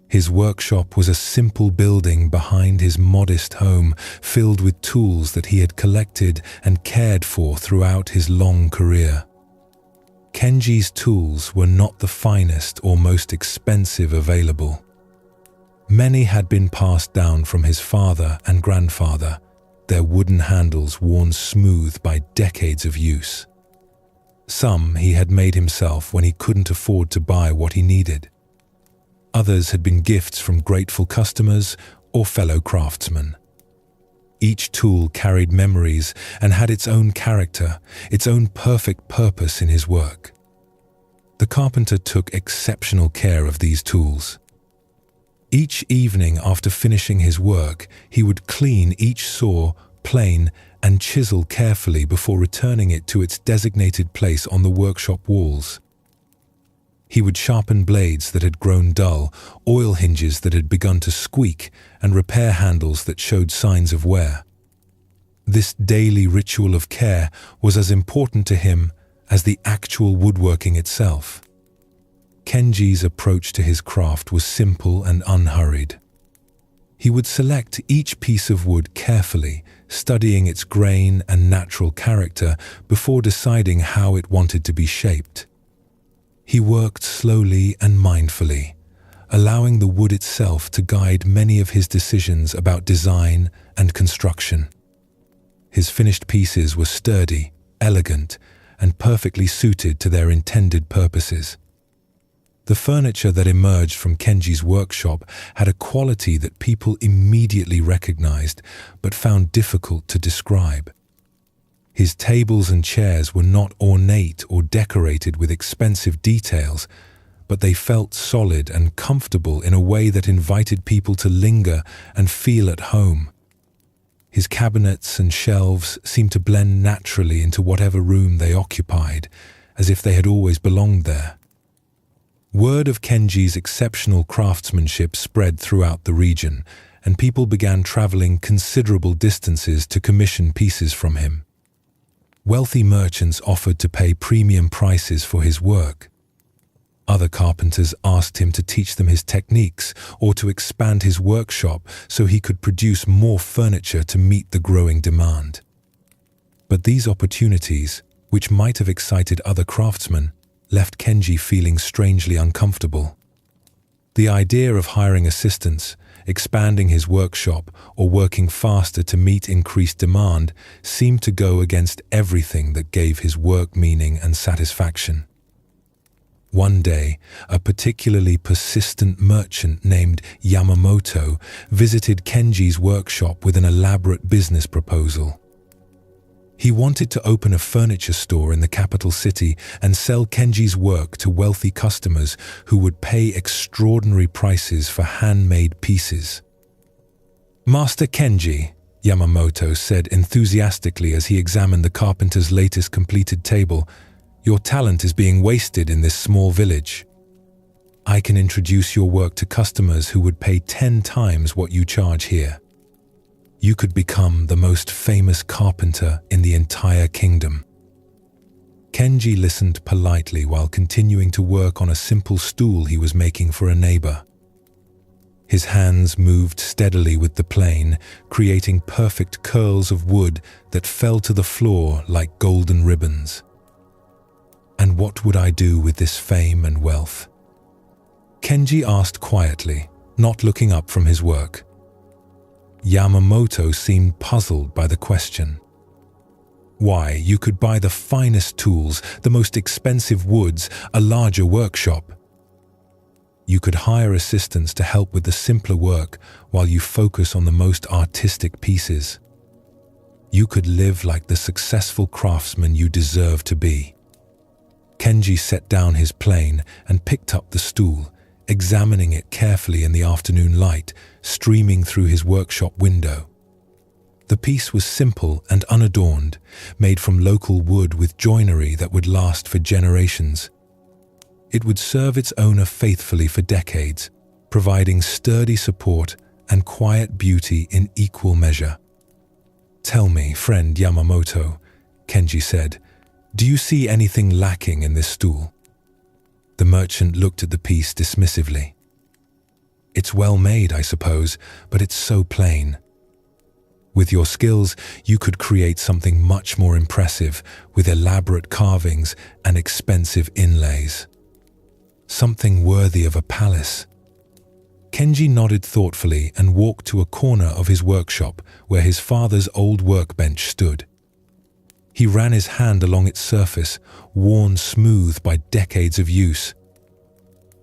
His workshop was a simple building behind his modest home, filled with tools that he had collected and cared for throughout his long career. Kenji's tools were not the finest or most expensive available. Many had been passed down from his father and grandfather, their wooden handles worn smooth by decades of use. Some he had made himself when he couldn't afford to buy what he needed. Others had been gifts from grateful customers or fellow craftsmen. Each tool carried memories and had its own character, its own perfect purpose in his work. The carpenter took exceptional care of these tools. Each evening after finishing his work, he would clean each saw, plane, and chisel carefully before returning it to its designated place on the workshop walls. He would sharpen blades that had grown dull, oil hinges that had begun to squeak, and repair handles that showed signs of wear. This daily ritual of care was as important to him as the actual woodworking itself. Kenji's approach to his craft was simple and unhurried. He would select each piece of wood carefully, studying its grain and natural character before deciding how it wanted to be shaped. He worked slowly and mindfully, allowing the wood itself to guide many of his decisions about design and construction. His finished pieces were sturdy, elegant, and perfectly suited to their intended purposes. The furniture that emerged from Kenji's workshop had a quality that people immediately recognized but found difficult to describe. His tables and chairs were not ornate or decorated with expensive details, but they felt solid and comfortable in a way that invited people to linger and feel at home. His cabinets and shelves seemed to blend naturally into whatever room they occupied, as if they had always belonged there. Word of Kenji's exceptional craftsmanship spread throughout the region, and people began traveling considerable distances to commission pieces from him. Wealthy merchants offered to pay premium prices for his work. Other carpenters asked him to teach them his techniques or to expand his workshop so he could produce more furniture to meet the growing demand. But these opportunities, which might have excited other craftsmen, left Kenji feeling strangely uncomfortable. The idea of hiring assistants, expanding his workshop, or working faster to meet increased demand seemed to go against everything that gave his work meaning and satisfaction. One day, a particularly persistent merchant named Yamamoto visited Kenji's workshop with an elaborate business proposal. He wanted to open a furniture store in the capital city and sell Kenji's work to wealthy customers who would pay extraordinary prices for handmade pieces. "Master Kenji," Yamamoto said enthusiastically as he examined the carpenter's latest completed table, "your talent is being wasted in this small village. I can introduce your work to customers who would pay 10 times what you charge here. You could become the most famous carpenter in the entire kingdom." Kenji listened politely while continuing to work on a simple stool he was making for a neighbor. His hands moved steadily with the plane, creating perfect curls of wood that fell to the floor like golden ribbons. "And what would I do with this fame and wealth?" Kenji asked quietly, not looking up from his work. Yamamoto seemed puzzled by the question. "Why, you could buy the finest tools, the most expensive woods, a larger workshop. You could hire assistants to help with the simpler work while you focus on the most artistic pieces. You could live like the successful craftsman you deserve to be." Kenji set down his plane and picked up the stool, examining it carefully in the afternoon light streaming through his workshop window. The piece was simple and unadorned, made from local wood with joinery that would last for generations. It would serve its owner faithfully for decades, providing sturdy support and quiet beauty in equal measure. "Tell me, friend Yamamoto," Kenji said, "do you see anything lacking in this stool?" The merchant looked at the piece dismissively. "It's well made, I suppose, but it's so plain. With your skills, you could create something much more impressive with elaborate carvings and expensive inlays. Something worthy of a palace." Kenji nodded thoughtfully and walked to a corner of his workshop where his father's old workbench stood. He ran his hand along its surface, worn smooth by decades of use.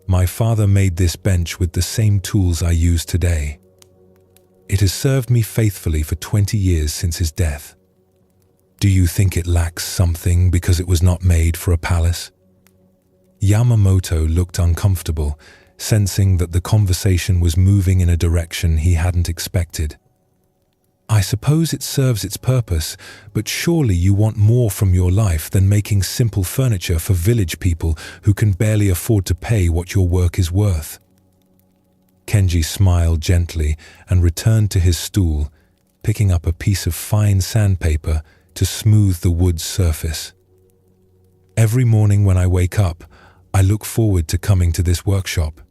"My father made this bench with the same tools I use today. It has served me faithfully for 20 years since his death. Do you think it lacks something because it was not made for a palace?" Yamamoto looked uncomfortable, sensing that the conversation was moving in a direction he hadn't expected. "I suppose it serves its purpose, but surely you want more from your life than making simple furniture for village people who can barely afford to pay what your work is worth." Kenji smiled gently and returned to his stool, picking up a piece of fine sandpaper to smooth the wood's surface. "Every morning when I wake up, I look forward to coming to this workshop.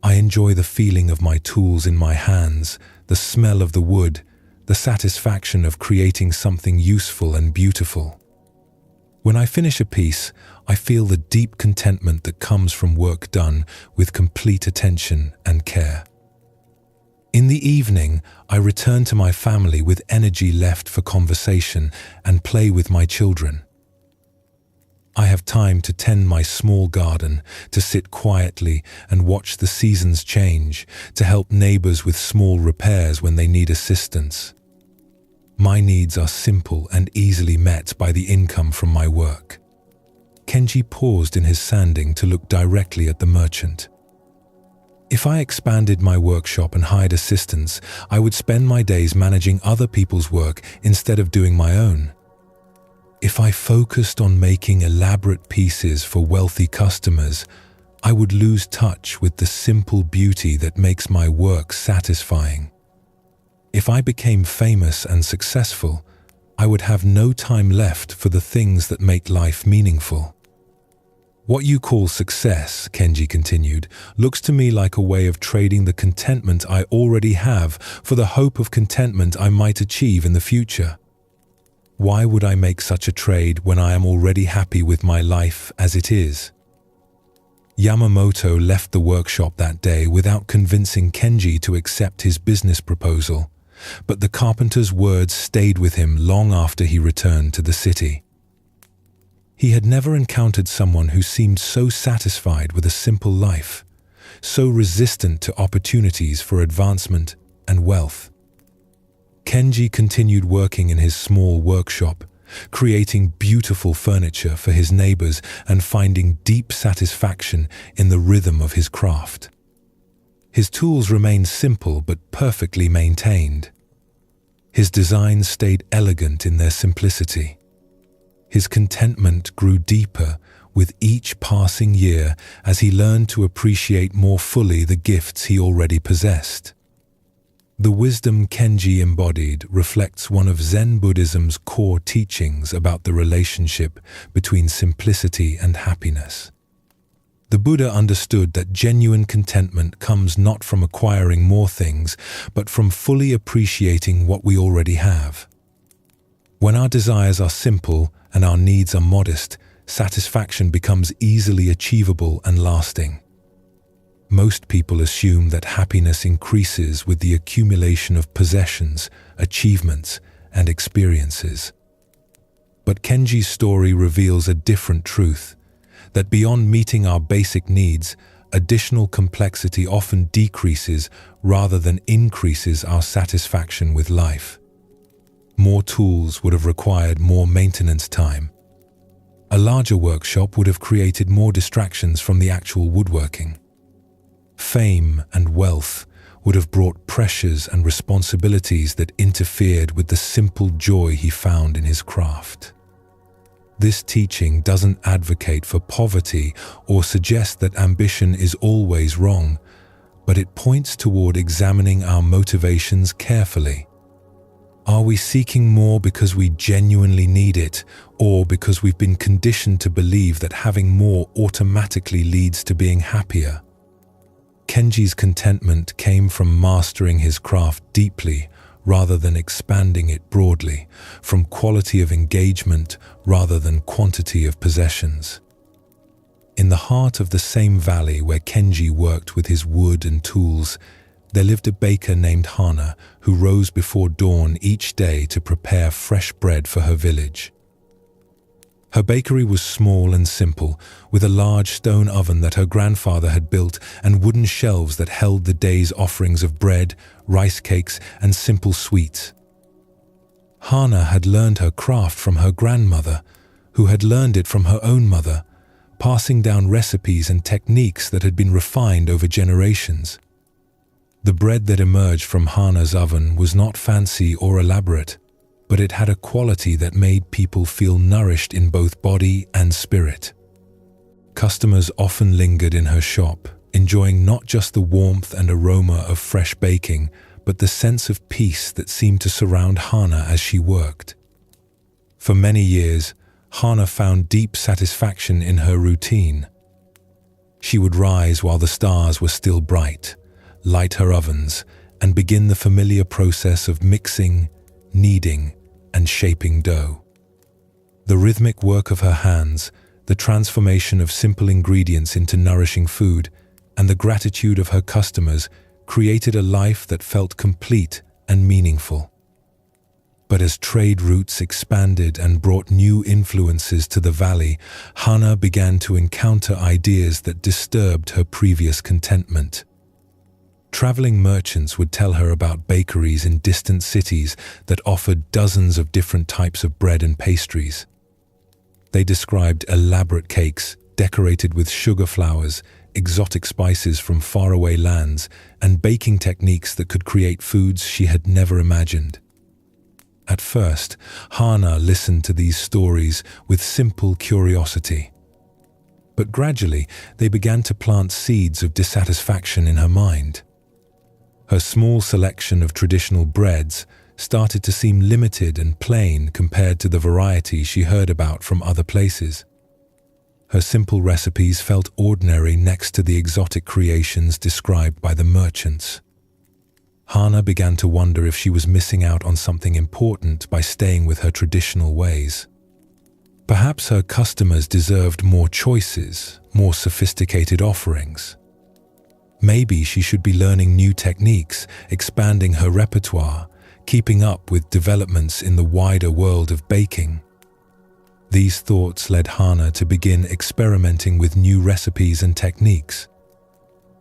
I enjoy the feeling of my tools in my hands, the smell of the wood, the satisfaction of creating something useful and beautiful. When I finish a piece, I feel the deep contentment that comes from work done with complete attention and care. In the evening, I return to my family with energy left for conversation and play with my children. I have time to tend my small garden, to sit quietly and watch the seasons change, to help neighbors with small repairs when they need assistance. My needs are simple and easily met by the income from my work. Kenji paused in his sanding to look directly at the merchant. If I expanded my workshop and hired assistants, I would spend my days managing other people's work instead of doing my own. If I focused on making elaborate pieces for wealthy customers, I would lose touch with the simple beauty that makes my work satisfying. If I became famous and successful, I would have no time left for the things that make life meaningful. What you call success, Kenji continued, looks to me like a way of trading the contentment I already have for the hope of contentment I might achieve in the future. Why would I make such a trade when I am already happy with my life as it is? Yamamoto left the workshop that day without convincing Kenji to accept his business proposal, but the carpenter's words stayed with him long after he returned to the city. He had never encountered someone who seemed so satisfied with a simple life, so resistant to opportunities for advancement and wealth. Kenji continued working in his small workshop, creating beautiful furniture for his neighbors and finding deep satisfaction in the rhythm of his craft. His tools remained simple but perfectly maintained. His designs stayed elegant in their simplicity. His contentment grew deeper with each passing year as he learned to appreciate more fully the gifts he already possessed. The wisdom Kenji embodied reflects one of Zen Buddhism's core teachings about the relationship between simplicity and happiness. The Buddha understood that genuine contentment comes not from acquiring more things, but from fully appreciating what we already have. When our desires are simple and our needs are modest, satisfaction becomes easily achievable and lasting. Most people assume that happiness increases with the accumulation of possessions, achievements, and experiences. But Kenji's story reveals a different truth, that beyond meeting our basic needs, additional complexity often decreases rather than increases our satisfaction with life. More tools would have required more maintenance time. A larger workshop would have created more distractions from the actual woodworking. Fame and wealth would have brought pressures and responsibilities that interfered with the simple joy he found in his craft. This teaching doesn't advocate for poverty or suggest that ambition is always wrong, but it points toward examining our motivations carefully. Are we seeking more because we genuinely need it, or because we've been conditioned to believe that having more automatically leads to being happier? Kenji's contentment came from mastering his craft deeply rather than expanding it broadly, from quality of engagement rather than quantity of possessions. In the heart of the same valley where Kenji worked with his wood and tools, there lived a baker named Hana who rose before dawn each day to prepare fresh bread for her village. Her bakery was small and simple, with a large stone oven that her grandfather had built and wooden shelves that held the day's offerings of bread, rice cakes, and simple sweets. Hana had learned her craft from her grandmother, who had learned it from her own mother, passing down recipes and techniques that had been refined over generations. The bread that emerged from Hana's oven was not fancy or elaborate, but it had a quality that made people feel nourished in both body and spirit. Customers often lingered in her shop, enjoying not just the warmth and aroma of fresh baking, but the sense of peace that seemed to surround Hana as she worked. For many years, Hana found deep satisfaction in her routine. She would rise while the stars were still bright, light her ovens, and begin the familiar process of mixing, kneading, and shaping dough. The rhythmic work of her hands, the transformation of simple ingredients into nourishing food, and the gratitude of her customers created a life that felt complete and meaningful. But as trade routes expanded and brought new influences to the valley, Hana began to encounter ideas that disturbed her previous contentment. Traveling merchants would tell her about bakeries in distant cities that offered dozens of different types of bread and pastries. They described elaborate cakes decorated with sugar flowers, exotic spices from faraway lands, and baking techniques that could create foods she had never imagined. At first, Hana listened to these stories with simple curiosity. But gradually, they began to plant seeds of dissatisfaction in her mind. Her small selection of traditional breads started to seem limited and plain compared to the variety she heard about from other places. Her simple recipes felt ordinary next to the exotic creations described by the merchants. Hana began to wonder if she was missing out on something important by staying with her traditional ways. Perhaps her customers deserved more choices, more sophisticated offerings. Maybe she should be learning new techniques, expanding her repertoire, keeping up with developments in the wider world of baking. These thoughts led Hana to begin experimenting with new recipes and techniques.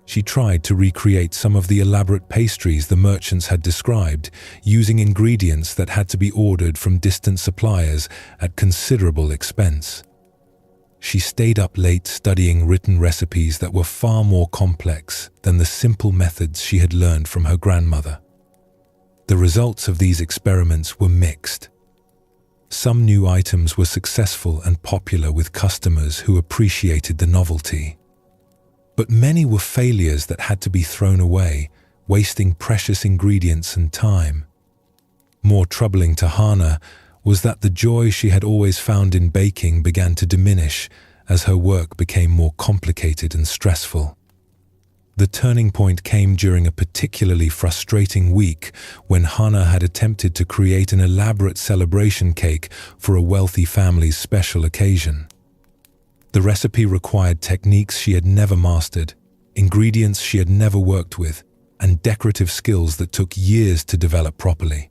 She tried to recreate some of the elaborate pastries the merchants had described, using ingredients that had to be ordered from distant suppliers at considerable expense. She stayed up late studying written recipes that were far more complex than the simple methods she had learned from her grandmother. The results of these experiments were mixed. Some new items were successful and popular with customers who appreciated the novelty. But many were failures that had to be thrown away, wasting precious ingredients and time. More troubling to Hana was that the joy she had always found in baking began to diminish as her work became more complicated and stressful. The turning point came during a particularly frustrating week when Hana had attempted to create an elaborate celebration cake for a wealthy family's special occasion. The recipe required techniques she had never mastered, ingredients she had never worked with, and decorative skills that took years to develop properly.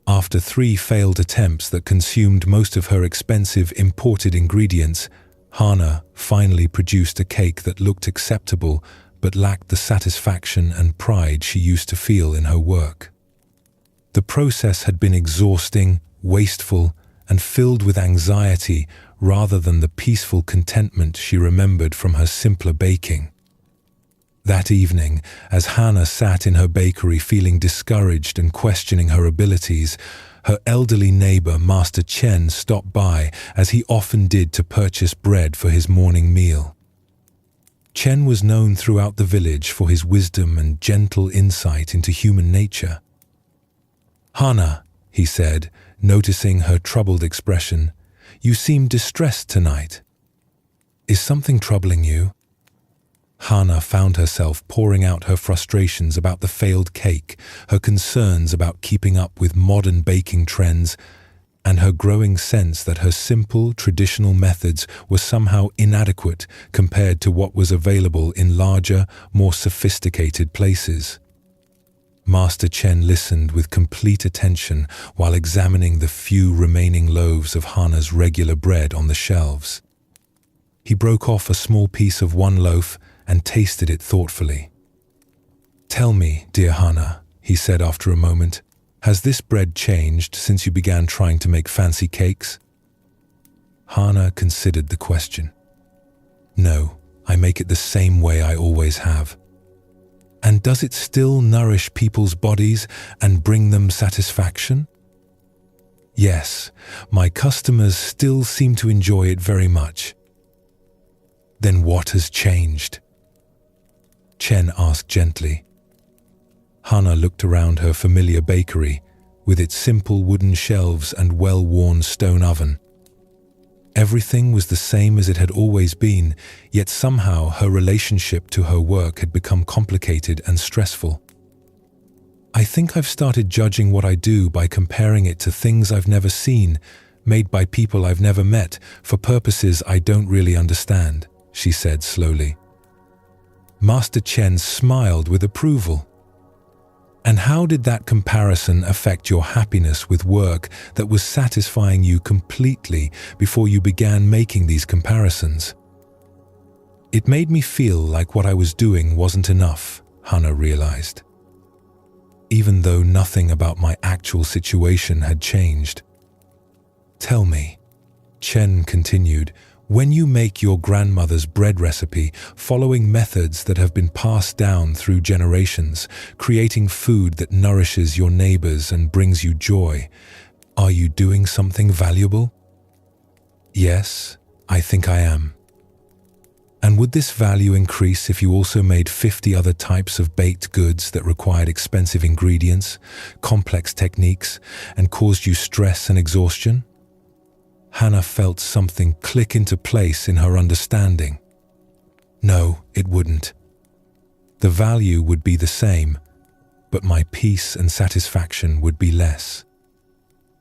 After 3 failed attempts that consumed most of her expensive imported ingredients, Hana finally produced a cake that looked acceptable but lacked the satisfaction and pride she used to feel in her work. The process had been exhausting, wasteful, and filled with anxiety rather than the peaceful contentment she remembered from her simpler baking. That evening, as Hana sat in her bakery feeling discouraged and questioning her abilities, her elderly neighbor, Master Chen, stopped by, as he often did, to purchase bread for his morning meal. Chen was known throughout the village for his wisdom and gentle insight into human nature. "Hana," he said, noticing her troubled expression, "you seem distressed tonight. Is something troubling you?" Hana found herself pouring out her frustrations about the failed cake, her concerns about keeping up with modern baking trends, and her growing sense that her simple, traditional methods were somehow inadequate compared to what was available in larger, more sophisticated places. Master Chen listened with complete attention while examining the few remaining loaves of Hana's regular bread on the shelves. He broke off a small piece of one loaf and tasted it thoughtfully. "Tell me, dear Hana," he said after a moment, "has this bread changed since you began trying to make fancy cakes?" Hana considered the question. "No, I make it the same way I always have." "And does it still nourish people's bodies and bring them satisfaction?" "Yes, my customers still seem to enjoy it very much." "Then what has changed?" Chen asked gently. Hana looked around her familiar bakery, with its simple wooden shelves and well-worn stone oven. Everything was the same as it had always been, yet somehow her relationship to her work had become complicated and stressful. "I think I've started judging what I do by comparing it to things I've never seen, made by people I've never met, for purposes I don't really understand," she said slowly. Master Chen smiled with approval. "And how did that comparison affect your happiness with work that was satisfying you completely before you began making these comparisons?" "It made me feel like what I was doing wasn't enough," Hannah realized. Even though nothing about my actual situation had changed. "Tell me," Chen continued, "when you make your grandmother's bread recipe, following methods that have been passed down through generations, creating food that nourishes your neighbors and brings you joy, are you doing something valuable?" "Yes, I think I am." "And would this value increase if you also made 50 other types of baked goods that required expensive ingredients, complex techniques, and caused you stress and exhaustion?" Hannah felt something click into place in her understanding. "No, it wouldn't. The value would be the same, but my peace and satisfaction would be less."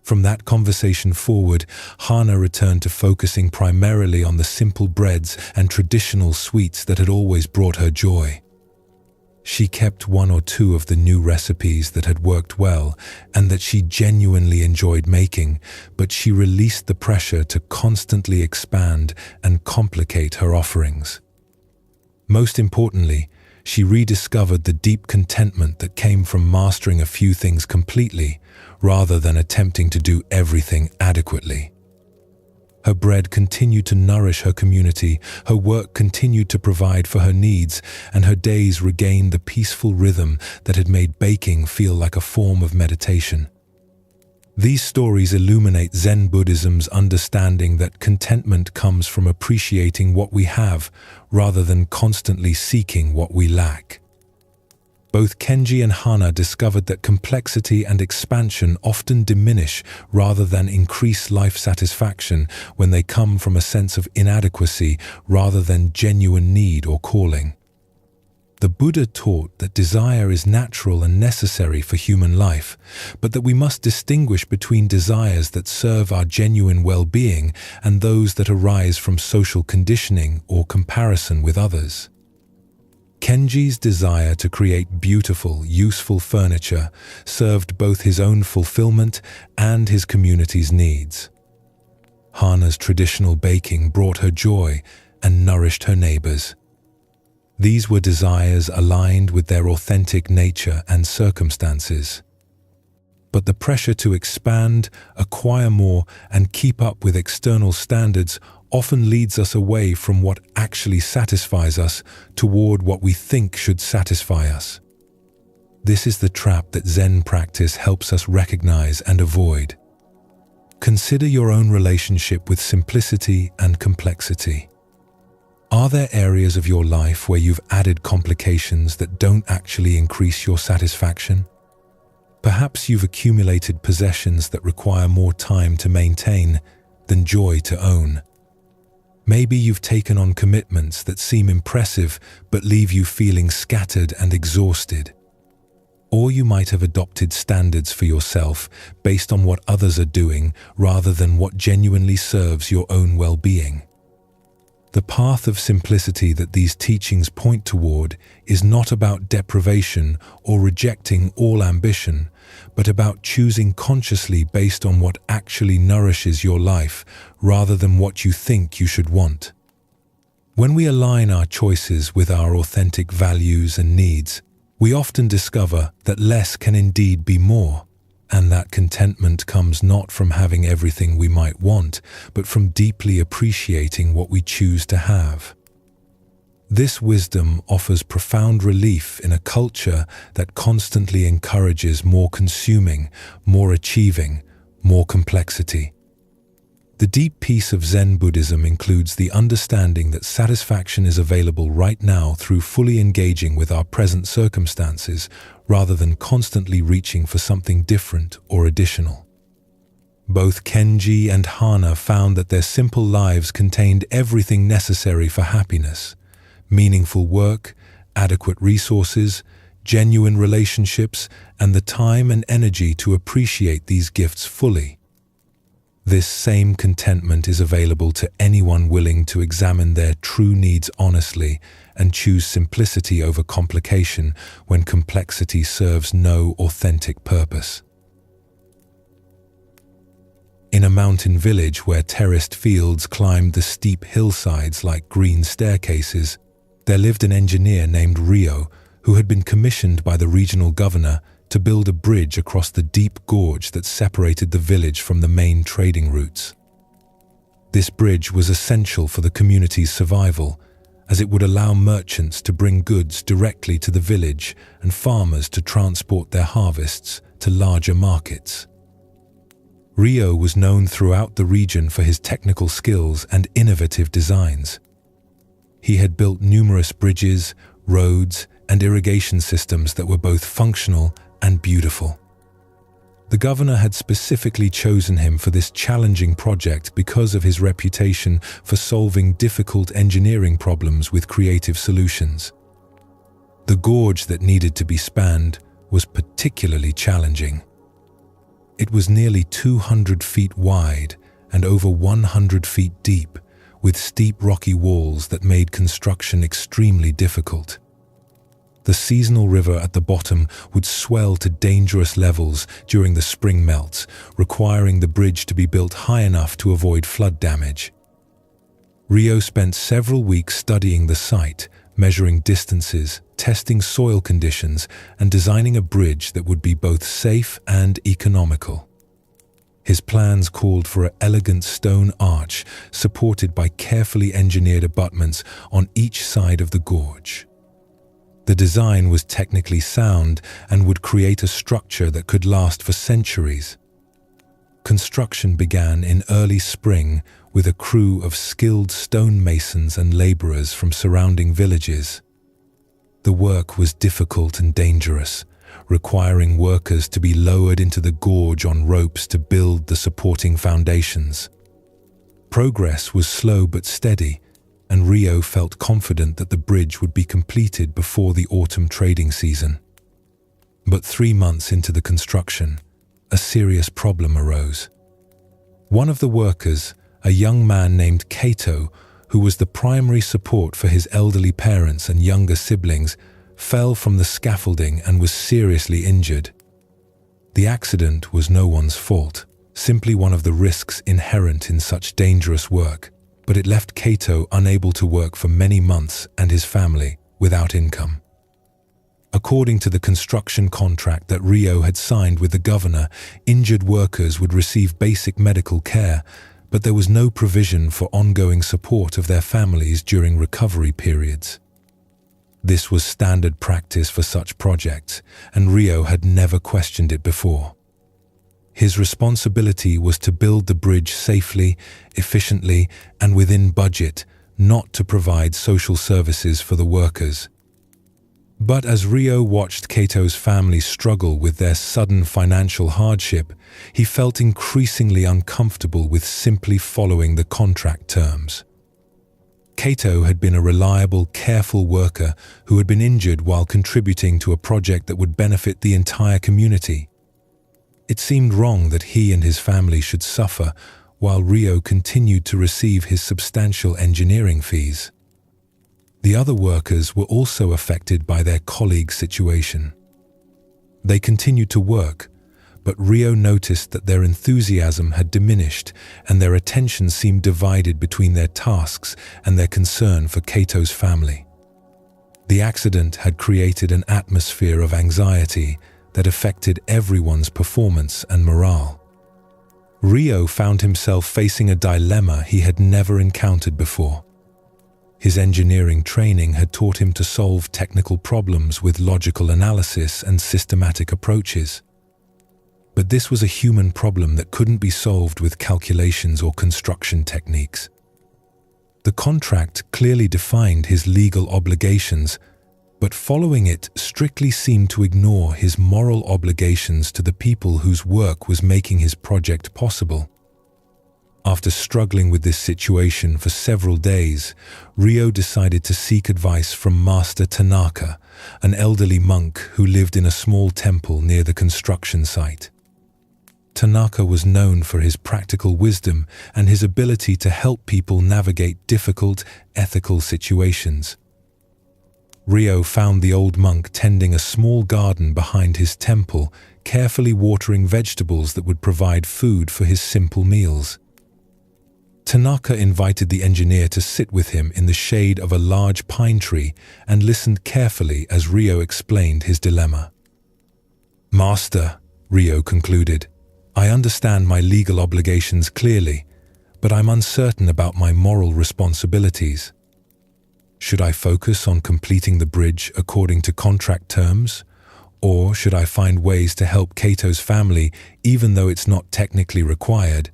From that conversation forward, Hannah returned to focusing primarily on the simple breads and traditional sweets that had always brought her joy. She kept one or two of the new recipes that had worked well and that she genuinely enjoyed making, but she released the pressure to constantly expand and complicate her offerings. Most importantly, she rediscovered the deep contentment that came from mastering a few things completely, rather than attempting to do everything adequately. Her bread continued to nourish her community, her work continued to provide for her needs, and her days regained the peaceful rhythm that had made baking feel like a form of meditation. These stories illuminate Zen Buddhism's understanding that contentment comes from appreciating what we have, rather than constantly seeking what we lack. Both Kenji and Hannah discovered that complexity and expansion often diminish rather than increase life satisfaction when they come from a sense of inadequacy rather than genuine need or calling. The Buddha taught that desire is natural and necessary for human life, but that we must distinguish between desires that serve our genuine well-being and those that arise from social conditioning or comparison with others. Kenji's desire to create beautiful, useful furniture served both his own fulfillment and his community's needs. Hannah's traditional baking brought her joy and nourished her neighbors. These were desires aligned with their authentic nature and circumstances. But the pressure to expand, acquire more, and keep up with external standards often leads us away from what actually satisfies us toward what we think should satisfy us. This is the trap that Zen practice helps us recognize and avoid. Consider your own relationship with simplicity and complexity. Are there areas of your life where you've added complications that don't actually increase your satisfaction? Perhaps you've accumulated possessions that require more time to maintain than joy to own. Maybe you've taken on commitments that seem impressive but leave you feeling scattered and exhausted. Or you might have adopted standards for yourself based on what others are doing rather than what genuinely serves your own well-being. The path of simplicity that these teachings point toward is not about deprivation or rejecting all ambition, but about choosing consciously based on what actually nourishes your life rather than what you think you should want. When we align our choices with our authentic values and needs, we often discover that less can indeed be more, and that contentment comes not from having everything we might want, but from deeply appreciating what we choose to have. This wisdom offers profound relief in a culture that constantly encourages more consuming, more achieving, more complexity. The deep peace of Zen Buddhism includes the understanding that satisfaction is available right now through fully engaging with our present circumstances rather than constantly reaching for something different or additional. Both Kenji and Hannah found that their simple lives contained everything necessary for happiness: meaningful work, adequate resources, genuine relationships, and the time and energy to appreciate these gifts fully. This same contentment is available to anyone willing to examine their true needs honestly and choose simplicity over complication when complexity serves no authentic purpose. In a mountain village where terraced fields climbed the steep hillsides like green staircases, there lived an engineer named Rio who had been commissioned by the regional governor to build a bridge across the deep gorge that separated the village from the main trading routes. This bridge was essential for the community's survival, as it would allow merchants to bring goods directly to the village and farmers to transport their harvests to larger markets. Rio was known throughout the region for his technical skills and innovative designs. He had built numerous bridges, roads, and irrigation systems that were both functional and beautiful. The governor had specifically chosen him for this challenging project because of his reputation for solving difficult engineering problems with creative solutions. The gorge that needed to be spanned was particularly challenging. It was nearly 200 feet wide and over 100 feet deep, with steep rocky walls that made construction extremely difficult. The seasonal river at the bottom would swell to dangerous levels during the spring melts, requiring the bridge to be built high enough to avoid flood damage. Rio spent several weeks studying the site, measuring distances, testing soil conditions, and designing a bridge that would be both safe and economical. His plans called for an elegant stone arch supported by carefully engineered abutments on each side of the gorge. The design was technically sound and would create a structure that could last for centuries. Construction began in early spring with a crew of skilled stonemasons and laborers from surrounding villages. The work was difficult and dangerous, requiring workers to be lowered into the gorge on ropes to build the supporting foundations. Progress was slow but steady, and Rio felt confident that the bridge would be completed before the autumn trading season. But 3 months into the construction, a serious problem arose. One of the workers, a young man named Kato, who was the primary support for his elderly parents and younger siblings, fell from the scaffolding and was seriously injured. The accident was no one's fault, simply one of the risks inherent in such dangerous work, but it left Kato unable to work for many months and his family without income. According to the construction contract that Rio had signed with the governor, injured workers would receive basic medical care, but there was no provision for ongoing support of their families during recovery periods. This was standard practice for such projects, and Rio had never questioned it before. His responsibility was to build the bridge safely, efficiently, and within budget, not to provide social services for the workers. But as Rio watched Kato's family struggle with their sudden financial hardship, he felt increasingly uncomfortable with simply following the contract terms. Kato had been a reliable, careful worker who had been injured while contributing to a project that would benefit the entire community. It seemed wrong that he and his family should suffer while Rio continued to receive his substantial engineering fees. The other workers were also affected by their colleagues' situation. They continued to work, but Rio noticed that their enthusiasm had diminished and their attention seemed divided between their tasks and their concern for Kato's family. The accident had created an atmosphere of anxiety that affected everyone's performance and morale. Rio found himself facing a dilemma he had never encountered before. His engineering training had taught him to solve technical problems with logical analysis and systematic approaches. But this was a human problem that couldn't be solved with calculations or construction techniques. The contract clearly defined his legal obligations, but following it strictly seemed to ignore his moral obligations to the people whose work was making his project possible. After struggling with this situation for several days, Rio decided to seek advice from Master Tanaka, an elderly monk who lived in a small temple near the construction site. Tanaka was known for his practical wisdom and his ability to help people navigate difficult, ethical situations. Ryo found the old monk tending a small garden behind his temple, carefully watering vegetables that would provide food for his simple meals. Tanaka invited the engineer to sit with him in the shade of a large pine tree and listened carefully as Ryo explained his dilemma. "Master," Ryo concluded, "I understand my legal obligations clearly, but I'm uncertain about my moral responsibilities. Should I focus on completing the bridge according to contract terms, or should I find ways to help Kato's family even though it's not technically required?"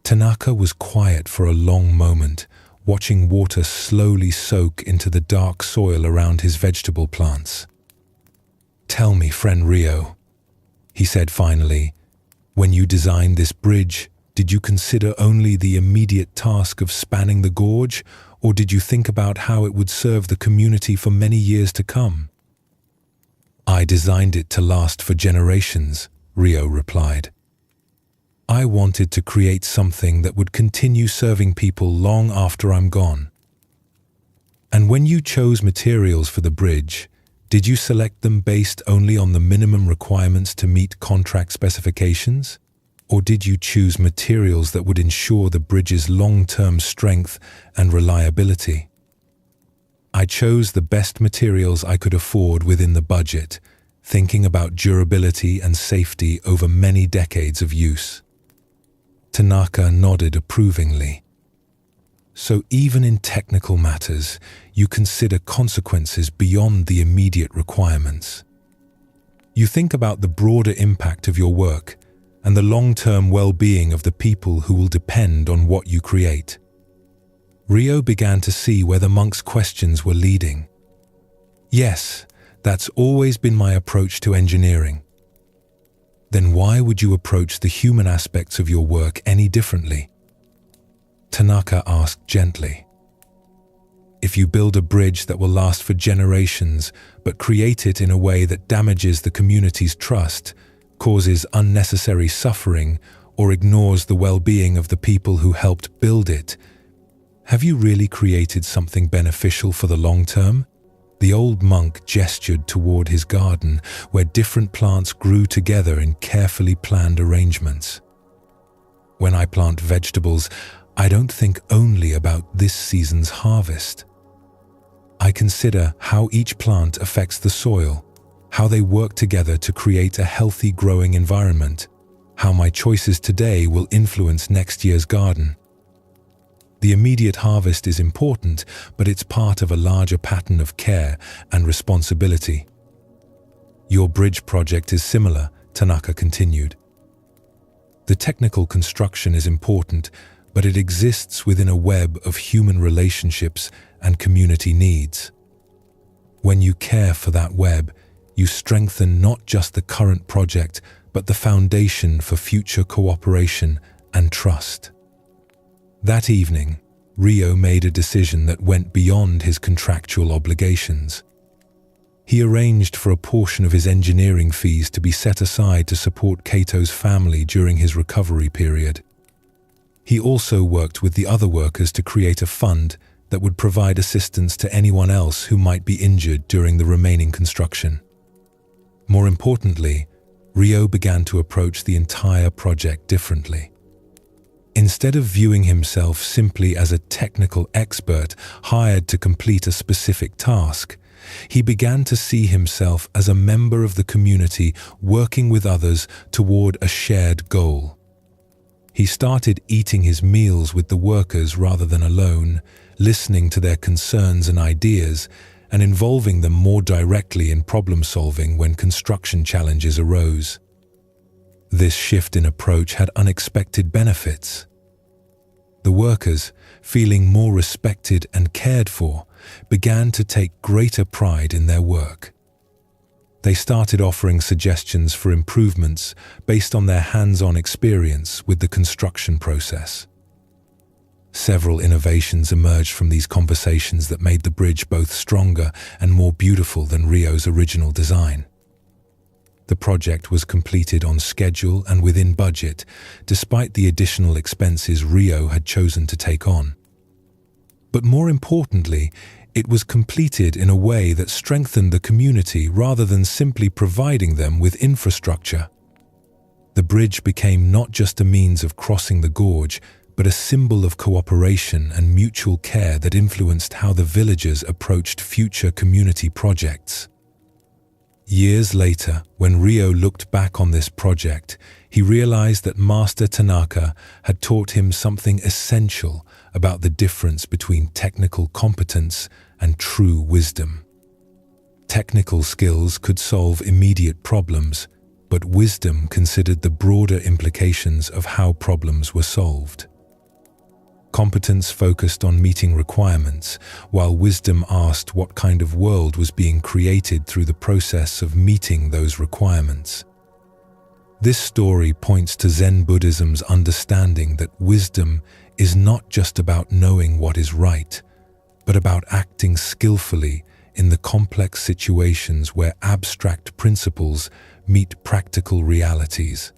Tanaka was quiet for a long moment, watching water slowly soak into the dark soil around his vegetable plants. "Tell me, friend Ryo," he said finally, "when you designed this bridge, did you consider only the immediate task of spanning the gorge, or did you think about how it would serve the community for many years to come?" "I designed it to last for generations," Ryo replied. "I wanted to create something that would continue serving people long after I'm gone." "And when you chose materials for the bridge, did you select them based only on the minimum requirements to meet contract specifications? Or did you choose materials that would ensure the bridge's long-term strength and reliability?" "I chose the best materials I could afford within the budget, thinking about durability and safety over many decades of use." Tanaka nodded approvingly. "So even in technical matters, you consider consequences beyond the immediate requirements. You think about the broader impact of your work and the long-term well-being of the people who will depend on what you create." Ryo began to see where the monk's questions were leading. "Yes, that's always been my approach to engineering." "Then why would you approach the human aspects of your work any differently?" Tanaka asked gently. "If you build a bridge that will last for generations, but create it in a way that damages the community's trust, causes unnecessary suffering, or ignores the well-being of the people who helped build it, have you really created something beneficial for the long term?" The old monk gestured toward his garden, where different plants grew together in carefully planned arrangements. "When I plant vegetables, I don't think only about this season's harvest. I consider how each plant affects the soil, how they work together to create a healthy growing environment, how my choices today will influence next year's garden. The immediate harvest is important, but it's part of a larger pattern of care and responsibility." "Your bridge project is similar," Tanaka continued. "The technical construction is important, but it exists within a web of human relationships and community needs. When you care for that web, you strengthen not just the current project, but the foundation for future cooperation and trust." That evening, Ryo made a decision that went beyond his contractual obligations. He arranged for a portion of his engineering fees to be set aside to support Kato's family during his recovery period. He also worked with the other workers to create a fund that would provide assistance to anyone else who might be injured during the remaining construction. More importantly, Ryo began to approach the entire project differently. Instead of viewing himself simply as a technical expert hired to complete a specific task, he began to see himself as a member of the community working with others toward a shared goal. He started eating his meals with the workers rather than alone, listening to their concerns and ideas, and involving them more directly in problem-solving when construction challenges arose. This shift in approach had unexpected benefits. The workers, feeling more respected and cared for, began to take greater pride in their work. They started offering suggestions for improvements based on their hands-on experience with the construction process. Several innovations emerged from these conversations that made the bridge both stronger and more beautiful than Ryo's original design. The project was completed on schedule and within budget, despite the additional expenses Rio had chosen to take on. But more importantly, it was completed in a way that strengthened the community rather than simply providing them with infrastructure. The bridge became not just a means of crossing the gorge, but a symbol of cooperation and mutual care that influenced how the villagers approached future community projects. Years later, when Rio looked back on this project, he realized that Master Tanaka had taught him something essential about the difference between technical competence and true wisdom. Technical skills could solve immediate problems, but wisdom considered the broader implications of how problems were solved. Competence focused on meeting requirements, while wisdom asked what kind of world was being created through the process of meeting those requirements. This story points to Zen Buddhism's understanding that wisdom is not just about knowing what is right, but about acting skillfully in the complex situations where abstract principles meet practical realities.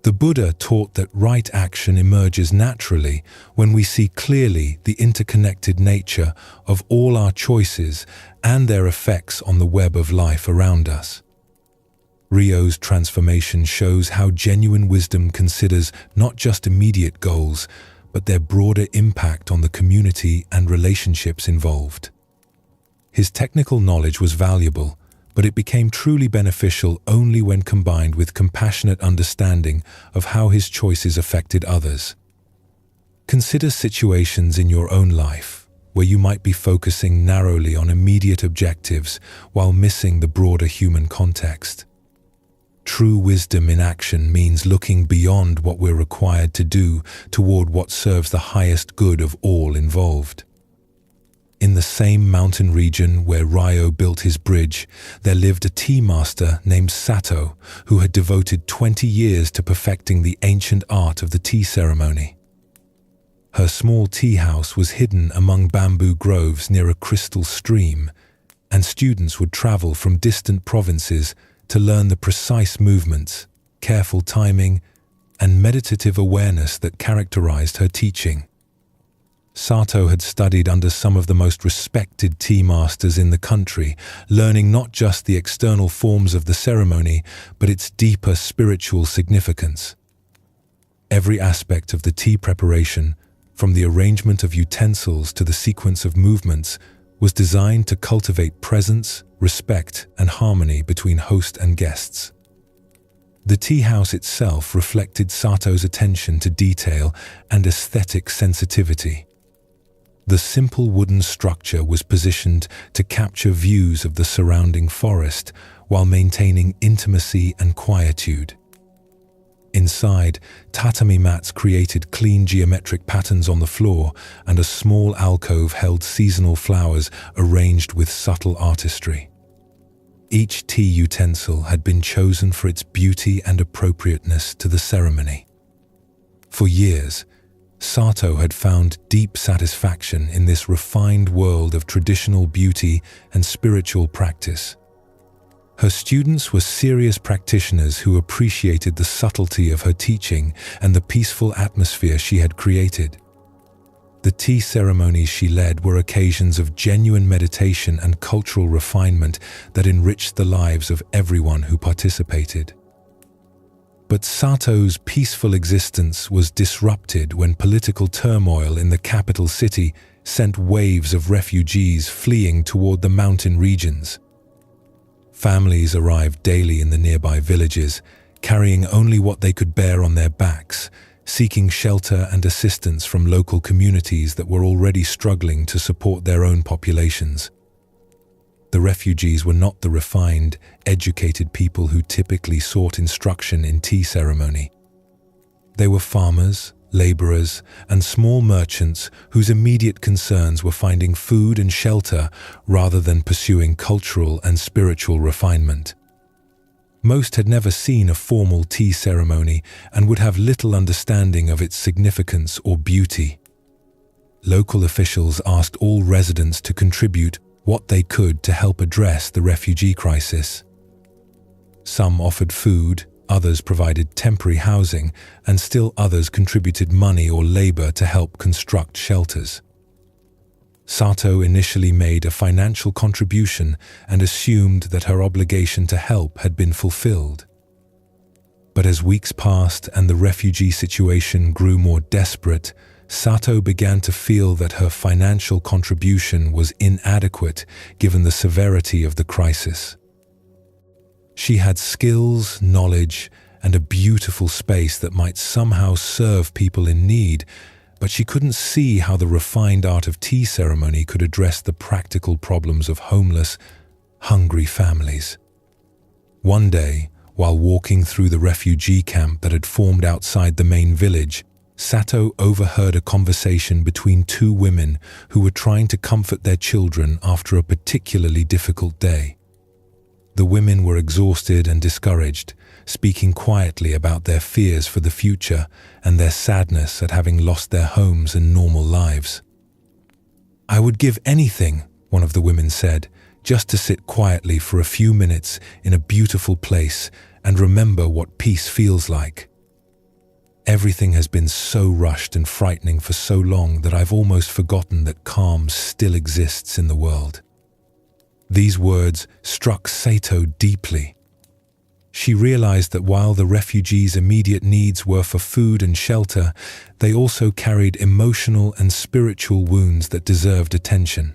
The Buddha taught that right action emerges naturally when we see clearly the interconnected nature of all our choices and their effects on the web of life around us. Rio's transformation shows how genuine wisdom considers not just immediate goals, but their broader impact on the community and relationships involved. His technical knowledge was valuable, but it became truly beneficial only when combined with compassionate understanding of how his choices affected others. Consider situations in your own life where you might be focusing narrowly on immediate objectives while missing the broader human context. True wisdom in action means looking beyond what we're required to do toward what serves the highest good of all involved. In the same mountain region where Ryo built his bridge, there lived a tea master named Sato who had devoted 20 years to perfecting the ancient art of the tea ceremony. Her small tea house was hidden among bamboo groves near a crystal stream, and students would travel from distant provinces to learn the precise movements, careful timing, and meditative awareness that characterized her teaching. Sato had studied under some of the most respected tea masters in the country, learning not just the external forms of the ceremony, but its deeper spiritual significance. Every aspect of the tea preparation, from the arrangement of utensils to the sequence of movements, was designed to cultivate presence, respect, and harmony between host and guests. The tea house itself reflected Sato's attention to detail and aesthetic sensitivity. The simple wooden structure was positioned to capture views of the surrounding forest while maintaining intimacy and quietude. Inside, tatami mats created clean geometric patterns on the floor, and a small alcove held seasonal flowers arranged with subtle artistry. Each tea utensil had been chosen for its beauty and appropriateness to the ceremony. For years, Sato had found deep satisfaction in this refined world of traditional beauty and spiritual practice. Her students were serious practitioners who appreciated the subtlety of her teaching and the peaceful atmosphere she had created. The tea ceremonies she led were occasions of genuine meditation and cultural refinement that enriched the lives of everyone who participated. But Sato's peaceful existence was disrupted when political turmoil in the capital city sent waves of refugees fleeing toward the mountain regions. Families arrived daily in the nearby villages, carrying only what they could bear on their backs, seeking shelter and assistance from local communities that were already struggling to support their own populations. The refugees were not the refined, educated people who typically sought instruction in tea ceremony. They were farmers, laborers, and small merchants whose immediate concerns were finding food and shelter rather than pursuing cultural and spiritual refinement. Most had never seen a formal tea ceremony and would have little understanding of its significance or beauty. Local officials asked all residents to contribute what they could to help address the refugee crisis. Some offered food, others provided temporary housing, and still others contributed money or labor to help construct shelters. Sato initially made a financial contribution and assumed that her obligation to help had been fulfilled. But as weeks passed and the refugee situation grew more desperate, Sato began to feel that her financial contribution was inadequate given the severity of the crisis. She had skills, knowledge, and a beautiful space that might somehow serve people in need, but she couldn't see how the refined art of tea ceremony could address the practical problems of homeless, hungry families. One day, while walking through the refugee camp that had formed outside the main village, Sato overheard a conversation between two women who were trying to comfort their children after a particularly difficult day. The women were exhausted and discouraged, speaking quietly about their fears for the future and their sadness at having lost their homes and normal lives. "I would give anything," one of the women said, "just to sit quietly for a few minutes in a beautiful place and remember what peace feels like. Everything has been so rushed and frightening for so long that I've almost forgotten that calm still exists in the world." These words struck Sato deeply. She realized that while the refugees' immediate needs were for food and shelter, they also carried emotional and spiritual wounds that deserved attention.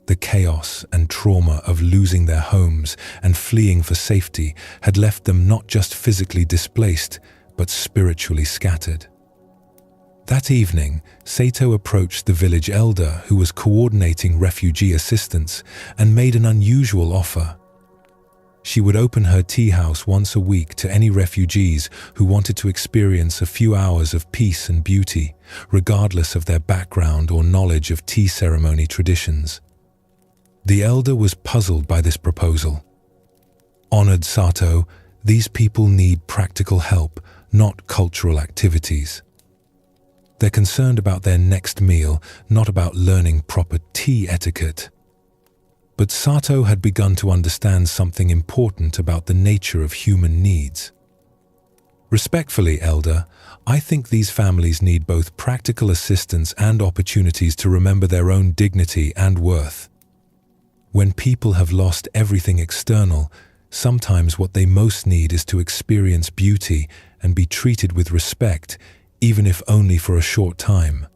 The chaos and trauma of losing their homes and fleeing for safety had left them not just physically displaced, but spiritually scattered. That evening, Sato approached the village elder who was coordinating refugee assistance and made an unusual offer. She would open her tea house once a week to any refugees who wanted to experience a few hours of peace and beauty, regardless of their background or knowledge of tea ceremony traditions. The elder was puzzled by this proposal. "Honored Sato, these people need practical help, not cultural activities. They're concerned about their next meal, not about learning proper tea etiquette." But Sato had begun to understand something important about the nature of human needs. "Respectfully, Elder, I think these families need both practical assistance and opportunities to remember their own dignity and worth. When people have lost everything external, sometimes what they most need is to experience beauty and be treated with respect, even if only for a short time."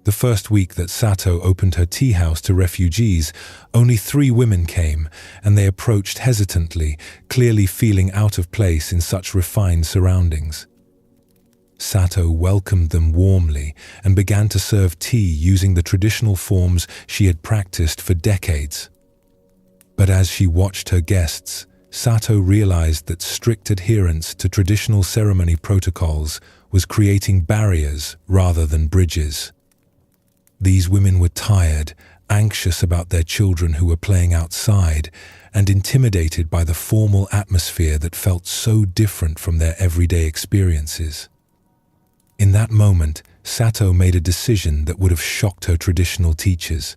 The first week that Sato opened her tea house to refugees, only 3 women came, and they approached hesitantly, clearly feeling out of place in such refined surroundings. Sato welcomed them warmly and began to serve tea using the traditional forms she had practiced for decades. But as she watched her guests, Sato realized that strict adherence to traditional ceremony protocols was creating barriers rather than bridges. These women were tired, anxious about their children who were playing outside, and intimidated by the formal atmosphere that felt so different from their everyday experiences. In that moment, Sato made a decision that would have shocked her traditional teachers.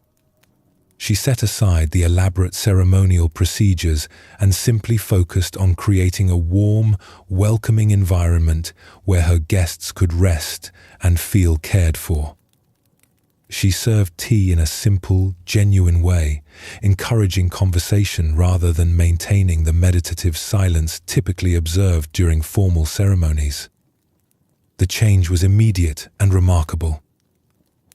She set aside the elaborate ceremonial procedures and simply focused on creating a warm, welcoming environment where her guests could rest and feel cared for. She served tea in a simple, genuine way, encouraging conversation rather than maintaining the meditative silence typically observed during formal ceremonies. The change was immediate and remarkable.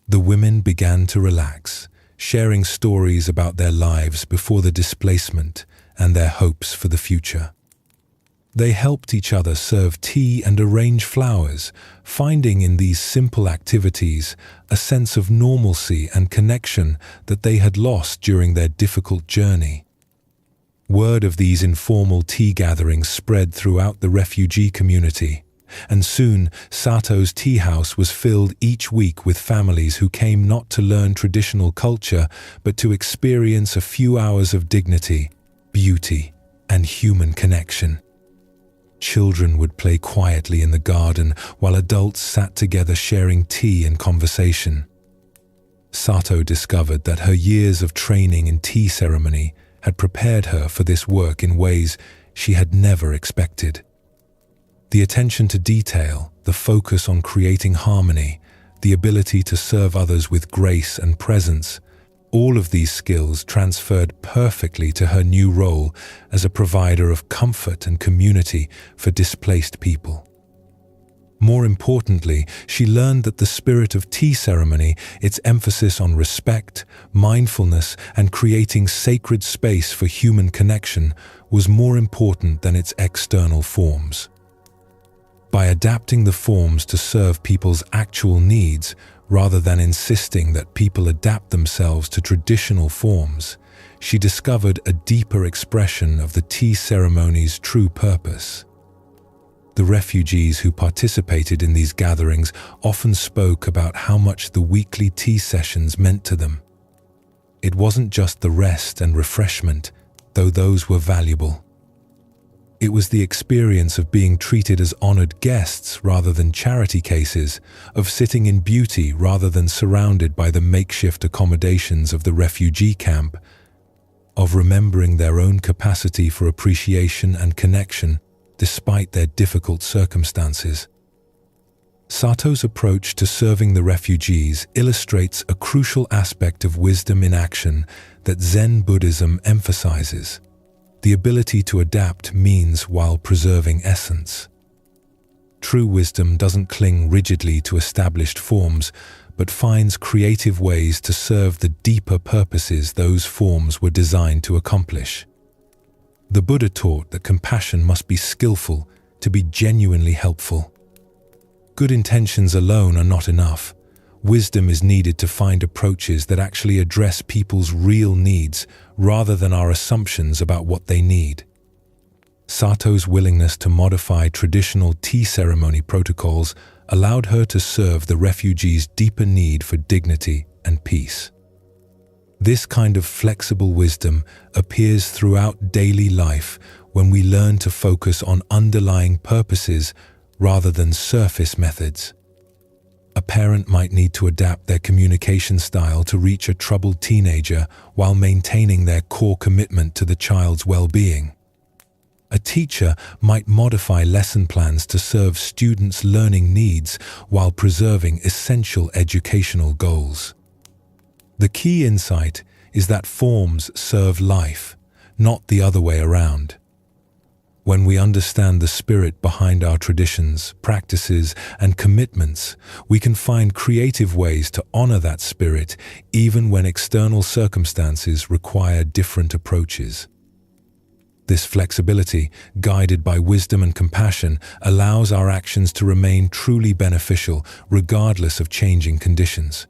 The women began to relax, sharing stories about their lives before the displacement and their hopes for the future. They helped each other serve tea and arrange flowers, finding in these simple activities a sense of normalcy and connection that they had lost during their difficult journey. Word of these informal tea gatherings spread throughout the refugee community, and soon Sato's tea house was filled each week with families who came not to learn traditional culture, but to experience a few hours of dignity, beauty, and human connection. Children would play quietly in the garden while adults sat together sharing tea and conversation. Sato discovered that her years of training in tea ceremony had prepared her for this work in ways she had never expected. The attention to detail, the focus on creating harmony, the ability to serve others with grace and presence, all of these skills transferred perfectly to her new role as a provider of comfort and community for displaced people. More importantly, she learned that the spirit of tea ceremony, its emphasis on respect, mindfulness, and creating sacred space for human connection, was more important than its external forms. By adapting the forms to serve people's actual needs, rather than insisting that people adapt themselves to traditional forms, she discovered a deeper expression of the tea ceremony's true purpose. The refugees who participated in these gatherings often spoke about how much the weekly tea sessions meant to them. It wasn't just the rest and refreshment, though those were valuable. It was the experience of being treated as honored guests rather than charity cases, of sitting in beauty rather than surrounded by the makeshift accommodations of the refugee camp, of remembering their own capacity for appreciation and connection despite their difficult circumstances. Sato's approach to serving the refugees illustrates a crucial aspect of wisdom in action that Zen Buddhism emphasizes: the ability to adapt means while preserving essence. True wisdom doesn't cling rigidly to established forms, but finds creative ways to serve the deeper purposes those forms were designed to accomplish. The Buddha taught that compassion must be skillful to be genuinely helpful. Good intentions alone are not enough. Wisdom is needed to find approaches that actually address people's real needs rather than our assumptions about what they need. Sato's willingness to modify traditional tea ceremony protocols allowed her to serve the refugees' deeper need for dignity and peace. This kind of flexible wisdom appears throughout daily life when we learn to focus on underlying purposes rather than surface methods. A parent might need to adapt their communication style to reach a troubled teenager while maintaining their core commitment to the child's well-being. A teacher might modify lesson plans to serve students' learning needs while preserving essential educational goals. The key insight is that forms serve life, not the other way around. When we understand the spirit behind our traditions, practices, and commitments, we can find creative ways to honor that spirit even when external circumstances require different approaches. This flexibility, guided by wisdom and compassion, allows our actions to remain truly beneficial regardless of changing conditions.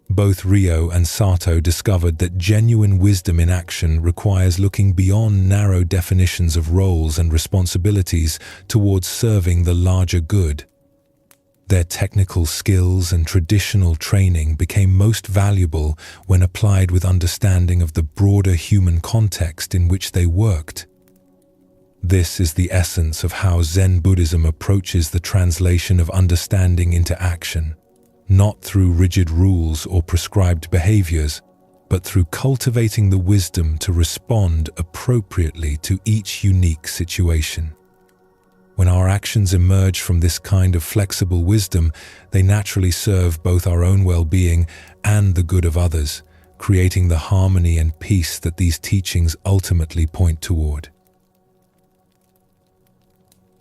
Both Ryo and Sato discovered that genuine wisdom in action requires looking beyond narrow definitions of roles and responsibilities towards serving the larger good. Their technical skills and traditional training became most valuable when applied with understanding of the broader human context in which they worked. This is the essence of how Zen Buddhism approaches the translation of understanding into action. Not through rigid rules or prescribed behaviors, but through cultivating the wisdom to respond appropriately to each unique situation. When our actions emerge from this kind of flexible wisdom, they naturally serve both our own well-being and the good of others, creating the harmony and peace that these teachings ultimately point toward.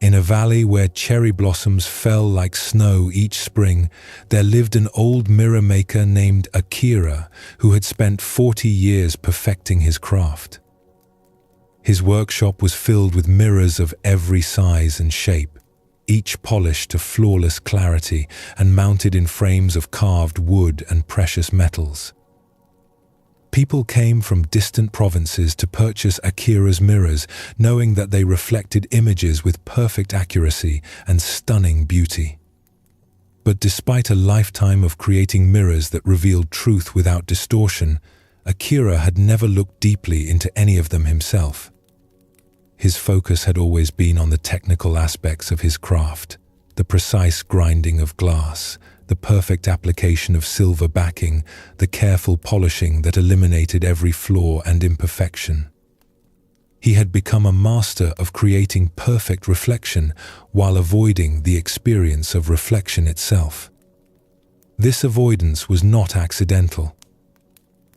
In a valley where cherry blossoms fell like snow each spring, there lived an old mirror maker named Akira who had spent 40 years perfecting his craft. His workshop was filled with mirrors of every size and shape, each polished to flawless clarity and mounted in frames of carved wood and precious metals. People came from distant provinces to purchase Akira's mirrors, knowing that they reflected images with perfect accuracy and stunning beauty. But despite a lifetime of creating mirrors that revealed truth without distortion, Akira had never looked deeply into any of them himself. His focus had always been on the technical aspects of his craft, the precise grinding of glass, the perfect application of silver backing, the careful polishing that eliminated every flaw and imperfection. He had become a master of creating perfect reflection while avoiding the experience of reflection itself. This avoidance was not accidental.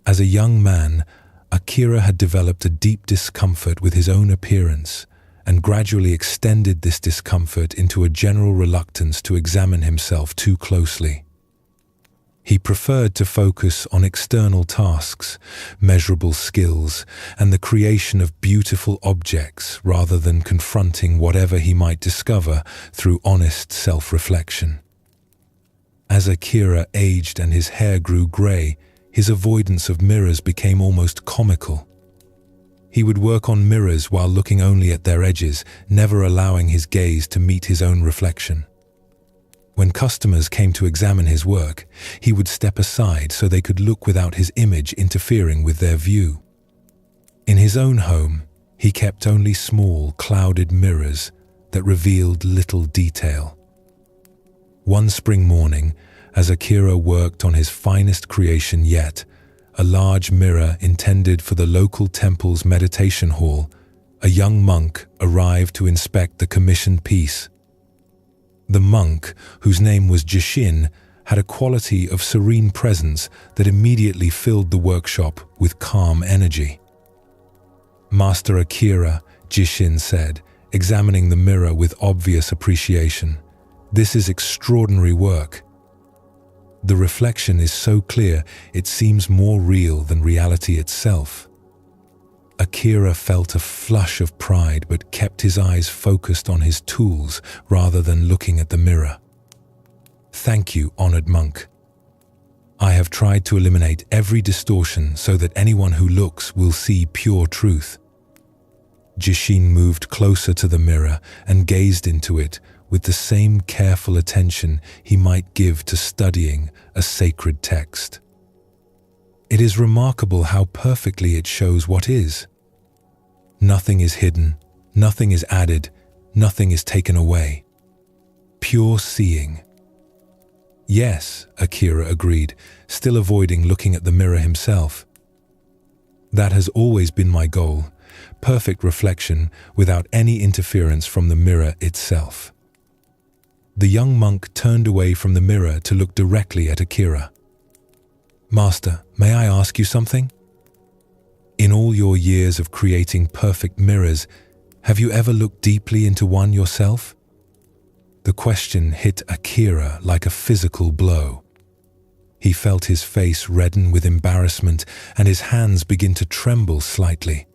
As a young man, Akira had developed a deep discomfort with his own appearance and gradually extended this discomfort into a general reluctance to examine himself too closely. He preferred to focus on external tasks, measurable skills, and the creation of beautiful objects rather than confronting whatever he might discover through honest self-reflection. As Akira aged and his hair grew grey, his avoidance of mirrors became almost comical. He would work on mirrors while looking only at their edges, never allowing his gaze to meet his own reflection. When customers came to examine his work, he would step aside so they could look without his image interfering with their view. In his own home, he kept only small, clouded mirrors that revealed little detail. One spring morning, as Akira worked on his finest creation yet, a large mirror intended for the local temple's meditation hall, a young monk arrived to inspect the commissioned piece. The monk, whose name was Jishin, had a quality of serene presence that immediately filled the workshop with calm energy. "Master Akira," Jishin said, examining the mirror with obvious appreciation, "this is extraordinary work. The reflection is so clear it seems more real than reality itself." Akira felt a flush of pride but kept his eyes focused on his tools rather than looking at the mirror. "Thank you, honored monk. I have tried to eliminate every distortion so that anyone who looks will see pure truth." Jishin moved closer to the mirror and gazed into it with the same careful attention he might give to studying a sacred text. "It is remarkable how perfectly it shows what is. Nothing is hidden, nothing is added, nothing is taken away. Pure seeing." "Yes," Akira agreed, still avoiding looking at the mirror himself. "That has always been my goal, perfect reflection without any interference from the mirror itself." The young monk turned away from the mirror to look directly at Akira. "Master, may I ask you something? In all your years of creating perfect mirrors, have you ever looked deeply into one yourself?" The question hit Akira like a physical blow. He felt his face redden with embarrassment and his hands begin to tremble slightly.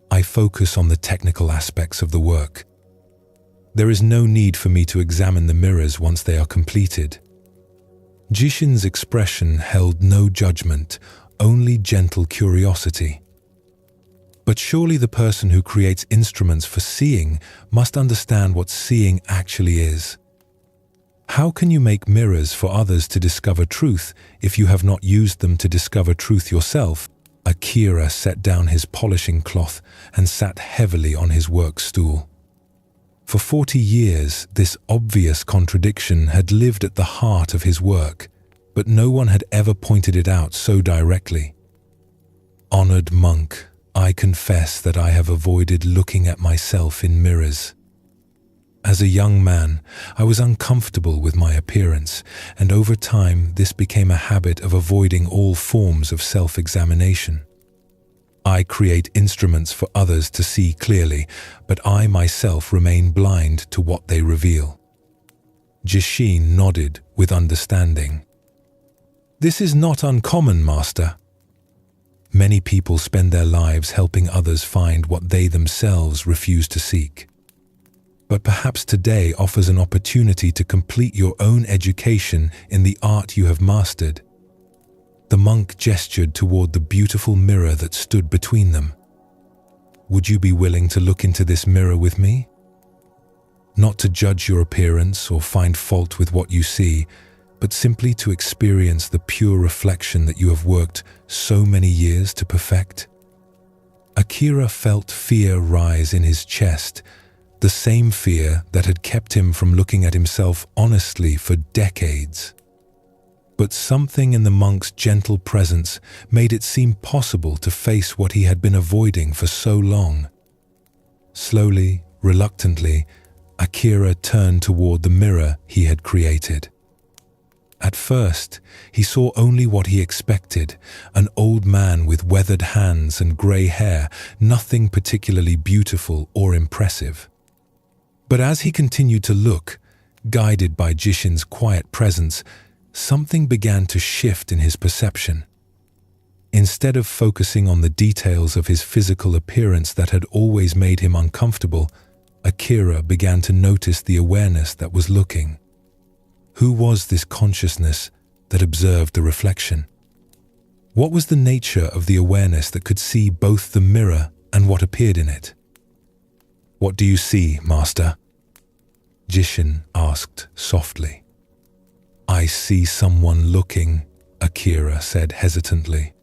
"I focus on the technical aspects of the work. There is no need for me to examine the mirrors once they are completed." Jishin's expression held no judgment, only gentle curiosity. "But surely the person who creates instruments for seeing must understand what seeing actually is. How can you make mirrors for others to discover truth if you have not used them to discover truth yourself?" Akira set down his polishing cloth and sat heavily on his work stool. For 40 years, this obvious contradiction had lived at the heart of his work, but no one had ever pointed it out so directly. "Honored monk, I confess that I have avoided looking at myself in mirrors. As a young man, I was uncomfortable with my appearance, and over time this became a habit of avoiding all forms of self-examination. I create instruments for others to see clearly, but I myself remain blind to what they reveal." Jishin nodded with understanding. "This is not uncommon, Master. Many people spend their lives helping others find what they themselves refuse to seek. But perhaps today offers an opportunity to complete your own education in the art you have mastered." The monk gestured toward the beautiful mirror that stood between them. "Would you be willing to look into this mirror with me? Not to judge your appearance or find fault with what you see, but simply to experience the pure reflection that you have worked so many years to perfect?" Akira felt fear rise in his chest, the same fear that had kept him from looking at himself honestly for decades. But something in the monk's gentle presence made it seem possible to face what he had been avoiding for so long. Slowly, reluctantly, Akira turned toward the mirror he had created. At first, he saw only what he expected, an old man with weathered hands and grey hair, nothing particularly beautiful or impressive. But as he continued to look, guided by Jishin's quiet presence, something began to shift in his perception. Instead of focusing on the details of his physical appearance that had always made him uncomfortable, Akira began to notice the awareness that was looking. Who was this consciousness that observed the reflection? What was the nature of the awareness that could see both the mirror and what appeared in it? "What do you see, Master?" Jishin asked softly. "I see someone looking," Akira said hesitantly.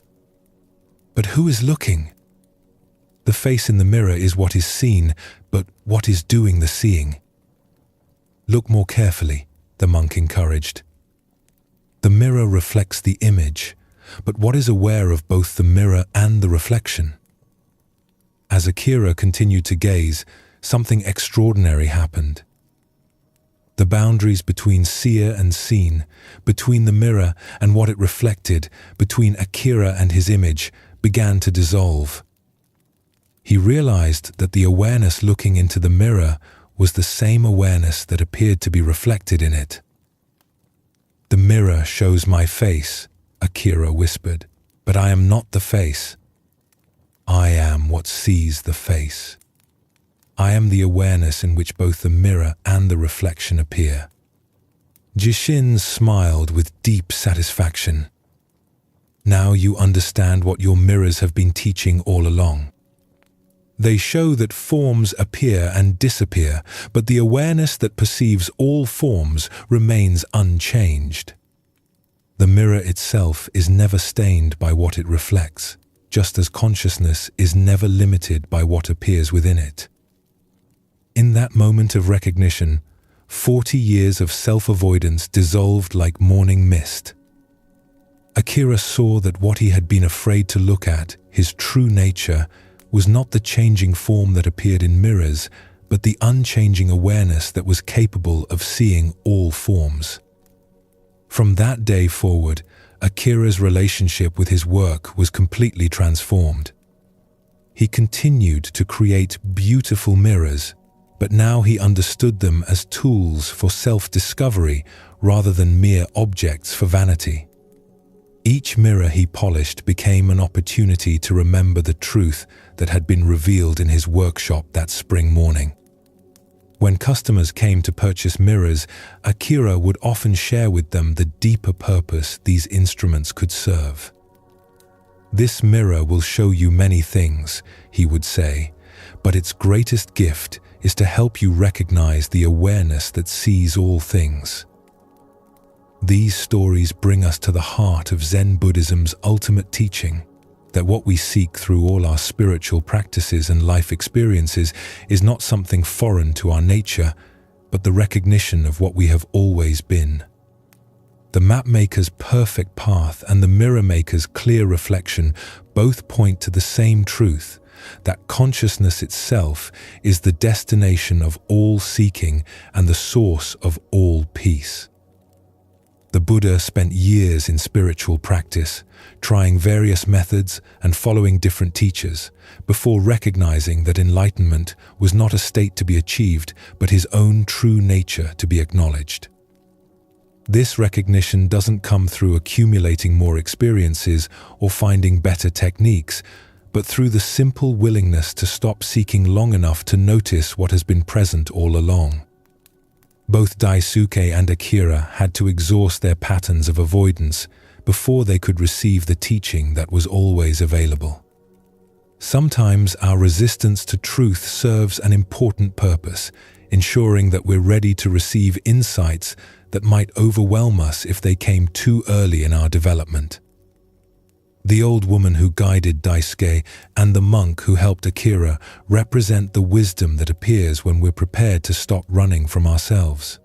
"But who is looking? The face in the mirror is what is seen, but what is doing the seeing?" "Look more carefully," the monk encouraged. "The mirror reflects the image, but what is aware of both the mirror and the reflection?" As Akira continued to gaze, something extraordinary happened. The boundaries between seer and seen, between the mirror and what it reflected, between Akira and his image, began to dissolve. He realized that the awareness looking into the mirror was the same awareness that appeared to be reflected in it. "The mirror shows my face," Akira whispered, "but I am not the face. I am what sees the face. I am the awareness in which both the mirror and the reflection appear." Jishin smiled with deep satisfaction. "Now you understand what your mirrors have been teaching all along. They show that forms appear and disappear, but the awareness that perceives all forms remains unchanged. The mirror itself is never stained by what it reflects, just as consciousness is never limited by what appears within it." In that moment of recognition, 40 years of self-avoidance dissolved like morning mist. Akira saw that what he had been afraid to look at, his true nature, was not the changing form that appeared in mirrors, but the unchanging awareness that was capable of seeing all forms. From that day forward, Akira's relationship with his work was completely transformed. He continued to create beautiful mirrors, but now he understood them as tools for self-discovery rather than mere objects for vanity. Each mirror he polished became an opportunity to remember the truth that had been revealed in his workshop that spring morning. When customers came to purchase mirrors, Akira would often share with them the deeper purpose these instruments could serve. "This mirror will show you many things," he would say, "but its greatest gift is to help you recognize the awareness that sees all things." These stories bring us to the heart of Zen Buddhism's ultimate teaching, that what we seek through all our spiritual practices and life experiences is not something foreign to our nature, but the recognition of what we have always been. The mapmaker's perfect path and the mirror maker's clear reflection both point to the same truth, that consciousness itself is the destination of all seeking and the source of all peace. The Buddha spent years in spiritual practice, trying various methods and following different teachers, before recognizing that enlightenment was not a state to be achieved, but his own true nature to be acknowledged. This recognition doesn't come through accumulating more experiences or finding better techniques, but through the simple willingness to stop seeking long enough to notice what has been present all along. Both Daisuke and Akira had to exhaust their patterns of avoidance before they could receive the teaching that was always available. Sometimes our resistance to truth serves an important purpose, ensuring that we're ready to receive insights that might overwhelm us if they came too early in our development. The old woman who guided Daisuke and the monk who helped Akira represent the wisdom that appears when we're prepared to stop running from ourselves.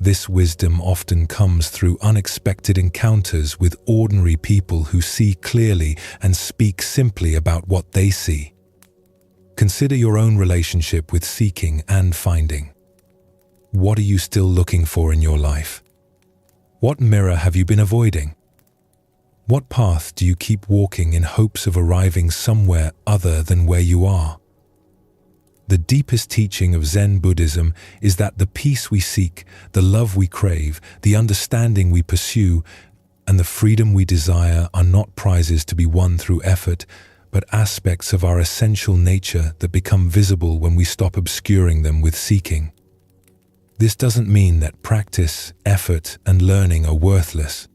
This wisdom often comes through unexpected encounters with ordinary people who see clearly and speak simply about what they see. Consider your own relationship with seeking and finding. What are you still looking for in your life? What mirror have you been avoiding? What path do you keep walking in hopes of arriving somewhere other than where you are? The deepest teaching of Zen Buddhism is that the peace we seek, the love we crave, the understanding we pursue, and the freedom we desire are not prizes to be won through effort, but aspects of our essential nature that become visible when we stop obscuring them with seeking. This doesn't mean that practice, effort, and learning are worthless.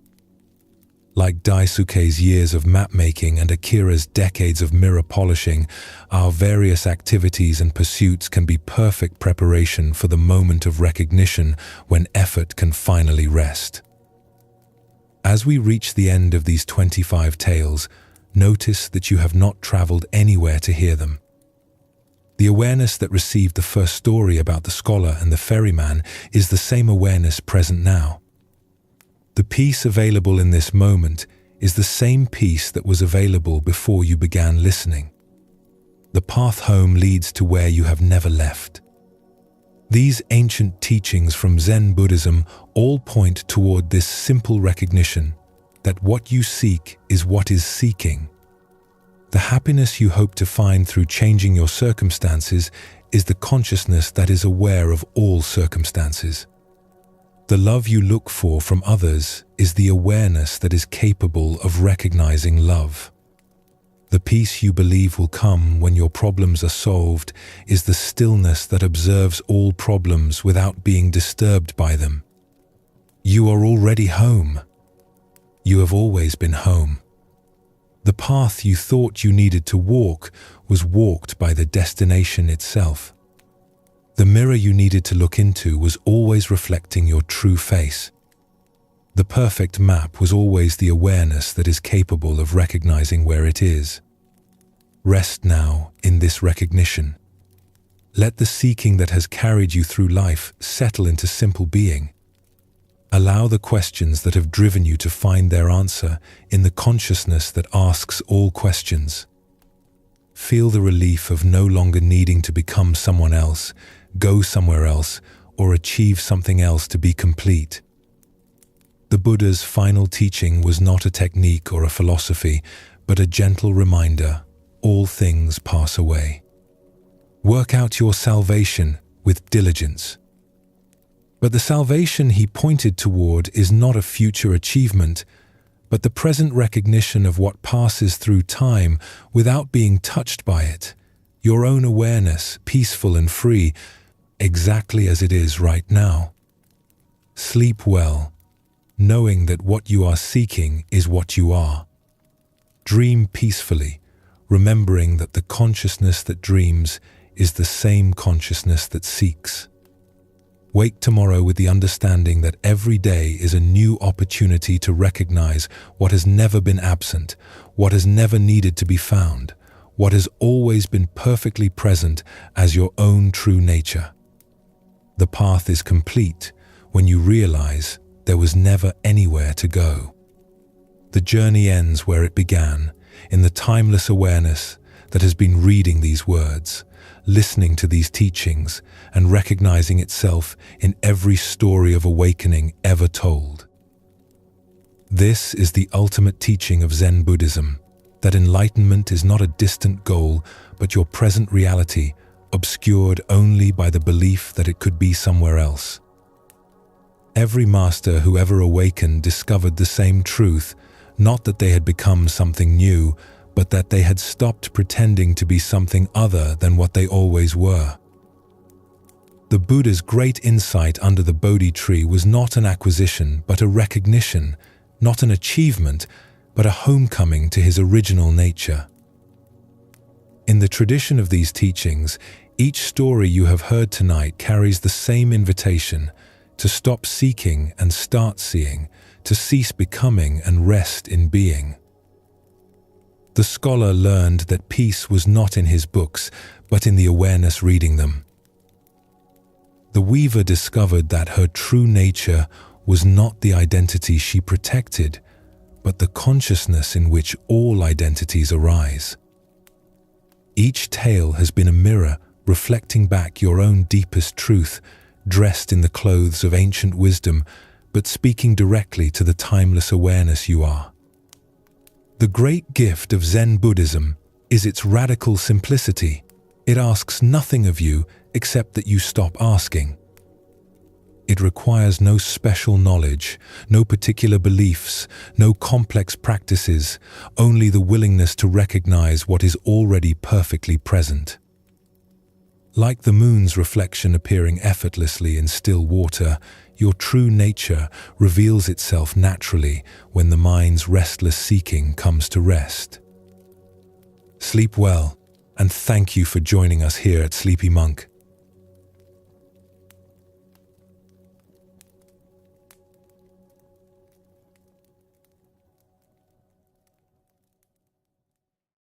Like Daisuke's years of map-making and Akira's decades of mirror polishing, our various activities and pursuits can be perfect preparation for the moment of recognition when effort can finally rest. As we reach the end of these 25 tales, notice that you have not traveled anywhere to hear them. The awareness that received the first story about the scholar and the ferryman is the same awareness present now. The peace available in this moment is the same peace that was available before you began listening. The path home leads to where you have never left. These ancient teachings from Zen Buddhism all point toward this simple recognition that what you seek is what is seeking. The happiness you hope to find through changing your circumstances is the consciousness that is aware of all circumstances. The love you look for from others is the awareness that is capable of recognizing love. The peace you believe will come when your problems are solved is the stillness that observes all problems without being disturbed by them. You are already home. You have always been home. The path you thought you needed to walk was walked by the destination itself. The mirror you needed to look into was always reflecting your true face. The perfect map was always the awareness that is capable of recognizing where it is. Rest now in this recognition. Let the seeking that has carried you through life settle into simple being. Allow the questions that have driven you to find their answer in the consciousness that asks all questions. Feel the relief of no longer needing to become someone else, go somewhere else, or achieve something else to be complete. The Buddha's final teaching was not a technique or a philosophy, but a gentle reminder: all things pass away. Work out your salvation with diligence. But the salvation he pointed toward is not a future achievement, but the present recognition of what passes through time without being touched by it, your own awareness, peaceful and free, exactly as it is right now. Sleep well, knowing that what you are seeking is what you are. Dream peacefully, remembering that the consciousness that dreams is the same consciousness that seeks. Wake tomorrow with the understanding that every day is a new opportunity to recognize what has never been absent, what has never needed to be found, what has always been perfectly present as your own true nature. The path is complete when you realize there was never anywhere to go. The journey ends where it began, in the timeless awareness that has been reading these words, listening to these teachings, and recognizing itself in every story of awakening ever told. This is the ultimate teaching of Zen Buddhism, that enlightenment is not a distant goal, but your present reality, obscured only by the belief that it could be somewhere else. Every master who ever awakened discovered the same truth, not that they had become something new, but that they had stopped pretending to be something other than what they always were. The Buddha's great insight under the Bodhi tree was not an acquisition, but a recognition, not an achievement, but a homecoming to his original nature. In the tradition of these teachings, each story you have heard tonight carries the same invitation: to stop seeking and start seeing, to cease becoming and rest in being. The scholar learned that peace was not in his books, but in the awareness reading them. The weaver discovered that her true nature was not the identity she protected, but the consciousness in which all identities arise. Each tale has been a mirror reflecting back your own deepest truth, dressed in the clothes of ancient wisdom, but speaking directly to the timeless awareness you are. The great gift of Zen Buddhism is its radical simplicity. It asks nothing of you except that you stop asking. It requires no special knowledge, no particular beliefs, no complex practices, only the willingness to recognize what is already perfectly present. Like the moon's reflection appearing effortlessly in still water, your true nature reveals itself naturally when the mind's restless seeking comes to rest. Sleep well, and thank you for joining us here at Sleepy Monk.